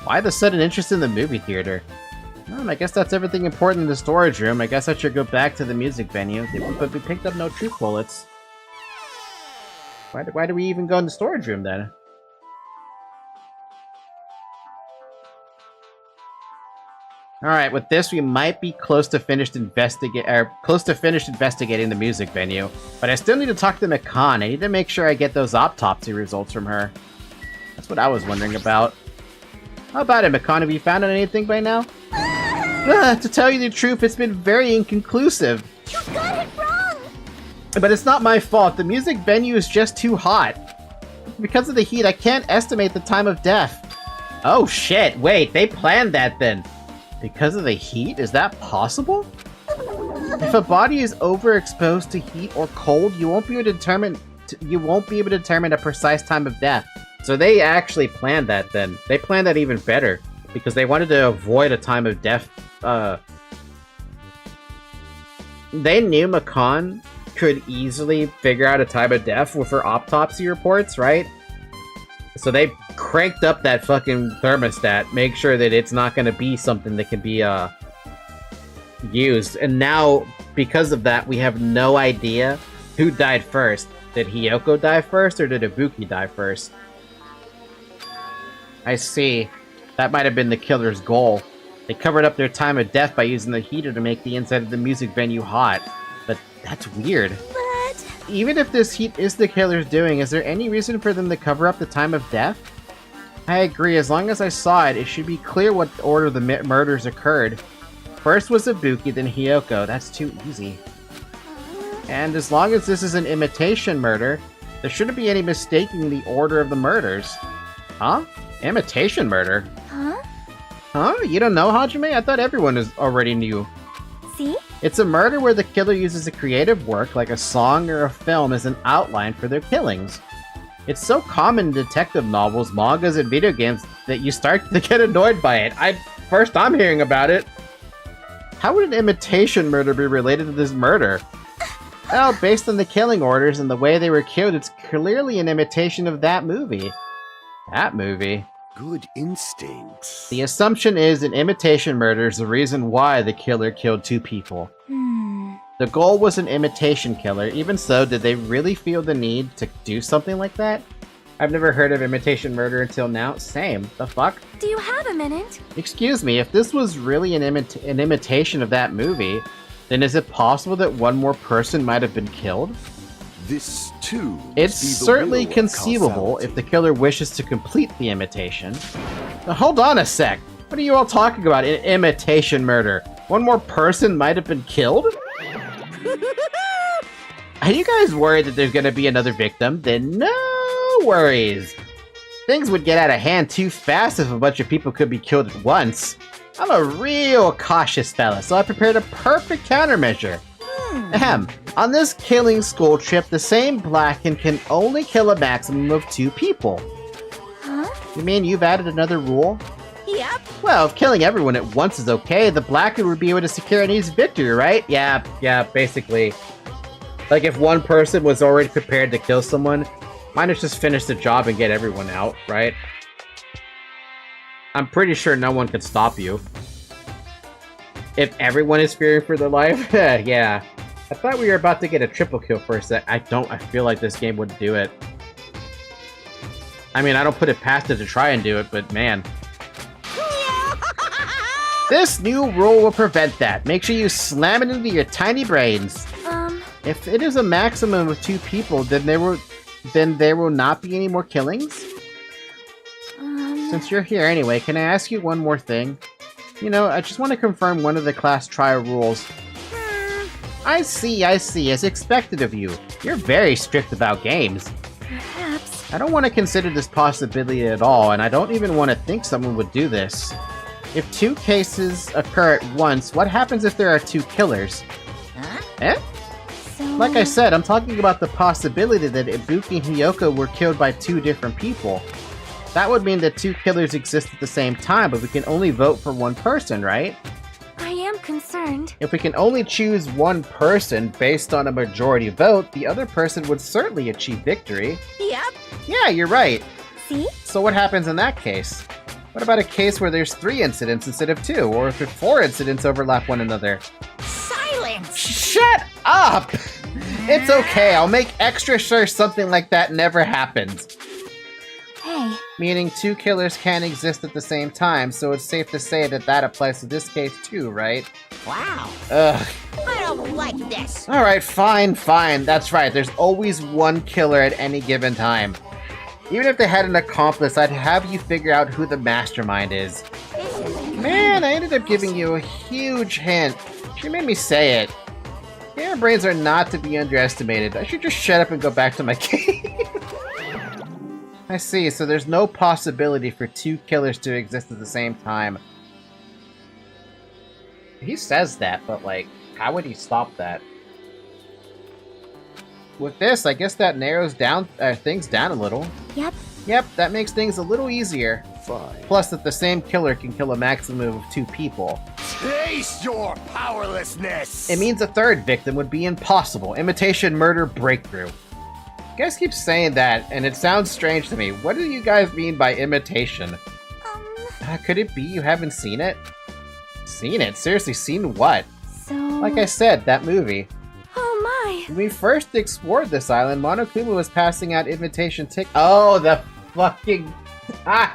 Why the sudden interest in the movie theater? I guess that's everything important in the storage room. I guess I should go back to the music venue. But we picked up no truth bullets. Why do we even go in the storage room then? Alright, with this we might be close to finished investigating the music venue. But I still need to talk to Mikan. I need to make sure I get those autopsy results from her. That's what I was wondering about. How about it, Mikan? Have you found out anything by now? To tell you the truth, it's been very inconclusive. You got it wrong! But it's not my fault. The music venue is just too hot. Because of the heat, I can't estimate the time of death. Oh shit, wait, they planned that then. Because of the heat? Is that possible? If a body is overexposed to heat or cold, you won't be able to determine a precise time of death. So they actually planned that then. They planned that even better. Because they wanted to avoid a time of death. They knew Makan could easily figure out a time of death with her autopsy reports, right? So they cranked up that fucking thermostat, make sure that it's not going to be something that can be used. And now, because of that, we have no idea who died first. Did Hiyoko die first, or did Ibuki die first? I see. That might have been the killer's goal. They covered up their time of death by using the heater to make the inside of the music venue hot. But that's weird. But... Even if this heat is the killer's doing, is there any reason for them to cover up the time of death? I agree, as long as I saw it, it should be clear what order the murders occurred. First was Ibuki, then Hiyoko. That's too easy. And as long as this is an imitation murder, there shouldn't be any mistaking the order of the murders. Huh? Imitation murder? Huh? Huh? You don't know, Hajime? I thought everyone already knew. See? It's a murder where the killer uses a creative work, like a song or a film, as an outline for their killings. It's so common in detective novels, mangas, and video games that you start to get annoyed by it. First I'm hearing about it. How would an imitation murder be related to this murder? Well, based on the killing orders and the way they were killed, it's clearly an imitation of that movie. That movie? Good instincts. The assumption is an imitation murder is the reason why the killer killed two people. The goal was an imitation killer. Even so, did they really feel the need to do something like that? I've never heard of imitation murder until now. Same. The fuck? Do you have a minute? Excuse me, if this was really an imitation of that movie, then is it possible that one more person might have been killed? This, too, It's must be the certainly will of conceivable causality. if the killer wishes to complete the imitation. Now, hold on a sec. What are you all talking about? An imitation murder. One more person might have been killed? Are you guys worried that there's gonna be another victim? Then no worries. Things would get out of hand too fast if a bunch of people could be killed at once. I'm a real cautious fella, so I prepared a perfect countermeasure. Ahem. On this killing school trip, the same Blacken can only kill a maximum of 2 people. Huh? You mean you've added another rule? Yep. Well, if killing everyone at once is okay, the Blacken would be able to secure an easy victory, right? Yeah, basically. Like, if one person was already prepared to kill someone, might have just finished the job and get everyone out, right? I'm pretty sure no one can stop you. If everyone is fearing for their life, yeah. I thought we were about to get a triple kill for a sec. I feel like this game would do it. I mean, I don't put it past it to try and do it, but man. This new rule will prevent that. Make sure you slam it into your tiny brains. If it is a maximum of 2 people, then there will not be any more killings? Since you're here anyway, can I ask you one more thing? You know, I just want to confirm one of the class trial rules. I see, as expected of you. You're very strict about games. Perhaps. I don't want to consider this possibility at all, and I don't even want to think someone would do this. If 2 cases occur at once, what happens if there are 2 killers? Huh? Eh? So... Like I said, I'm talking about the possibility that Ibuki and Hiyoko were killed by 2 different people. That would mean that 2 killers exist at the same time, but we can only vote for one person, right? I am concerned. If we can only choose one person based on a majority vote, the other person would certainly achieve victory. Yep. Yeah, you're right. See? So what happens in that case? What about a case where there's 3 incidents instead of 2, or if 4 incidents overlap one another? Silence! Shut up! It's okay, I'll make extra sure something like that never happens. Hey. Meaning 2 killers can't exist at the same time, so it's safe to say that that applies to this case too, right? Wow. Ugh. I don't like this. Alright, fine. That's right, there's always 1 killer at any given time. Even if they had an accomplice, I'd have you figure out who the mastermind is. Man, I ended up giving you a huge hint. She made me say it. Your brains are not to be underestimated. I should just shut up and go back to my cave. I see, so there's no possibility for 2 killers to exist at the same time. He says that, but like, how would he stop that? With this, I guess that narrows down things down a little. Yep. Yep, that makes things a little easier. Fine. Plus that the same killer can kill a maximum of 2 people. Taste your powerlessness! It means a third victim would be impossible. Imitation murder breakthrough. You guys keep saying that, and it sounds strange to me. What do you guys mean by imitation? Could it be you haven't seen it? Seen it? Seriously, seen what? So... Like I said, that movie. Oh my! When we first explored this island, Monokuma was passing out invitation tickets. Oh, the fucking... I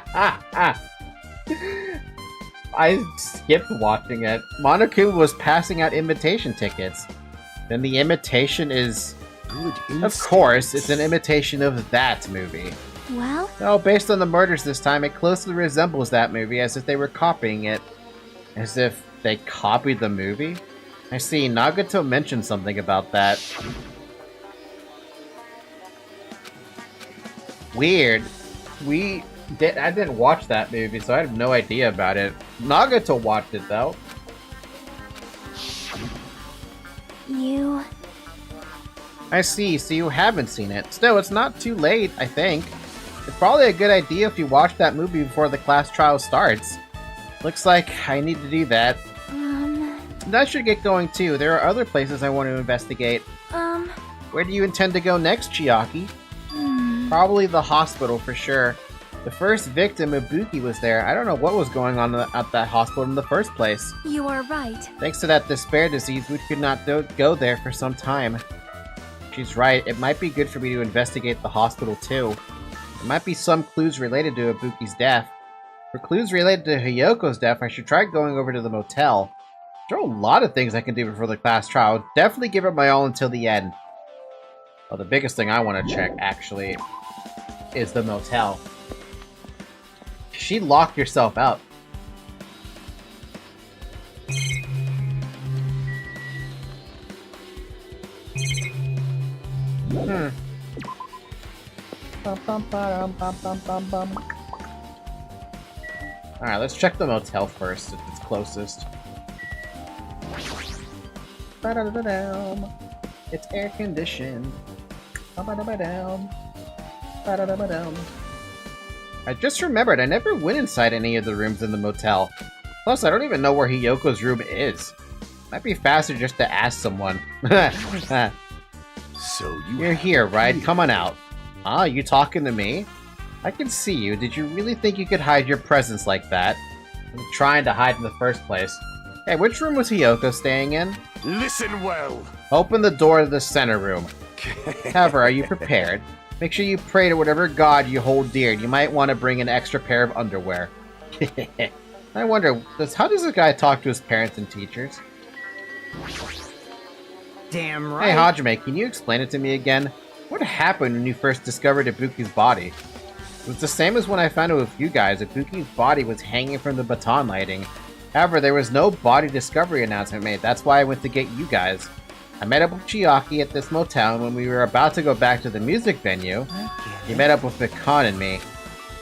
skipped watching it. Monokuma was passing out invitation tickets. Then the imitation is... Of course, it's an imitation of that movie. Well? No, based on the murders this time, it closely resembles that movie, as if they were copying it. As if they copied the movie? I see, Nagato mentioned something about that. Weird. I didn't watch that movie, so I have no idea about it. Nagato watched it, though. You... I see, so you haven't seen it. Still, it's not too late, I think. It's probably a good idea if you watch that movie before the class trial starts. Looks like I need to do that. That should get going too. There are other places I want to investigate. Where do you intend to go next, Chiaki? Probably the hospital for sure. The first victim, Ibuki, was there. I don't know what was going on at that hospital in the first place. You are right. Thanks to that despair disease, we could not go there for some time. She's right. It might be good for me to investigate the hospital too. There might be some clues related to Ibuki's death. For clues related to Hyoko's death, I should try going over to the motel. There are a lot of things I can do before the class trial. Definitely give it my all until the end. Well, the biggest thing I want to check, actually, is the motel. She locked herself out. Alright, let's check the motel first, if it's closest. It's air conditioned. I just remembered, I never went inside any of the rooms in the motel. Plus, I don't even know where Hyoko's room is. Might be faster just to ask someone. So You're here, right? Come on out. Ah, you talking to me? I can see you. Did you really think you could hide your presence like that? I'm trying to hide in the first place. Hey, which room was Hyoko staying in? Listen well. Open the door to the center room. However, are you prepared? Make sure you pray to whatever god you hold dear. You might want to bring an extra pair of underwear. I wonder, how does this guy talk to his parents and teachers? Damn right. Hey Hajime, can you explain it to me again? What happened when you first discovered Ibuki's body? It was the same as when I found it with you guys. Ibuki's body was hanging from the baton lighting. However, there was no body discovery announcement made. That's why I went to get you guys. I met up with Chiaki at this motel, and when we were about to go back to the music venue, he met up with Mikan and me.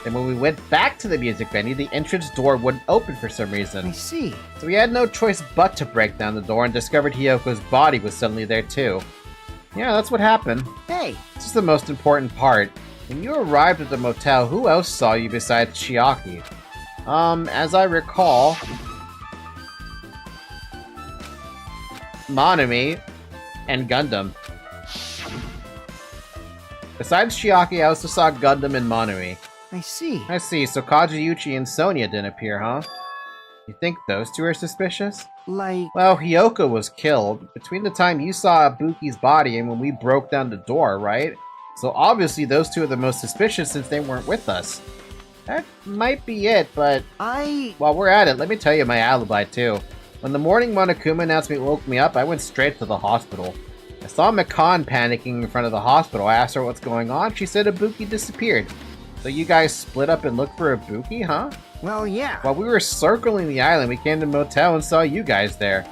Then when we went back to the music venue, the entrance door wouldn't open for some reason. I see. So we had no choice but to break down the door and discovered Hyoko's body was suddenly there too. Yeah, that's what happened. Hey. This is the most important part. When you arrived at the motel, who else saw you besides Chiaki? As I recall... Monami and Gundam. Besides Chiaki, I also saw Gundam and Monami. I see. I see, so Kajiyuchi and Sonia didn't appear, huh? You think those two are suspicious? Like... Well, Hyoko was killed between the time you saw Ibuki's body and when we broke down the door, right? So obviously those two are the most suspicious since they weren't with us. That might be it, but... While we're at it, let me tell you my alibi, too. When the morning Monokuma announcement woke me up, I went straight to the hospital. I saw Mikan panicking in front of the hospital. I asked her what's going on. She said Ibuki disappeared. So you guys split up and looked for Ibuki, huh? Well, yeah. While we were circling the island, we came to the motel and saw you guys there.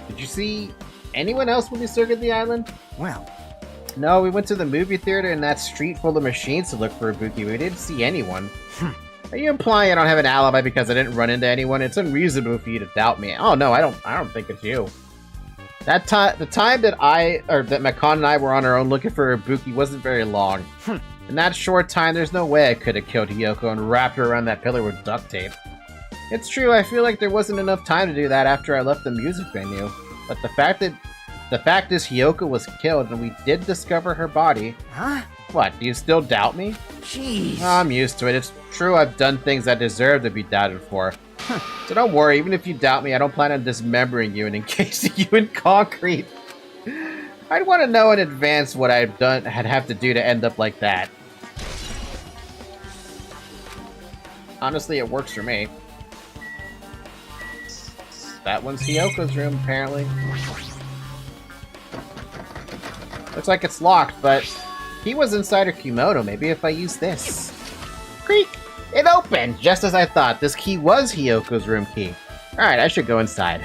Did you see anyone else when you circled the island? Well... No, we went to the movie theater in that street full of machines to look for Ibuki. We didn't see anyone. Are you implying I don't have an alibi because I didn't run into anyone? It's unreasonable for you to doubt me. Oh no, I don't think it's you. The time that Mikan and I were on our own looking for Ibuki wasn't very long. In that short time, there's no way I could have killed Hiyoko and wrapped her around that pillar with duct tape. It's true, I feel like there wasn't enough time to do that after I left the music venue. But the fact is Hiyoko was killed and we did discover her body. Huh? What, do you still doubt me? Jeez. I'm used to it. It's true I've done things I deserve to be doubted for. So don't worry, even if you doubt me, I don't plan on dismembering you and encasing you in concrete. I'd want to know in advance what I'd have to do to end up like that. Honestly, it works for me. That one's Hiyoko's room, apparently. Looks like it's locked, but he was inside her kimono. Maybe if I use this. Creak! It opened! Just as I thought. This key was Hiyoko's room key. Alright, I should go inside.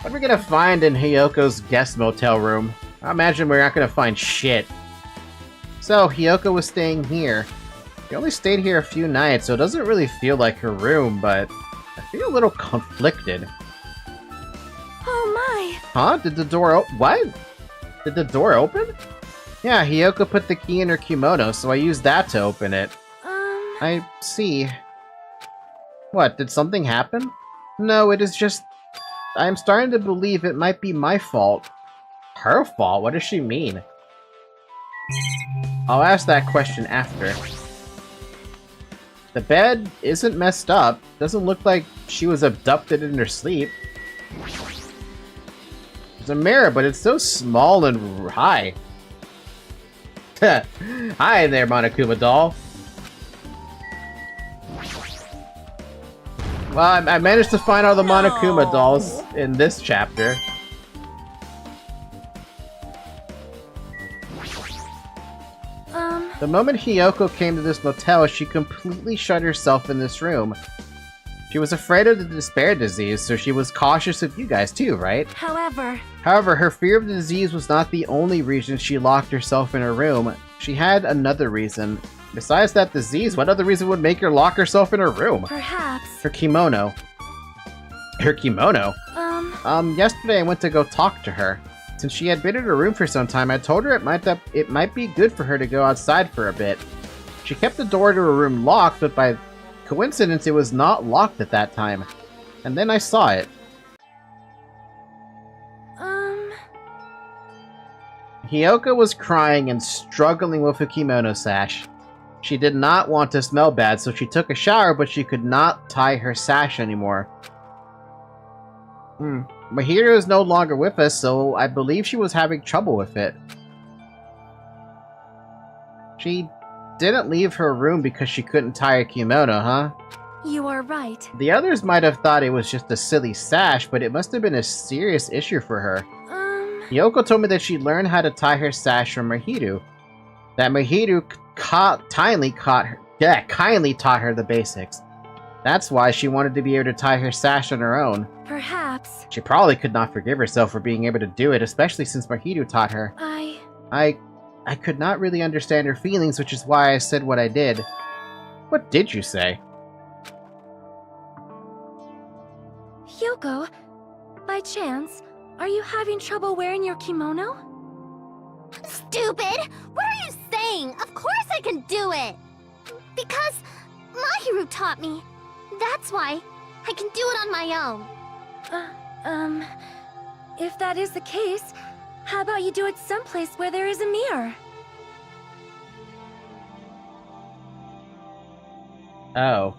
What are we gonna find in Hiyoko's guest motel room? I imagine we're not gonna find shit. So, Hiyoko was staying here. She only stayed here a few nights, so it doesn't really feel like her room, but I feel a little conflicted. Oh my! Huh? Did the door what? Did the door open? Yeah, Hiyoko put the key in her kimono, so I used that to open it. I see. What, did something happen? No, it is just... I'm starting to believe it might be my fault. Her fault? What does she mean? I'll ask that question after. The bed isn't messed up. Doesn't look like she was abducted in her sleep. There's a mirror, but it's so small and high. Hi there, Monokuma doll. Well, I managed to find all the Monokuma dolls in this chapter. The moment Hiyoko came to this motel, she completely shut herself in this room. She was afraid of the despair disease, so she was cautious of you guys too, right? However, her fear of the disease was not the only reason she locked herself in her room. She had another reason. Besides that disease, what other reason would make her lock herself in her room? Perhaps. Her kimono. Her kimono? Yesterday I went to go talk to her. Since she had been in her room for some time, I told her it might be good for her to go outside for a bit. She kept the door to her room locked, but by coincidence it was not locked at that time. And then I saw it. Hiyoko was crying and struggling with a kimono sash. She did not want to smell bad, so she took a shower, but she could not tie her sash anymore. Mahiro is no longer with us, so I believe she was having trouble with it. She didn't leave her room because she couldn't tie her kimono, huh? You are right. The others might have thought it was just a silly sash, but it must have been a serious issue for her. Hiyoko told me that she learned how to tie her sash from Mahiro. That Mahiro kindly taught her the basics. That's why she wanted to be able to tie her sash on her own. Perhaps. She probably could not forgive herself for being able to do it, especially since Mahiro taught her. I could not really understand her feelings, which is why I said what I did. What did you say? Hyoko, by chance, are you having trouble wearing your kimono? Stupid! What are you saying? Of course I can do it! Because Mahiru taught me. That's why I can do it on my own. If that is the case, how about you do it someplace where there is a mirror? Oh.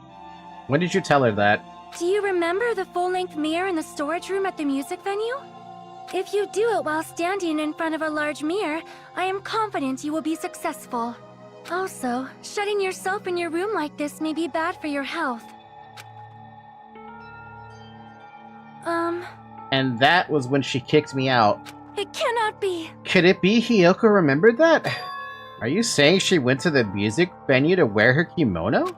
When did you tell her that? Do you remember the full-length mirror in the storage room at the music venue? If you do it while standing in front of a large mirror, I am confident you will be successful. Also, shutting yourself in your room like this may be bad for your health. And that was when she kicked me out. It cannot be. Could it be Hiyoko remembered that? Are you saying she went to the music venue to wear her kimono?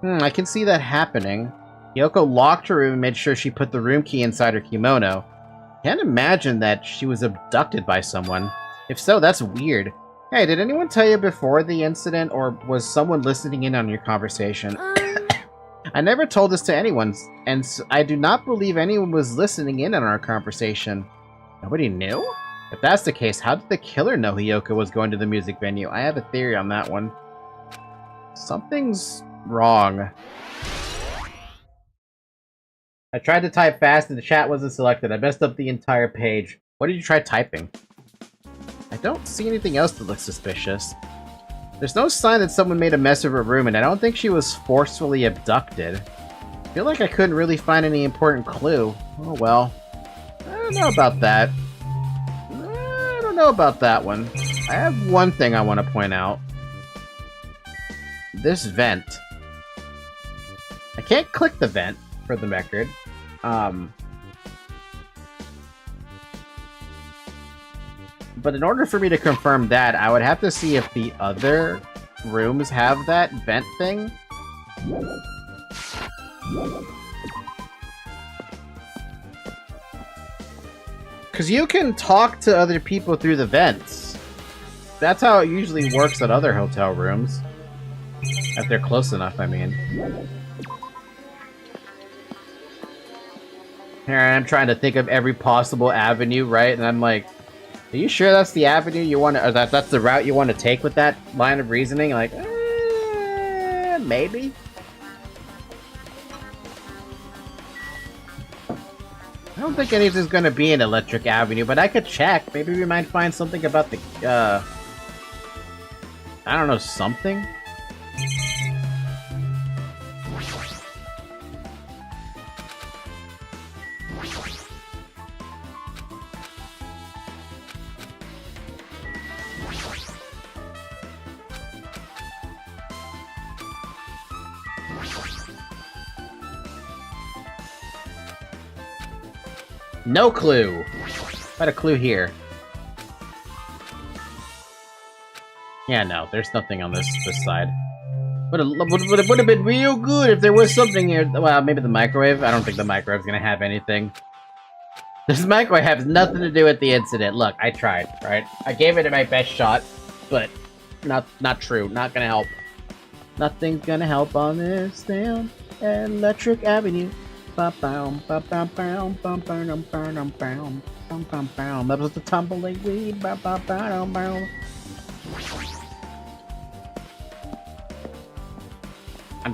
I can see that happening. Hiyoko locked her room and made sure she put the room key inside her kimono. Can't imagine that she was abducted by someone. If so, that's weird. Hey, did anyone tell you before the incident, or was someone listening in on your conversation? I never told this to anyone, and I do not believe anyone was listening in on our conversation. Nobody knew? If that's the case, how did the killer know Hiyoko was going to the music venue? I have a theory on that one. Something's wrong. I tried to type fast and the chat wasn't selected. I messed up the entire page. What did you try typing? I don't see anything else that looks suspicious. There's no sign that someone made a mess of her room, and I don't think she was forcefully abducted. I feel like I couldn't really find any important clue. Oh well. I don't know about that. I don't know about that one. I have one thing I want to point out. This vent. I can't click the vent, for the record. But in order for me to confirm that, I would have to see if the other rooms have that vent thing. Because you can talk to other people through the vents. That's how it usually works at other hotel rooms. If they're close enough, I mean. Here I am trying to think of every possible avenue, right? And I'm like, are you sure that's the avenue you want to, or that's the route you want to take with that line of reasoning? Like, maybe? I don't think anything's going to be an Electric Avenue, but I could check. Maybe we might find something about the, I don't know, something? No clue. Got a clue here. Yeah, no, there's nothing on this side. Would have been real good if there was something here. Well, maybe the microwave. I don't think the microwave's gonna have anything. This microwave has nothing to do with the incident. Look, I tried, right? I gave it my best shot, but not true. Not gonna help. Nothing's gonna help on this damn Electric Avenue. That was the tumbling weed. I'm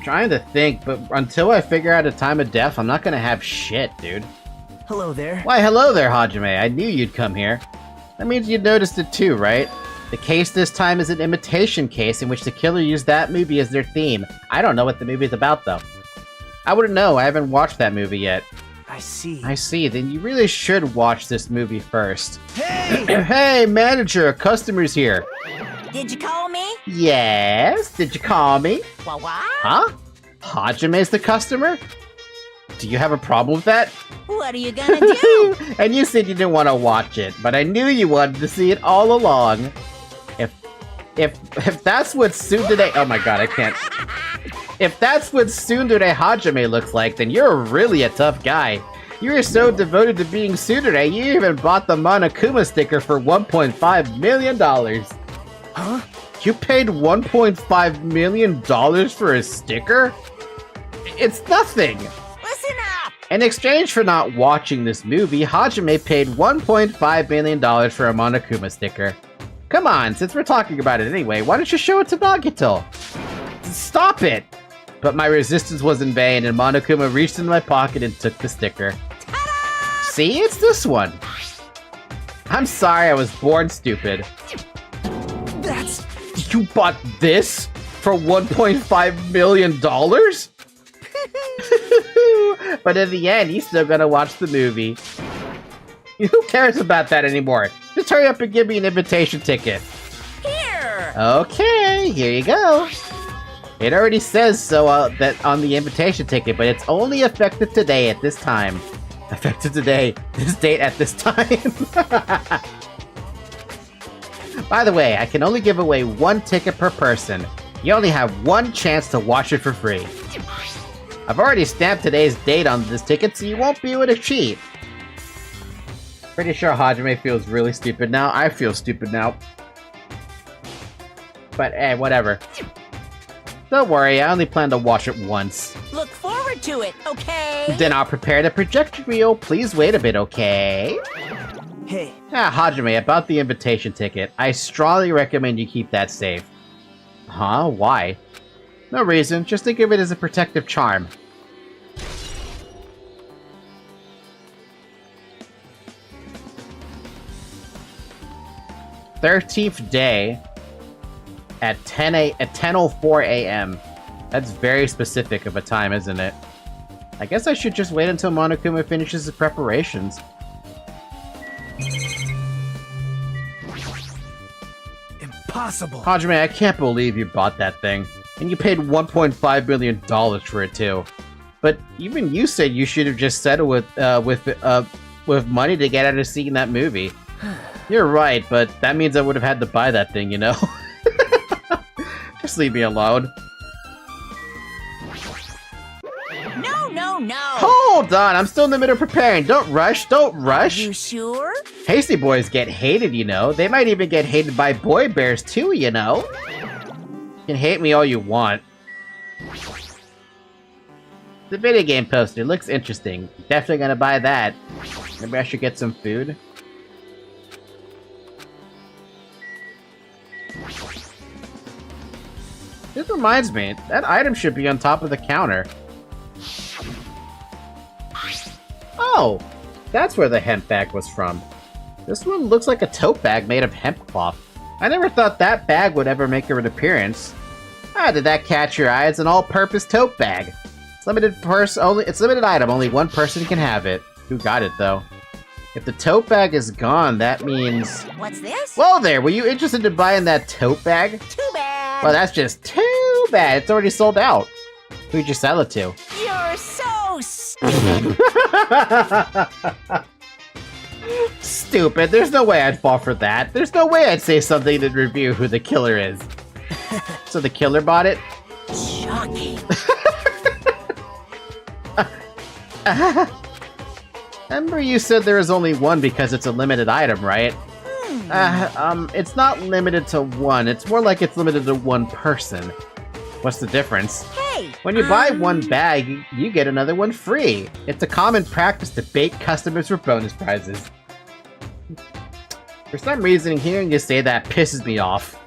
trying to think, but until I figure out a time of death, I'm not gonna have shit, dude. Hello there. Why, hello there, Hajime. I knew you'd come here. That means you'd noticed it too, right? The case this time is an imitation case in which the killer used that movie as their theme. I don't know what the movie's about, though. I wouldn't know. I haven't watched that movie yet. I see. I see. Then you really should watch this movie first. Hey! Hey, manager, a customer's here. Did you call me? Yes? Did you call me? What? Huh? Hajime's the customer? Do you have a problem with that? What are you gonna do? And you said you didn't want to watch it, but I knew you wanted to see it all along. If that's what tsundere— oh my god, I can't. If that's what tsundere Hajime looks like, then you're really a tough guy. You're so devoted to being tsundere, you even bought the Monokuma sticker for $1.5 million. Huh? You paid $1.5 million for a sticker? It's nothing! Listen up! In exchange for not watching this movie, Hajime paid $1.5 million for a Monokuma sticker. Come on, since we're talking about it anyway, why don't you show it to Nagito? Stop it! But my resistance was in vain, and Monokuma reached into my pocket and took the sticker. Ta-da! See, it's this one. I'm sorry I was born stupid. That's... You bought this for $1.5 million? But in the end, he's still gonna watch the movie. Who cares about that anymore? Just hurry up and give me an invitation ticket. Here! Okay, here you go. It already says so that on the invitation ticket, but it's only effective today at this time. Effective today, this date at this time. By the way, I can only give away one ticket per person. You only have one chance to watch it for free. I've already stamped today's date on this ticket, so you won't be able to cheat. Pretty sure Hajime feels really stupid now. I feel stupid now. But hey, whatever. Don't worry, I only plan to watch it once. Look forward to it, okay? Then I'll prepare the projection reel. Please wait a bit, okay? Hey, Hajime, about the invitation ticket. I strongly recommend you keep that safe. Huh? Why? No reason. Just think of it as a protective charm. "13th day at 10:04 a.m. That's very specific of a time, isn't it? I guess I should just wait until Monokuma finishes his preparations. impossible. Hajime, I can't believe you bought that thing. And you paid $1.5 million for it too. But even you said you should have just settled with money to get out of seeing that movie. You're right, but that means I would have had to buy that thing, you know? Just leave me alone. No. Hold on, I'm still in the middle of preparing. Don't rush. You sure? Pasty boys get hated, you know. They might even get hated by boy bears too, you know. You can hate me all you want. The video game poster looks interesting. Definitely gonna buy that. Maybe I should get some food. This reminds me, that item should be on top of the counter. Oh, that's where the hemp bag was from. This one looks like a tote bag made of hemp cloth. I never thought that bag would ever make an appearance. Did that catch your eye? It's an all-purpose tote bag. It's limited item, only one person can have it. Who got it, though? If the tote bag is gone, that means... What's this? Whoa there, were you interested in buying that tote bag? Too bad. Well, that's just too bad. It's already sold out. Who'd you sell it to? You're so stupid. Stupid. There's no way I'd fall for that. There's no way I'd say something in review who the killer is. So the killer bought it? Shocking. Remember you said there is only one because it's a limited item, right? It's not limited to one. It's more like it's limited to one person. What's the difference? Hey! When you buy one bag, you get another one free. It's a common practice to bait customers for bonus prizes. For some reason, hearing you say that pisses me off.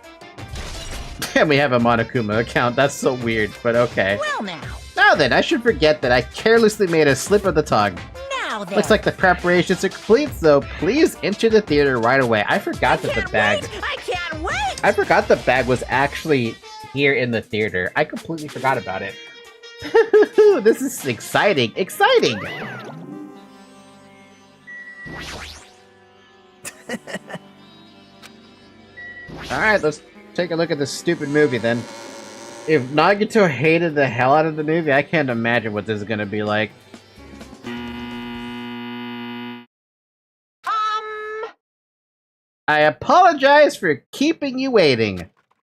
And we have a Monokuma account. That's so weird, but okay. Well now. Now then, I should forget that I carelessly made a slip of the tongue. Now then. Looks like the preparations are complete, so please enter the theater right away. I forgot that the bag... I can't wait! I forgot the bag was actually here in the theater. I completely forgot about it. This is exciting. Exciting! Alright, let's take a look at this stupid movie then. If Nagato hated the hell out of the movie, I can't imagine what this is gonna be like. I apologize for keeping you waiting.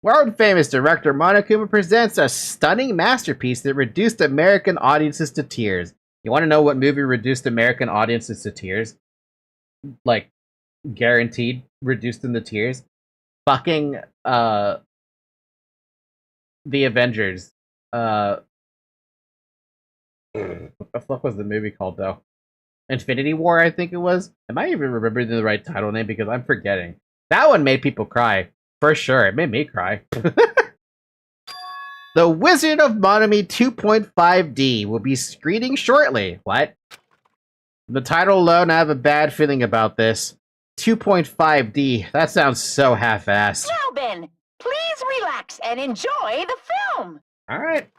World-famous director Monokuma presents a stunning masterpiece that reduced American audiences to tears. You want to know what movie reduced American audiences to tears? Like, guaranteed reduced them to tears? Fucking, The Avengers. What the fuck was the movie called, though? Infinity War, I think it was. Am I even remembering the right title name? Because I'm forgetting. That one made people cry. For sure, it made me cry. The Wizard of Monomi 2.5D will be screening shortly. What? The title alone, I have a bad feeling about this. 2.5D, that sounds so half-assed. Now Ben, please relax and enjoy the film. Alright.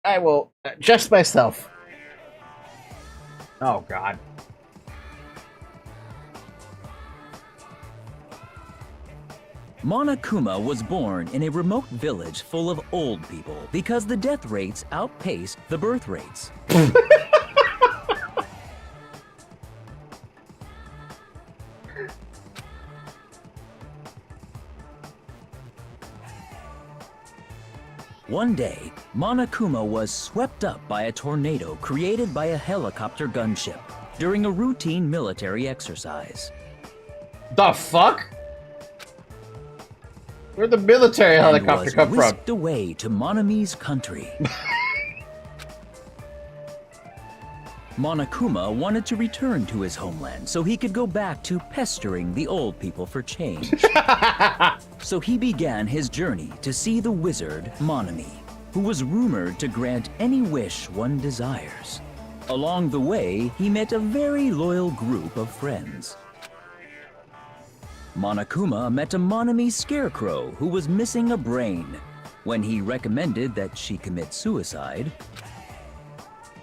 I will adjust myself. Oh, God. Monokuma was born in a remote village full of old people because the death rates outpaced the birth rates. One day, Monokuma was swept up by a tornado created by a helicopter gunship during a routine military exercise. The fuck? Where'd the military helicopter come from? Whisked away to Monomi's country. Monokuma wanted to return to his homeland so he could go back to pestering the old people for change. So he began his journey to see the wizard Monami, who was rumored to grant any wish one desires. Along the way, he met a very loyal group of friends. Monokuma met a Monami scarecrow who was missing a brain. When he recommended that she commit suicide,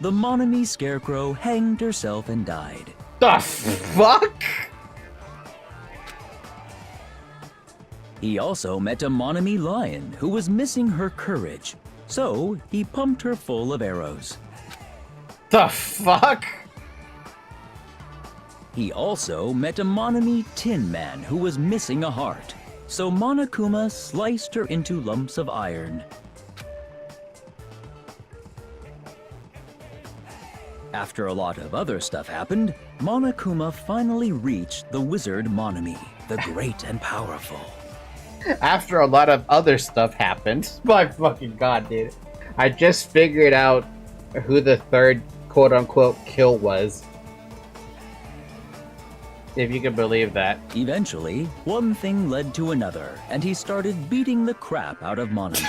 the Monami scarecrow hanged herself and died. The fuck? He also met a Monami lion who was missing her courage, so he pumped her full of arrows. The fuck? He also met a Monami tin man who was missing a heart, so Monokuma sliced her into lumps of iron. After a lot of other stuff happened, Monokuma finally reached the wizard Monami, the great and powerful. After a lot of other stuff happened. My fucking god, dude. I just figured out who the third quote-unquote kill was. If you can believe that. Eventually, one thing led to another, and he started beating the crap out of Monami.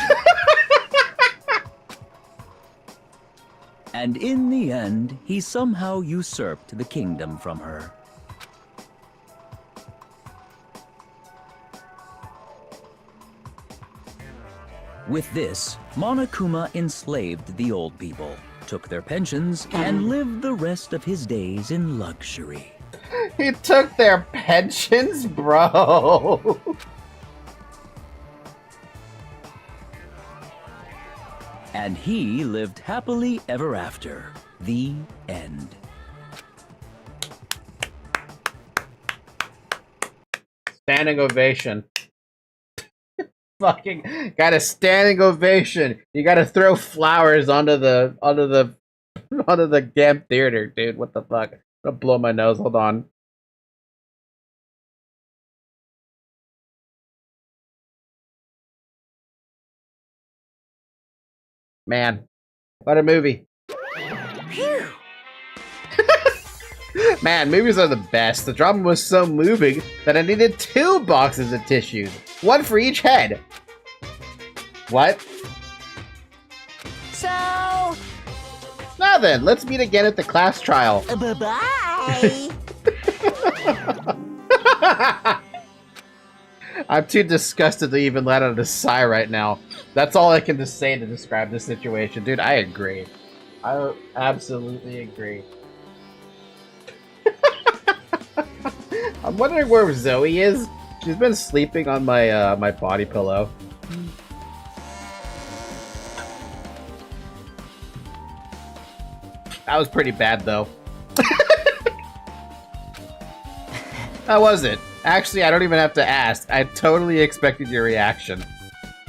And in the end, he somehow usurped the kingdom from her. With this, Monokuma enslaved the old people, took their pensions, and lived the rest of his days in luxury. He took their pensions, bro. And he lived happily ever after. The end. Standing ovation. Fucking got a standing ovation. You gotta throw flowers onto the damn theater, dude. What the fuck? I'm gonna blow my nose. Hold on. Man, what a movie. Phew. Man, movies are the best. The drama was so moving that I needed 2 boxes of tissues. 1 for each head. What? So, Now then, let's meet again at the class trial. bye-bye. I'm too disgusted to even let out a sigh right now. That's all I can just say to describe this situation. Dude, I agree. I absolutely agree. I'm wondering where Zoe is. She's been sleeping on my my body pillow. That was pretty bad, though. How was it? Actually, I don't even have to ask. I totally expected your reaction.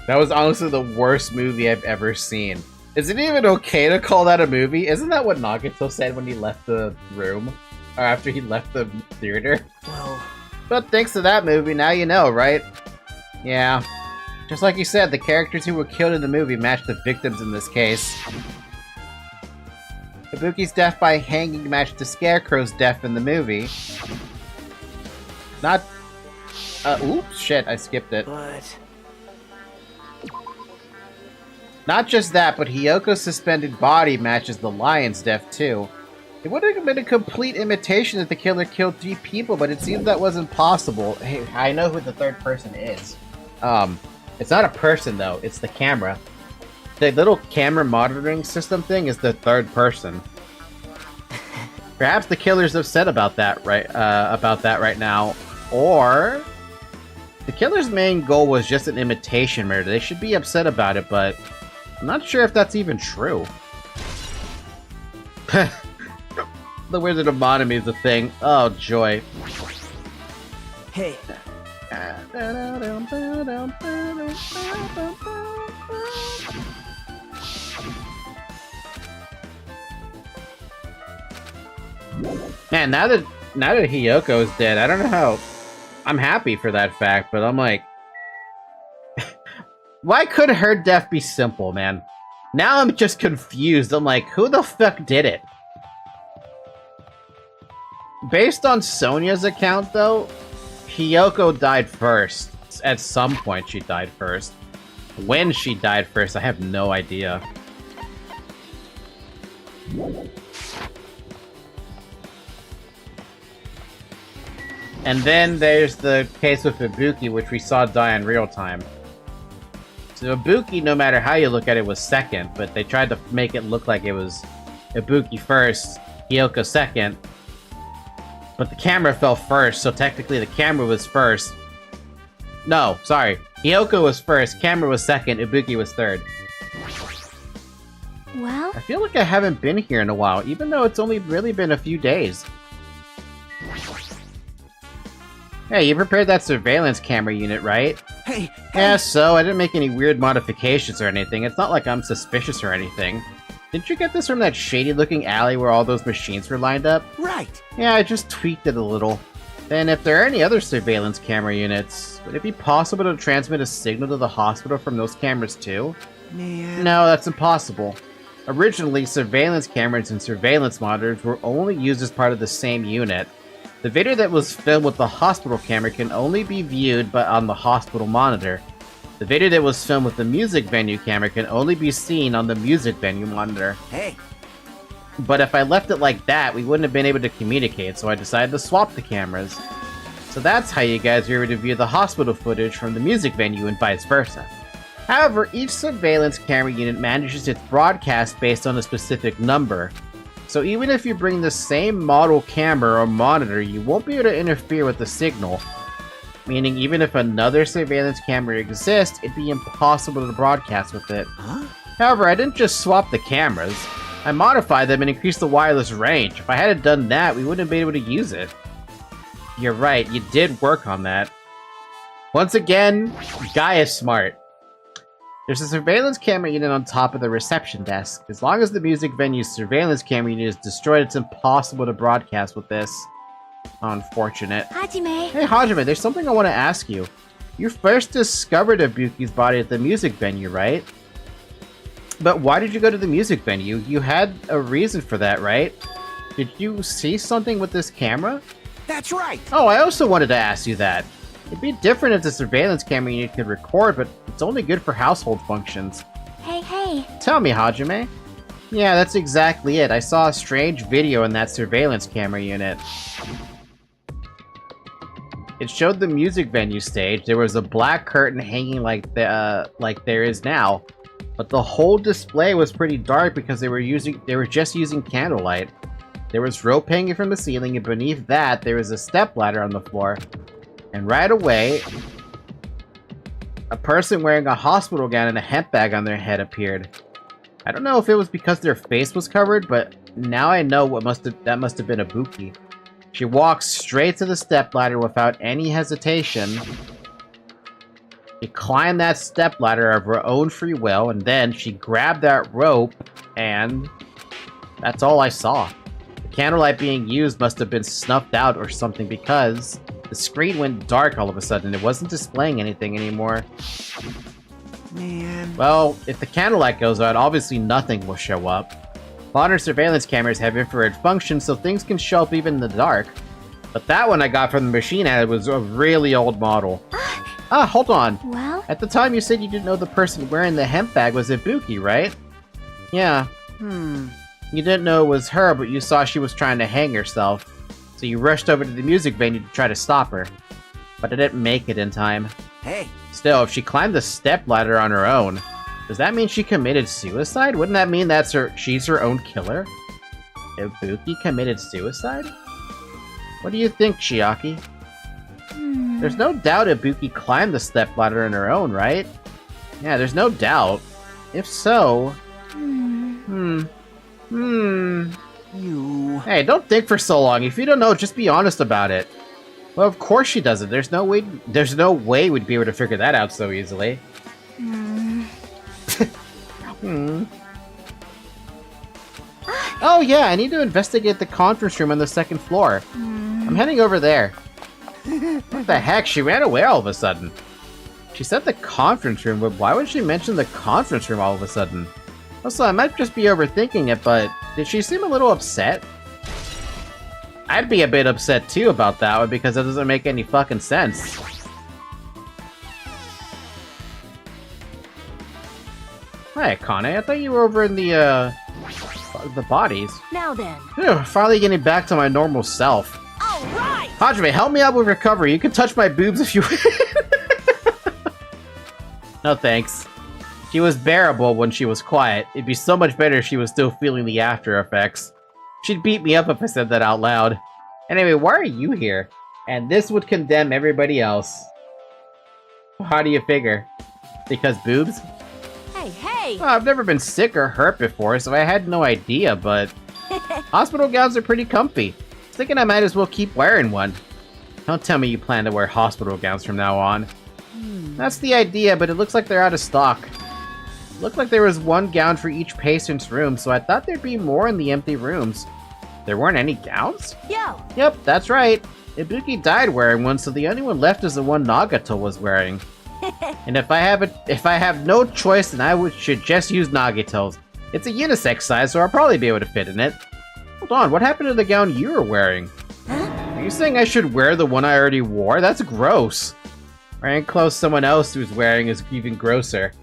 That was honestly the worst movie I've ever seen. Is it even okay to call that a movie? Isn't that what Nagato said when he left the room? Or after he left the theater? Well, But thanks to that movie, now you know, right? Yeah. Just like you said, the characters who were killed in the movie matched the victims in this case. Kabuki's death by hanging matched the Scarecrow's death in the movie. Not... oops, shit, I skipped it. but Not just that, but Hiyoko's suspended body matches the lion's death, too. It would have been a complete imitation that the killer killed 3 people, but it seems that wasn't possible. Hey, I know who the third person is. It's not a person, though. It's the camera. The little camera monitoring system thing is the third person. Perhaps the killer's upset about that right now. Or the killer's main goal was just an imitation murder. They should be upset about it, but I'm not sure if that's even true. The Wizard of Monami is a thing. Oh, joy. hey, Man, now that Hiyoko is dead, I don't know how... I'm happy for that fact, but I'm like... Why could her death be simple, man? Now I'm just confused. I'm like, who the fuck did it? Based on Sonia's account, though, Hiyoko died first. At some point, she died first. When she died first, I have no idea. And then there's the case with Ibuki, which we saw die in real time. So Ibuki, no matter how you look at it, was second, but they tried to make it look like it was Ibuki first, Hiyoko second. But the camera fell first, so technically the camera was first. No, sorry. Hiyoko was first, camera was second, Ibuki was third. Well, I feel like I haven't been here in a while, even though it's only really been a few days. Hey, you prepared that surveillance camera unit, right? Hey, Yeah, so I didn't make any weird modifications or anything. It's not like I'm suspicious or anything. Didn't you get this from that shady-looking alley where all those machines were lined up? right. Yeah, I just tweaked it a little. Then if there are any other surveillance camera units, would it be possible to transmit a signal to the hospital from those cameras too? Man. No, that's impossible. Originally, surveillance cameras and surveillance monitors were only used as part of the same unit. The video that was filmed with the hospital camera can only be viewed but on the hospital monitor. The video that was filmed with the music venue camera can only be seen on the music venue monitor. Hey, But if I left it like that, we wouldn't have been able to communicate, so I decided to swap the cameras. So that's how you guys were able to view the hospital footage from the music venue and vice versa. However, each surveillance camera unit manages its broadcast based on a specific number. So even if you bring the same model camera or monitor, you won't be able to interfere with the signal. Meaning even if another surveillance camera exists, it'd be impossible to broadcast with it. huh? However, I didn't just swap the cameras. I modified them and increased the wireless range. If I hadn't done that, we wouldn't have been able to use it. You're right, you did work on that. Once again, Guy is smart. There's a surveillance camera unit on top of the reception desk. As long as the music venue's surveillance camera unit is destroyed, it's impossible to broadcast with this. Unfortunate. Hajime. Hey Hajime, there's something I want to ask you. You first discovered Ibuki's body at the music venue, right? But why did you go to the music venue? You had a reason for that, right? Did you see something with this camera? That's right. Oh, I also wanted to ask you that. It'd be different if the surveillance camera unit could record, but it's only good for household functions. Hey. Tell me, Hajime. Yeah, that's exactly it. I saw a strange video in that surveillance camera unit. It showed the music venue stage. There was a black curtain hanging like there is now, but the whole display was pretty dark because they were just using candlelight. There was rope hanging from the ceiling, and beneath that, there was a stepladder on the floor. And right away, a person wearing a hospital gown and a hemp bag on their head appeared. I don't know if it was because their face was covered, but now I know that must have been Ibuki. She walked straight to the stepladder without any hesitation. She climbed that stepladder of her own free will, and then she grabbed that rope, and that's all I saw. The candlelight being used must have been snuffed out or something because the screen went dark all of a sudden. It wasn't displaying anything anymore. Man. Well, if the candlelight goes out, obviously nothing will show up. Modern surveillance cameras have infrared functions, so things can show up even in the dark. But that one I got from the machine ad was a really old model. Hold on. Well, At the time you said you didn't know the person wearing the hemp bag was Ibuki, right? Yeah. You didn't know it was her, but you saw she was trying to hang herself. So you rushed over to the music venue to try to stop her. But I didn't make it in time. Hey, Still, if she climbed the stepladder on her own, does that mean she committed suicide? Wouldn't that mean she's her own killer? Ibuki committed suicide? What do you think, Chiaki? There's no doubt Ibuki climbed the stepladder on her own, right? Yeah, there's no doubt. If so... you. Hey, don't think for so long. If you don't know, just be honest about it. Well, of course she doesn't. There's no way we'd be able to figure that out so easily. Oh yeah, I need to investigate the conference room on the second floor. I'm heading over there. What the heck? She ran away all of a sudden. She said the conference room, but why would she mention the conference room all of a sudden? Also, I might just be overthinking it, but did she seem a little upset? I'd be a bit upset too about that one because it doesn't make any fucking sense. Hey, Kane, I thought you were over in the bodies. Now then. Phew, finally getting back to my normal self. All right. Hajime, help me out with recovery. You can touch my boobs if you No thanks. She was bearable when she was quiet. It'd be so much better if she was still feeling the after effects. She'd beat me up if I said that out loud. Anyway, why are you here? And this would condemn everybody else. How do you figure? Because boobs? Hey, hey. Well, I've never been sick or hurt before, so I had no idea, but... hospital gowns are pretty comfy. I was thinking I might as well keep wearing one. Don't tell me you plan to wear hospital gowns from now on. That's the idea, but it looks like they're out of stock. Looked like there was one gown for each patient's room, so I thought there'd be more in the empty rooms. There weren't any gowns? Yo. Yep, that's right. Ibuki died wearing one, so the only one left is the one Nagato was wearing. And if I have no choice, then I should just use Nagato's. It's a unisex size, so I'll probably be able to fit in it. Hold on, what happened to the gown you were wearing? Are you saying I should wear the one I already wore? That's gross. Wearing clothes someone else who's wearing is even grosser.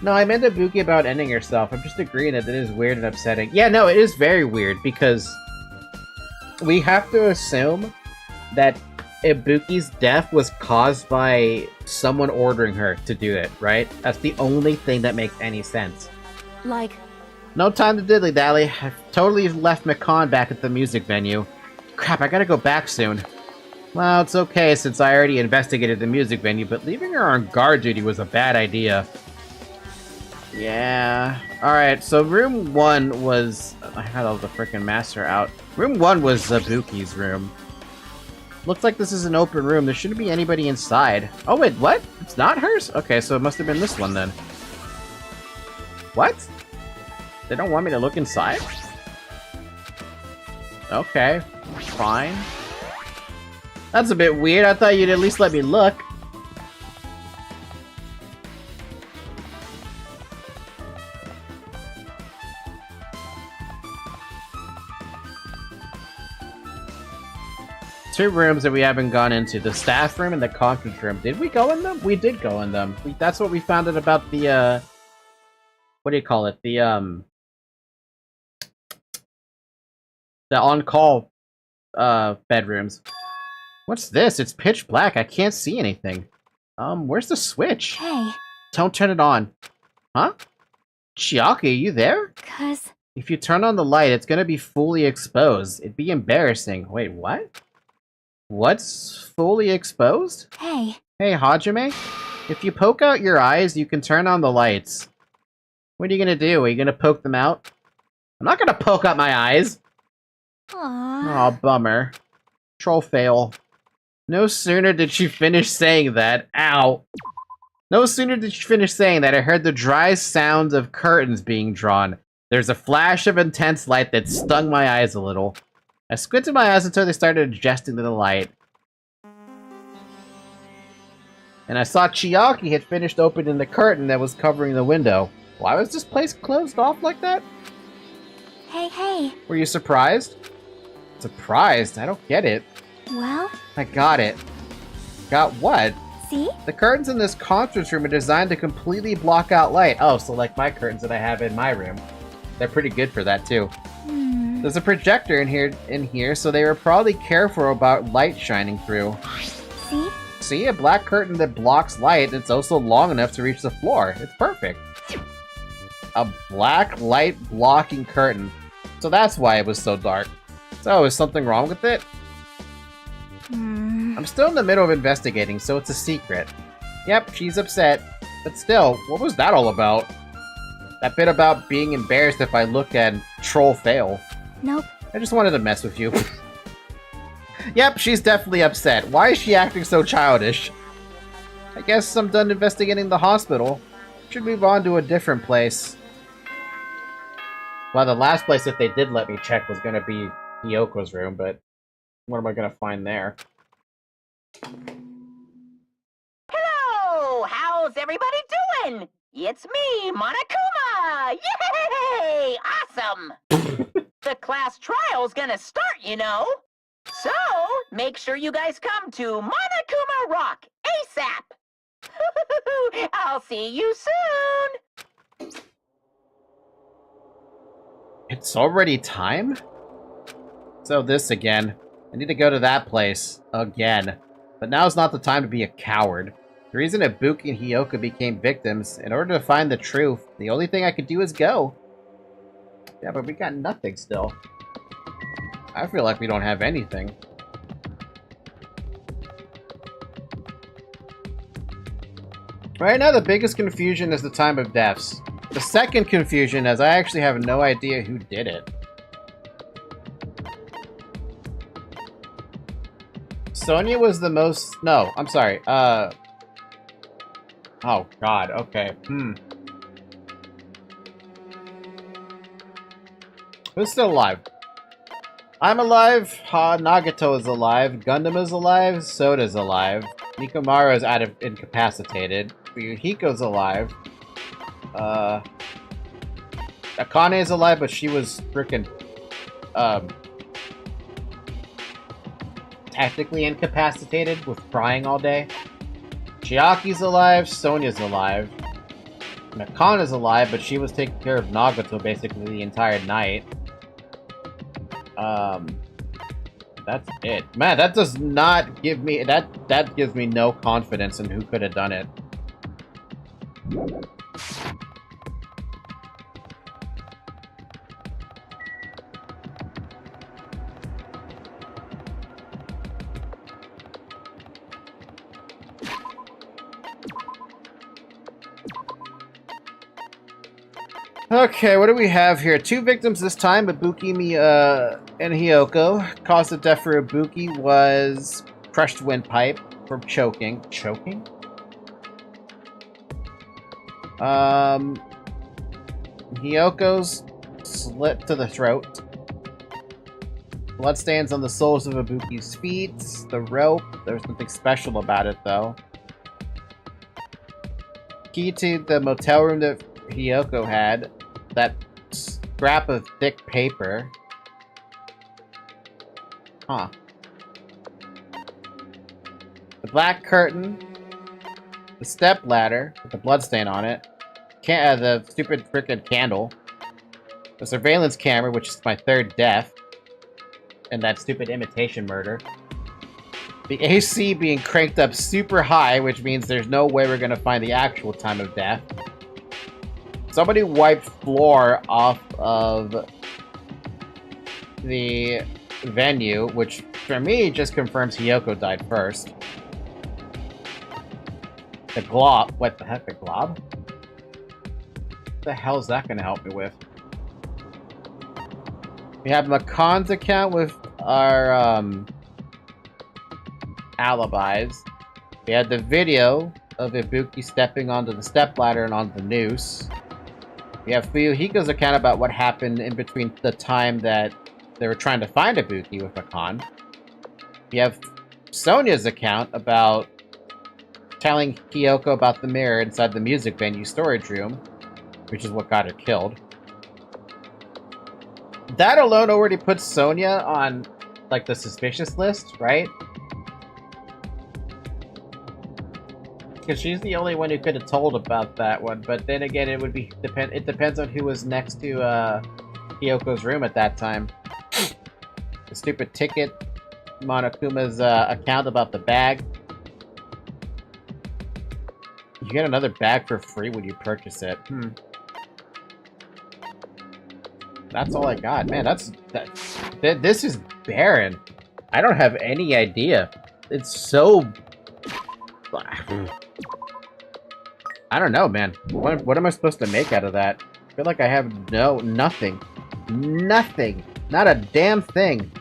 No, I meant Ibuki about ending herself. I'm just agreeing that it is weird and upsetting. Yeah, no, it is very weird because we have to assume that Ibuki's death was caused by someone ordering her to do it, right? That's the only thing that makes any sense. Like... No time to diddly-dally. I've totally left Mikan back at the music venue. Crap, I gotta go back soon. Well, it's okay since I already investigated the music venue, but leaving her on guard duty was a bad idea. Yeah. Alright, so room 1 was... I had all the frickin' master out. Room 1 was Ibuki's room. Looks like this is an open room. There shouldn't be anybody inside. Oh wait, what? It's not hers? Okay, so it must have been this one then. What? They don't want me to look inside? Okay, fine. That's a bit weird. I thought you'd at least let me look. Two rooms that we haven't gone into. The staff room and the conference room. Did we go in them? We did go in them. That's what we found out about the, what do you call it? The on-call, bedrooms. What's this? It's pitch black. I can't see anything. Where's the switch? Hey. Don't turn it on. Huh? Chiaki, are you there? 'Cause... If you turn on the light, it's gonna be fully exposed. It'd be embarrassing. Wait, what? What's fully exposed? Hey. Hey, Hajime? If you poke out your eyes, you can turn on the lights. What are you gonna do? Are you gonna poke them out? I'm not gonna poke out my eyes! Aww. Aw, bummer. Troll fail. No sooner did she finish saying that, ow! No sooner did she finish saying that, I heard the dry sound of curtains being drawn. There's a flash of intense light that stung my eyes a little. I squinted my eyes until they started adjusting to the light. And I saw Chiaki had finished opening the curtain that was covering the window. Why was this place closed off like that? Hey, hey. Were you surprised? Surprised? I don't get it. Well? I got it. Got what? See? The curtains in this conference room are designed to completely block out light. Oh, so like my curtains that I have in my room. They're pretty good for that too. There's a projector in here, so they were probably careful about light shining through. See? See? A black curtain that blocks light, and it's also long enough to reach the floor. It's perfect. A black light blocking curtain. So that's why it was so dark. So, is something wrong with it? I'm still in the middle of investigating, so it's a secret. Yep, she's upset. But still, what was that all about? That bit about being embarrassed if I look and troll fail. Nope. I just wanted to mess with you. Yep, she's definitely upset. Why is she acting so childish? I guess I'm done investigating the hospital. Should move on to a different place. Well, the last place, if they did let me check, was going to be Hyoko's room, but what am I going to find there? Hello! How's everybody doing? It's me, Monokuma! Yay! Awesome! The class trial's gonna start, you know. So, make sure you guys come to Monokuma Rock ASAP. I'll see you soon. It's already time? So this again. I need to go to that place. Again. But now's not the time to be a coward. The reason Ibuki and Hiyoko became victims, in order to find the truth, the only thing I could do is go. Yeah, but we got nothing still. I feel like we don't have anything. Right now, the biggest confusion is the time of deaths. The second confusion is I actually have no idea who did it. Sonia was the most... No, I'm sorry. Oh, God. Okay. Who's still alive? I'm alive. Nagato is alive. Gundam is alive. Soda's alive. Nekomaru is incapacitated. Fuyohiko's alive. Akane is alive, but she was freaking technically incapacitated with crying all day. Chiaki's alive. Sonia's alive. Akane is alive, but she was taking care of Nagato basically the entire night. That's it. Man, that does not give me... That gives me no confidence in who could have done it. Okay, what do we have here? 2 victims this time, Ibuki, and Hiyoko. Cause of death for Ibuki was crushed windpipe from choking. Choking? Hiyoko's slit to the throat. Bloodstains on the soles of Ibuki's feet. The rope. There's nothing special about it, though. Key to the motel room that Hiyoko had. That scrap of thick paper. Huh. The black curtain. The step ladder with the bloodstain on it. The stupid frickin' candle. The surveillance camera, which is my 3rd death. And that stupid imitation murder. The AC being cranked up super high, which means there's no way we're gonna find the actual time of death. Somebody wiped floor off of the venue, which for me just confirms Hiyoko died first. The glob. What the heck, the glob? What the hell is that gonna help me with? We have Makan's account with our alibis. We had the video of Ibuki stepping onto the stepladder and onto the noose. We have Fuyohiko's account about what happened in between the time that they were trying to find Ibuki with Makan. We have Sonia's account about telling Hiyoko about the mirror inside the music venue storage room, which is what got her killed. That alone already puts Sonia on, like, the suspicious list, right? Because she's the only one who could have told about that one, but then again, it depends on who was next to Hiyoko's room at that time. The stupid ticket, Monokuma's account about the bag. You get another bag for free when you purchase it. That's all I got, man. This is barren. I don't have any idea. It's so. I don't know, man. What am I supposed to make out of that? I feel like I have nothing. Nothing. Not a damn thing.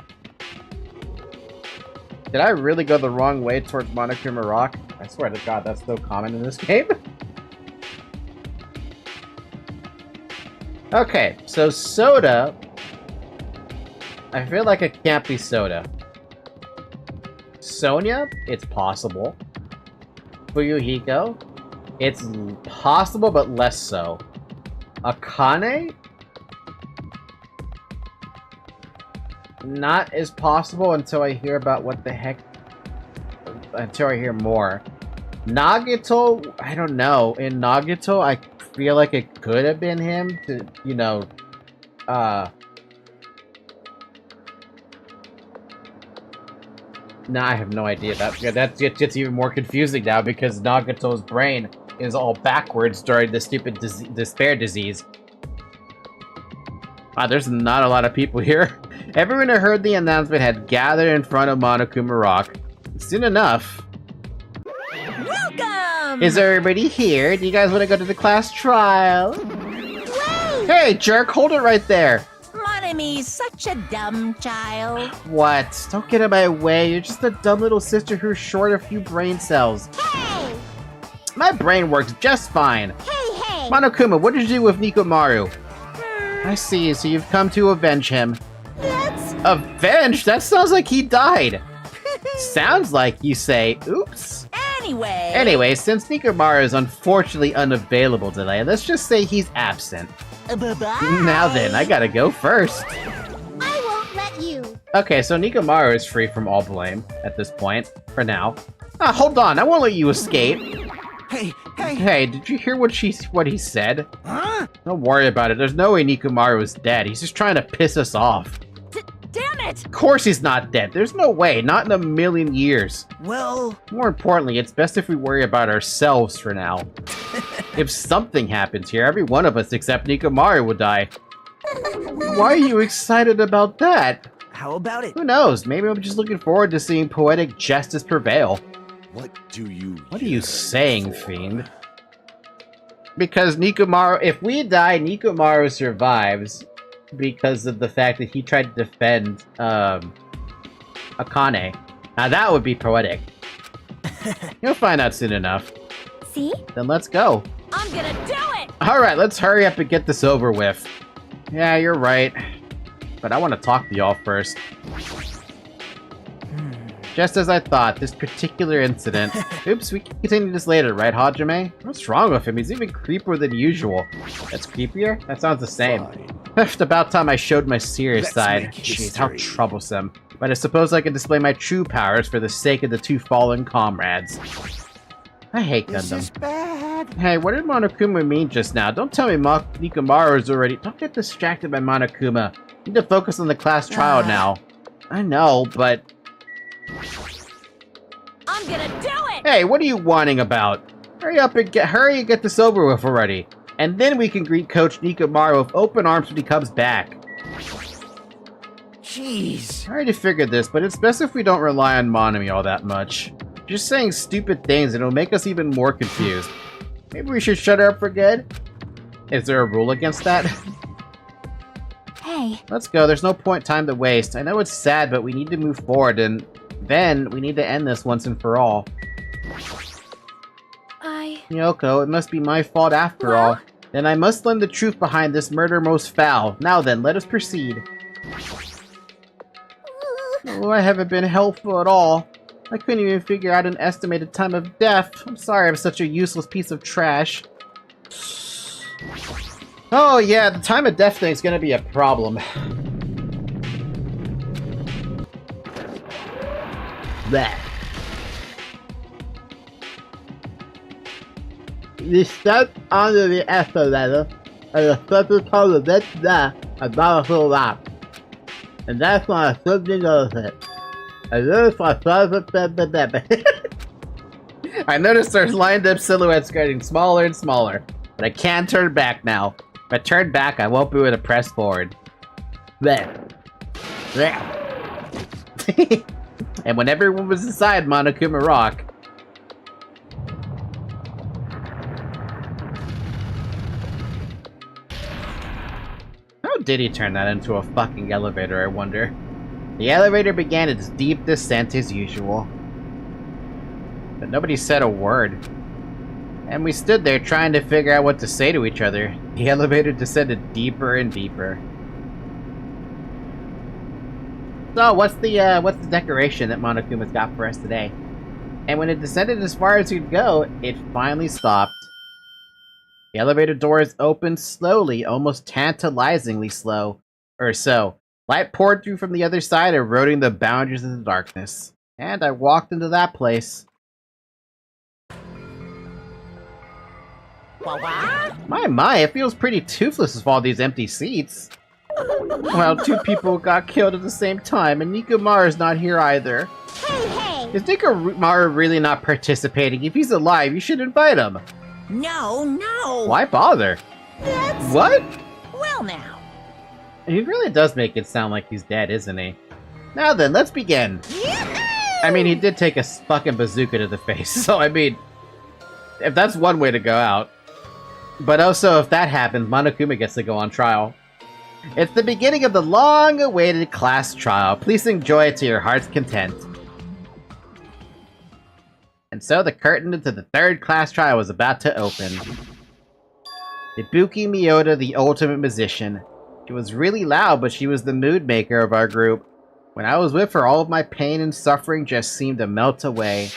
Did I really go the wrong way towards Monokuma Rock? I swear to God, that's so common in this game. Okay, so Soda. I feel like it can't be Soda. Sonia? It's possible. Fuyohiko? It's possible, but less so. Akane? not as possible until I hear about what the heck... Until I hear more. Nagato, I don't know. In Nagato, I feel like it could have been him to, you know, Nah, I have no idea. That gets even more confusing now because Nagato's brain is all backwards during the stupid despair disease. Wow, there's not a lot of people here. Everyone who heard the announcement had gathered in front of Monokuma Rock. Soon enough. Welcome! Is everybody here? Do you guys want to go to the class trial? Wait! Hey, jerk, hold it right there. Monomi's such a dumb child. What? Don't get in my way. You're just a dumb little sister who's short a few brain cells. Hey! My brain works just fine. Hey! Monokuma, what did you do with Nekomaru? I see, so you've come to avenge him. That's... Avenge? That sounds like he died. Sounds like you say, oops. Anyway, since Nekomaru is unfortunately unavailable today, let's just say he's absent. Bye-bye. Now then, I gotta go first. I won't let you. Okay, so Nekomaru is free from all blame at this point, for now. Ah, hold on, I won't let you escape. Hey, Hey, did you hear what he said? huh? Don't worry about it, there's no way Nekomaru is dead. He's just trying to piss us off. Damn it! Of course he's not dead. There's no way, not in a million years. Well, More importantly, it's best if we worry about ourselves for now. If something happens here, every one of us except Nekomaru will die. Why are you excited about that? how about it? Who knows? Maybe I'm just looking forward to seeing poetic justice prevail. What do you What are you saying, Fiend? Because Nekomaru, if we die, Nekomaru survives because of the fact that he tried to defend, Akane. Now that would be poetic. You'll find out soon enough. See? Then let's go. I'm gonna do it! Alright, let's hurry up and get this over with. Yeah, you're right. But I want to talk to y'all first. Just as I thought, this particular incident... Oops, we can continue this later, right, Hajime? What's wrong with him? He's even creepier than usual. That's creepier? That sounds the same. It's about time I showed my serious Let's side. make Jeez, how history. troublesome. But I suppose I can display my true powers for the sake of the two fallen comrades. I hate This Gundam. is bad. Hey, what did Monokuma mean just now? Don't tell me Nekomaru is already... Don't get distracted by Monokuma. Need to focus on the class trial now. I know, but... I'm gonna do it! Hey, what are you whining about? Hurry and get this over with already. And then we can greet Coach Nekomaru with open arms when he comes back. Jeez. I already figured this, but it's best if we don't rely on Monami all that much. Just saying stupid things and it'll make us even more confused. Maybe we should shut her up for good? Is there a rule against that? Hey. Let's go, there's no time to waste. I know it's sad, but we need to move forward, and then we need to end this once and for all. Yoko, it must be my fault after all. Then I must learn the truth behind this murder most foul. Now then, let us proceed. Oh, I haven't been helpful at all. I couldn't even figure out an estimated time of death. I'm sorry I'm such a useless piece of trash. Oh yeah, the time of death thing's gonna be a problem. Bleh. You stepped onto the escalator, and the special told the next day about a whole lot. And that's when I suddenly noticed it. I noticed I noticed there's lined up silhouettes getting smaller and smaller. But I can't turn back now. If I turn back, I won't be able to press forward. Bleh. Bleh. And when everyone was inside Monokuma Rock, how did he turn that into a fucking elevator, I wonder? The elevator began its deep descent as usual. But nobody said a word. And we stood there trying to figure out what to say to each other. The elevator descended deeper and deeper. So, what's the decoration that Monokuma's got for us today? And when it descended as far as it could go, it finally stopped. The elevator doors opened slowly, almost tantalizingly slow. Or so. Light poured through from the other side, eroding the boundaries of the darkness. And I walked into that place. My, it feels pretty toothless with all these empty seats. Well, 2 people got killed at the same time, and Nekomaru's not here either. Hey! Is Nekomaru really not participating? If he's alive, you should invite him. No! Why bother? That's... What? Well now. He really does make it sound like he's dead, isn't he? Now then, let's begin. I mean, he did take a fucking bazooka to the face, so I mean, if that's one way to go out. But also, if that happens, Monokuma gets to go on trial. It's the beginning of the long-awaited class trial. Please enjoy it to your heart's content. And so the curtain into the 3rd class trial was about to open. Ibuki Miyota, the ultimate musician. She was really loud, but she was the mood maker of our group. When I was with her, all of my pain and suffering just seemed to melt away.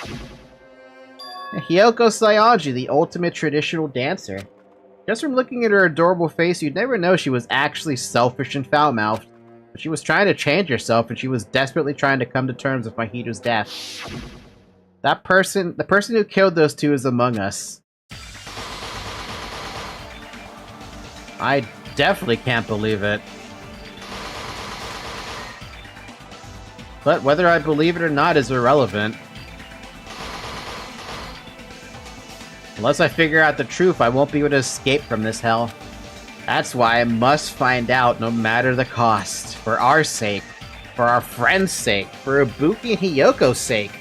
Hiyoko Sayaji, the ultimate traditional dancer. Just from looking at her adorable face, you'd never know she was actually selfish and foul-mouthed. But she was trying to change herself, and she was desperately trying to come to terms with Mahito's death. The person who killed those 2 is among us. I definitely can't believe it. But whether I believe it or not is irrelevant. Unless I figure out the truth, I won't be able to escape from this hell. That's why I must find out no matter the cost. For our sake. For our friend's sake. For Ibuki and Hiyoko's sake.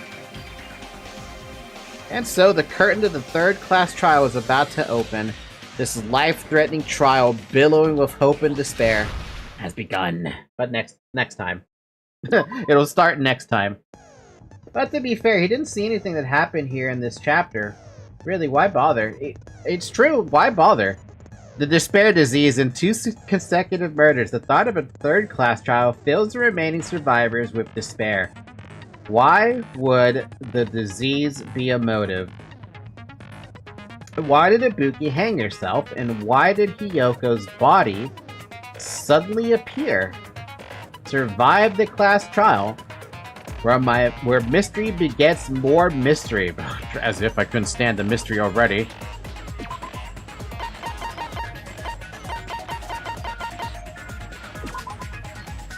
And so the curtain to the 3rd class trial is about to open. This life-threatening trial, billowing with hope and despair, has begun. But next time. It'll start next time. But to be fair, he didn't see anything that happened here in this chapter. Really, why bother? It's true, why bother? The despair disease and 2 consecutive murders, the thought of a 3rd class trial fills the remaining survivors with despair. Why would the disease be a motive? Why did Ibuki hang herself, and why did Hiyoko's body suddenly appear? Survive the class trial, where mystery begets more mystery. As if I couldn't stand the mystery already.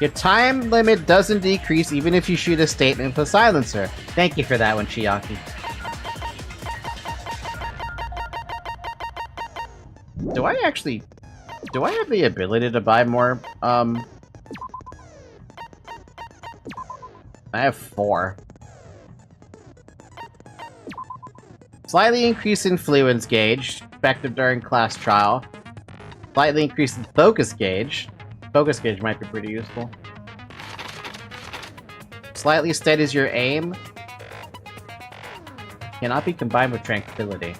Your time limit doesn't decrease even if you shoot a statement with a silencer. Thank you for that one, Chiaki. Do I have the ability to buy more? I have 4. Slightly increase in fluence gauge, effective during class trial. Slightly increase in focus gauge. Focus gauge might be pretty useful. Slightly steadies your aim. Cannot be combined with tranquility.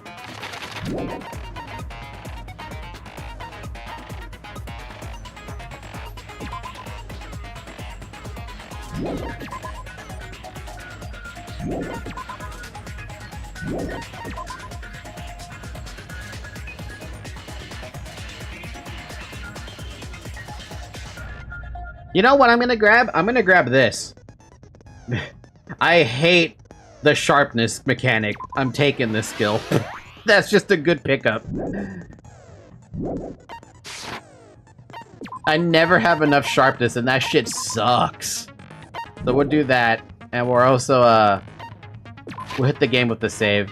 You know what I'm gonna grab? I'm gonna grab this. I hate the sharpness mechanic. I'm taking this skill. That's just a good pickup. I never have enough sharpness and that shit sucks. So we'll do that. And we're also, we'll hit the game with the save.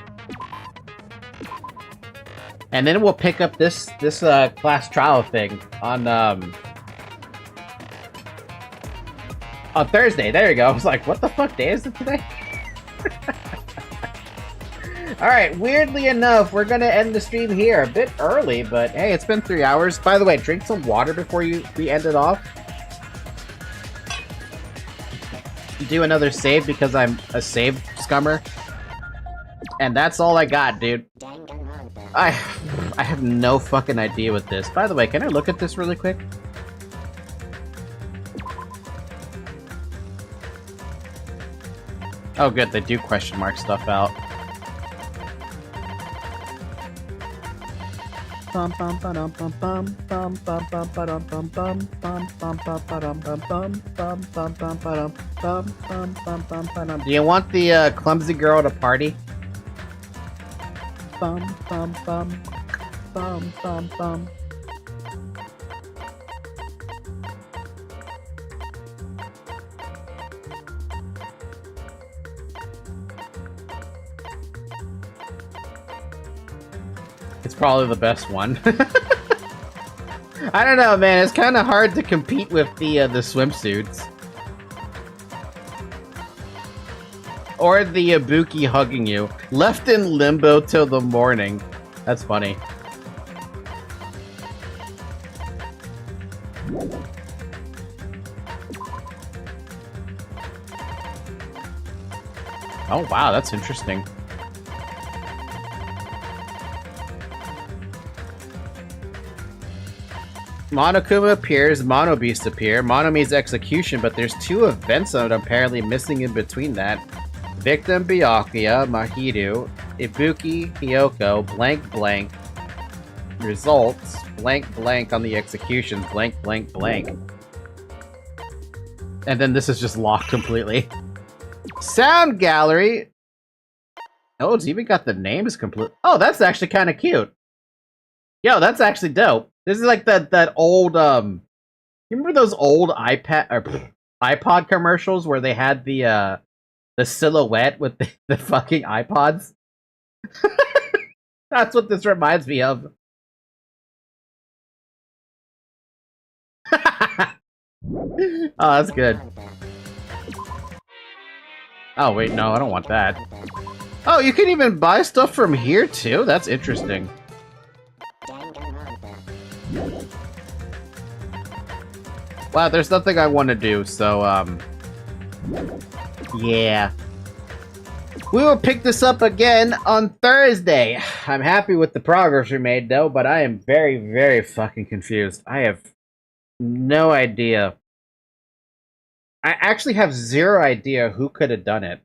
And then we'll pick up this class trial thing on Thursday. There you go. I was like, what the fuck day is it today? Alright, weirdly enough, we're gonna end the stream here. A bit early, but hey, it's been 3 hours. By the way, drink some water before we end it off. Do another save because I'm a save scummer. And that's all I got, dude. I have no fucking idea with this. By the way, can I look at this really quick? Oh good, they do question mark stuff out. Do you want the clumsy girl to party? It's probably the best one. I don't know, man. It's kind of hard to compete with the swimsuits. Or the Ibuki hugging you. Left in limbo till the morning. That's funny. Oh wow, that's interesting. Monokuma appears, Mono Beast appear, Monomi's execution, but there's 2 events that are apparently missing in between that. Victim Byakuya, Mahiru, Ibuki, Hyoko, blank blank. Results, blank blank on the executions, blank blank blank. And then this is just locked completely. Sound gallery! Oh, it's even got the names complete. Oh, that's actually kind of cute. Yo, that's actually dope. This is like that old, you remember those old iPod commercials where they had the silhouette with the fucking iPods? That's what this reminds me of. Oh, that's good. Oh, wait, no, I don't want that. Oh, you can even buy stuff from here, too? That's interesting. Wow, there's nothing I want to do, so, yeah. We will pick this up again on Thursday. I'm happy with the progress we made, though, but I am very, very fucking confused. I have no idea. I actually have zero idea who could have done it.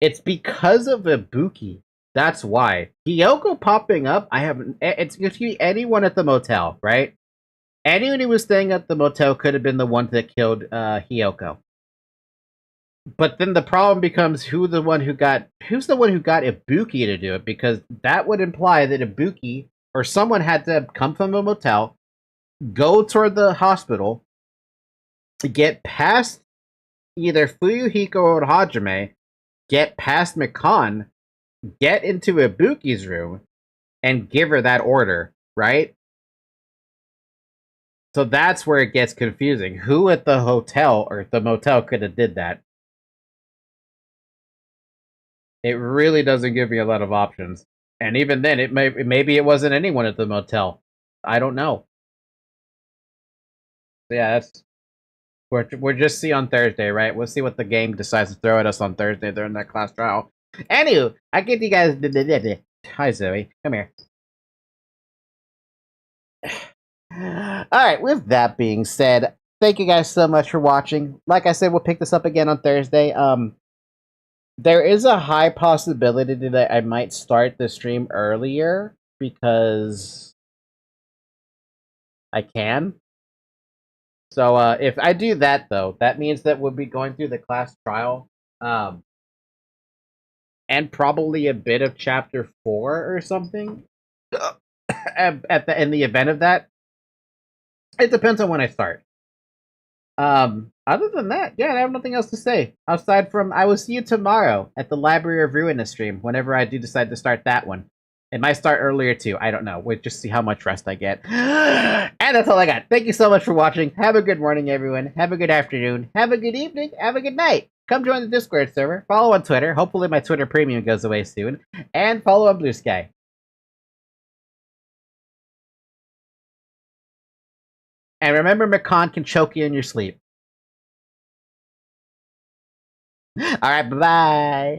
It's because of Ibuki. That's why. Hyoko popping up, it's going to be anyone at the motel, right? Anyone who was staying at the motel could have been the one that killed Hyoko. But then the problem becomes who's the one who got Ibuki to do it, because that would imply that Ibuki or someone had to come from a motel, go toward the hospital, get past either Fuyohiko or Hajime, get past Mikan, get into Ibuki's room, and give her that order, right? So that's where it gets confusing. Who at the hotel or the motel could have did that? It really doesn't give me a lot of options. And even then, maybe it wasn't anyone at the motel. I don't know. Yeah, we're just see on Thursday, right? We'll see what the game decides to throw at us on Thursday during that class trial. Anywho, I get you guys. Hi, Zoe. Come here. Alright, with that being said, thank you guys so much for watching. Like I said, we'll pick this up again on Thursday. There is a high possibility that I might start the stream earlier because I can. So if I do that, though, that means that we'll be going through the class trial and probably a bit of chapter 4 or something in the event of that. It depends on when I start. Other than that, yeah, I have nothing else to say. Aside from, I will see you tomorrow at the Library of Ruinous stream, whenever I do decide to start that one. It might start earlier too, I don't know. We'll just see how much rest I get. And that's all I got. Thank you so much for watching. Have a good morning, everyone. Have a good afternoon. Have a good evening. Have a good night. Come join the Discord server. Follow on Twitter. Hopefully my Twitter premium goes away soon. And follow on Blue Sky. And remember, Mikan can choke you in your sleep. Alright, bye-bye.